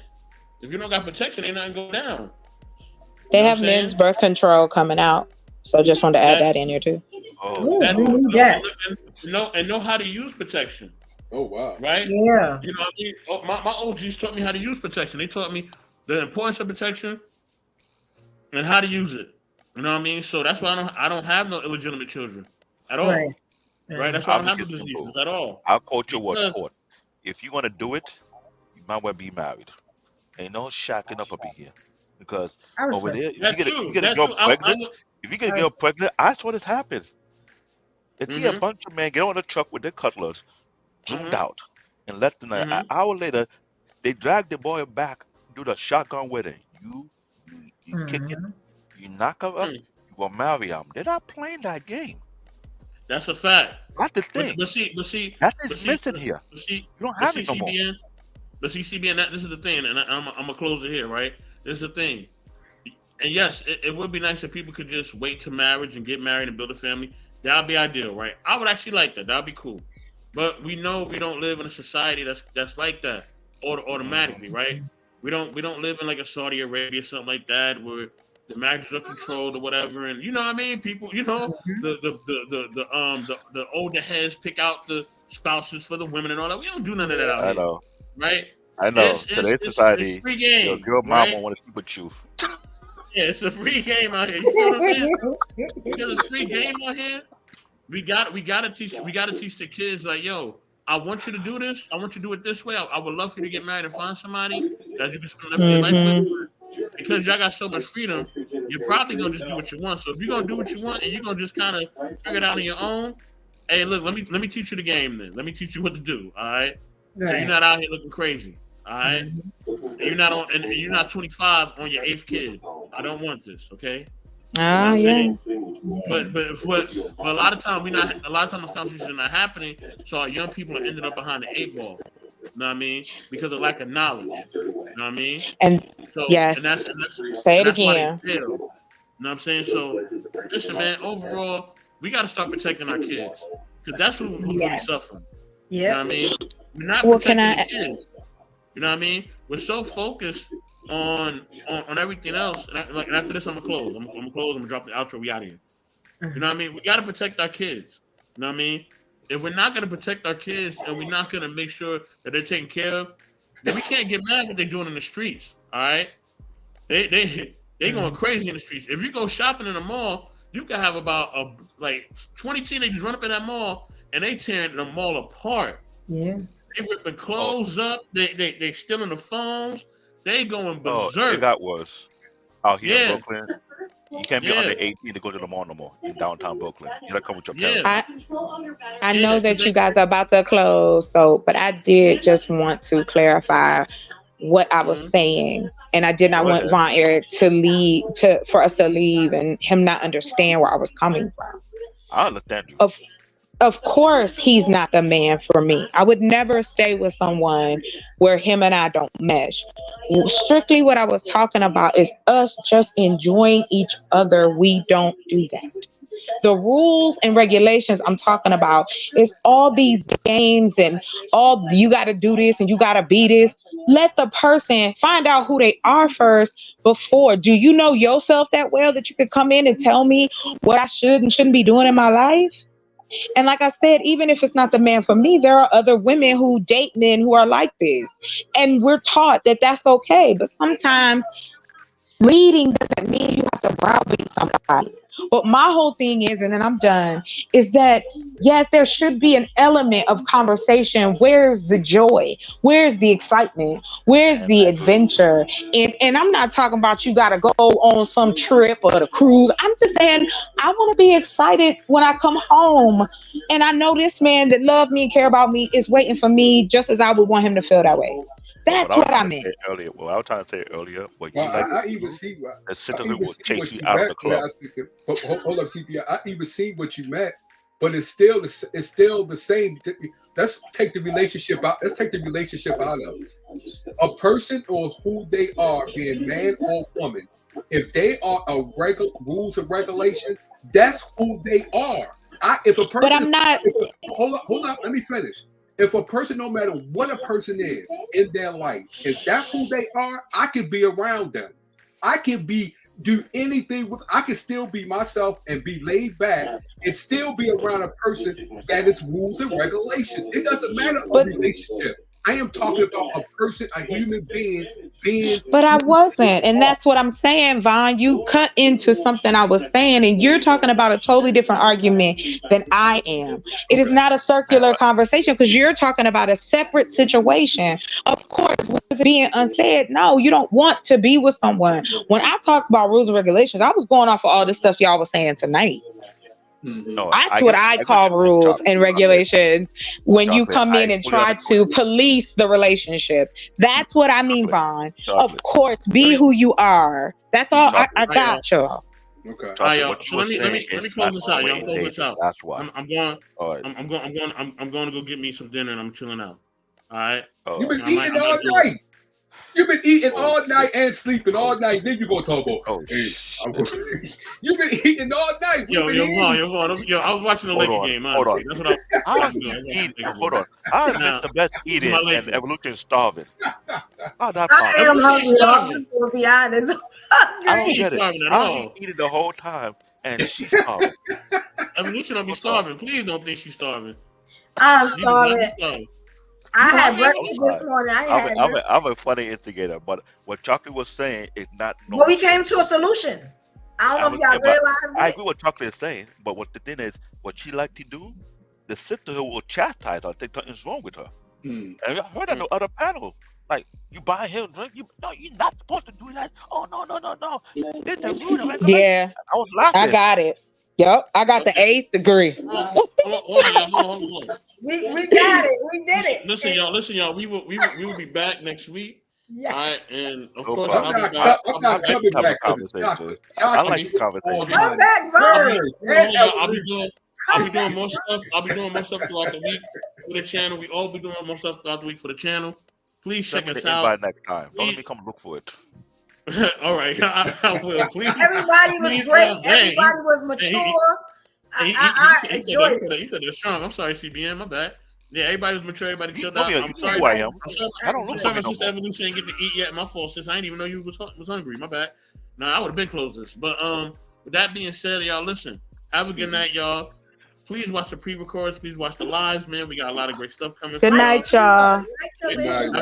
If you don't got protection, ain't nothing go down. They have men's birth control coming out, so just wanted to add that in here too. Know how to use protection. Oh wow! Right? Yeah. You know what I mean? Oh, my OGs taught me how to use protection. They taught me the importance of protection and how to use it. You know what I mean? So that's why I don't have no illegitimate children at all. Right? That's why I don't have no diseases at all. I'll quote you what court. If you want to do it, you might well be married. Ain't no shacking up here. Because over there, if you get a girl pregnant, I saw this happens. You see a bunch of men get on the truck with their cutlass, zoomed out, and left them. An hour later, they drag the boy back, do the shotgun wedding. You kick it, you knock her up, you gonna marry him. They're not playing that game. That's a fact. That's the thing. But see, that's missing here. You don't have it no more. But see, CBN, this is the thing, and I'm gonna close it here, right? This is the thing. And yes, it would be nice if people could just wait to marriage and get married and build a family. That would be ideal, right? I would actually like that. That would be cool. But we know we don't live in a society that's like that automatically, right? We don't live in like a Saudi Arabia or something like that where the marriages are controlled or whatever. And you know what I mean? People, you know, the older heads pick out the spouses for the women and all that. We don't do none of that out here. I know. Right? I know. Today's society, it's free game, your girl mom won't want to sleep with you. Yeah, it's a free game out here. You feel what I'm saying? Because it's free game out here. We gotta teach the kids like, yo, I want you to do this. I want you to do it this way. I would love for you to get married and find somebody that you can spend the rest of your life with. Because y'all got so much freedom, you're probably gonna just do what you want. So if you're gonna do what you want and you're gonna just kind of figure it out on your own, hey, look, let me teach you the game then. Let me teach you what to do. All right. So you're not out here looking crazy. All right. And you're not 25 on your 8th kid. I don't want this. Okay. Yeah. But a lot of time the conversations are not happening. So our young people are ending up behind the 8 ball. You know what I mean? Because of lack of knowledge. You know what I mean? And so, yes, and that's say it that's again. Why they fail. You know what I'm saying? So listen, man, overall, we gotta start protecting our kids. Because that's who's really suffering. Yeah. You know what I mean? We're not protecting the kids. You know what I mean? We're so focused on everything else. And after this, I'm gonna close. I'm gonna drop the outro. We out of here. You know what I mean? We gotta protect our kids. You know what I mean? If we're not gonna protect our kids and we're not gonna make sure that they're taken care of, then we can't get mad what they're doing in the streets. All right? They going crazy in the streets. If you go shopping in the mall, you can have about 20 teenagers run up in that mall and they tearing the mall apart. Yeah. They ripping clothes up. They stealing the phones. They going berserk. It got worse out here in Brooklyn. You can't be under 18 to go to the mall no more in downtown Brooklyn. You gotta come with your parents. I know that you guys are about to close, but I did just want to clarify what I was saying, and I did not want Von Erich for us to leave and him not understand where I was coming from. I understand you. Of course, he's not the man for me. I would never stay with someone where him and I don't mesh. Strictly what I was talking about is us just enjoying each other. We don't do that. The rules and regulations I'm talking about is all these games and all you got to do this and you got to be this. Let the person find out who they are first before. Do you know yourself that well that you could come in and tell me what I should and shouldn't be doing in my life? And like I said, even if it's not the man for me, there are other women who date men who are like this. And we're taught that that's okay. But sometimes leading doesn't mean you have to browbeat somebody. But my whole thing is, and then I'm done, is that, yes, there should be an element of conversation. Where's the joy? Where's the excitement? Where's the adventure? And I'm not talking about you got to go on some trip or the cruise. I'm just saying I want to be excited when I come home. And I know this man that loved me and care about me is waiting for me just as I would want him to feel that way. That's what I meant. I was trying to say earlier. I even see what the sisterhood will chase you out of the club. Hold up, CPI. I even see what you meant, but it's still the same. Let's take the relationship out. Let's take the relationship out of it. A person or who they are, being man or woman, if they are a regular rules and regulation, that's who they are. If a person, but I'm not. Hold up. Let me finish. If a person, no matter what a person is in their life, if that's who they are, I can be around them. I can do anything I can still be myself and be laid back and still be around a person that is rules and regulations. It doesn't matter what relationship. I am talking about a person, a human being. But I wasn't. And that's what I'm saying, Vaughn. You cut into something I was saying, and you're talking about a totally different argument than I am. It is not a circular conversation because you're talking about a separate situation. Of course, with being unsaid, no, you don't want to be with someone. When I talk about rules and regulations, I was going off of all the stuff y'all was saying tonight. No, that's what I call rules and regulations when you come in and try to police the relationship. That's what I mean, Vaughn. Of course, be who you are. That's all. I got y'all. Okay. All right, y'all. So let me close this out, y'all. Close this out. That's why. I'm going to go get me some dinner and I'm chilling out. All right. You've been eating all night. You've been eating all night and sleeping all night. Then you go talk about, you've been eating all night. Yo, I was watching the Lakers game. Hold on. That's what I was doing. Hold on. I admit the best eating and Evolution starving. How that I am hungry. I'm just going to be honest. I don't get it. I was eating the whole time and she's starving. Evolution don't be starving. Please don't think she's starving. I'm starving. I had breakfast this morning. I'm a funny instigator, but what Chocolate was saying is not. Well, we came to a solution. I don't know if y'all realized I agree with Chocolate is saying, but what the thing is, what she like to do, the sisterhood will chastise her. I think something's wrong with her. And I heard on the other panel, like you buy him a drink, you're not supposed to do that. Oh no. It's a rude. Yeah, I was laughing. I got it. Yep, I got the 8th degree. Hold on. We got it. We did it. Listen, y'all. We will be back next week. Yeah. All right, and of No course problem. I'm not coming back. I like the conversation. Come back, Vern. I'll be doing more stuff. I'll be doing more stuff throughout the week for the channel. We all be doing more stuff throughout the week for the channel. Please check us out. Next time. Don't let me come look for it. All right, I will. Please. Everybody was great. Everybody was mature. I enjoyed it. He said they're strong. I'm sorry, CBN. My bad. Yeah, everybody was mature. Everybody chilled out. I'm sorry. Who I am. I don't I'm sorry, my sister Evolution didn't get to eat yet. My fault, sis. I didn't even know you was hungry. My bad. No, I would have been closed this. But with that being said, y'all, listen. Have a good night, y'all. Please watch the pre-records. Please watch the lives, man. We got a lot of great stuff coming. Good night, y'all. Have a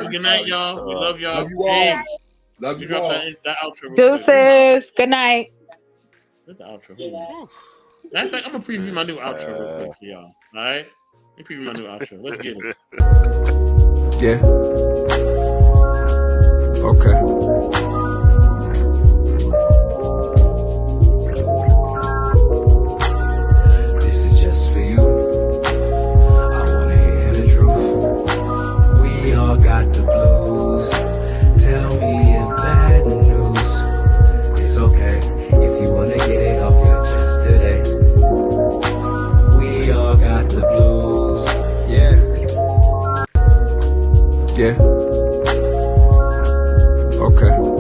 good night, y'all. We love y'all. Love you all. Love you all. That outro. Deuces. Good night. What's the outro? That's like I'm gonna preview my new outro real quick for y'all. All right, let me preview my new outro. Let's get it. Yeah. Okay. Yeah. Okay.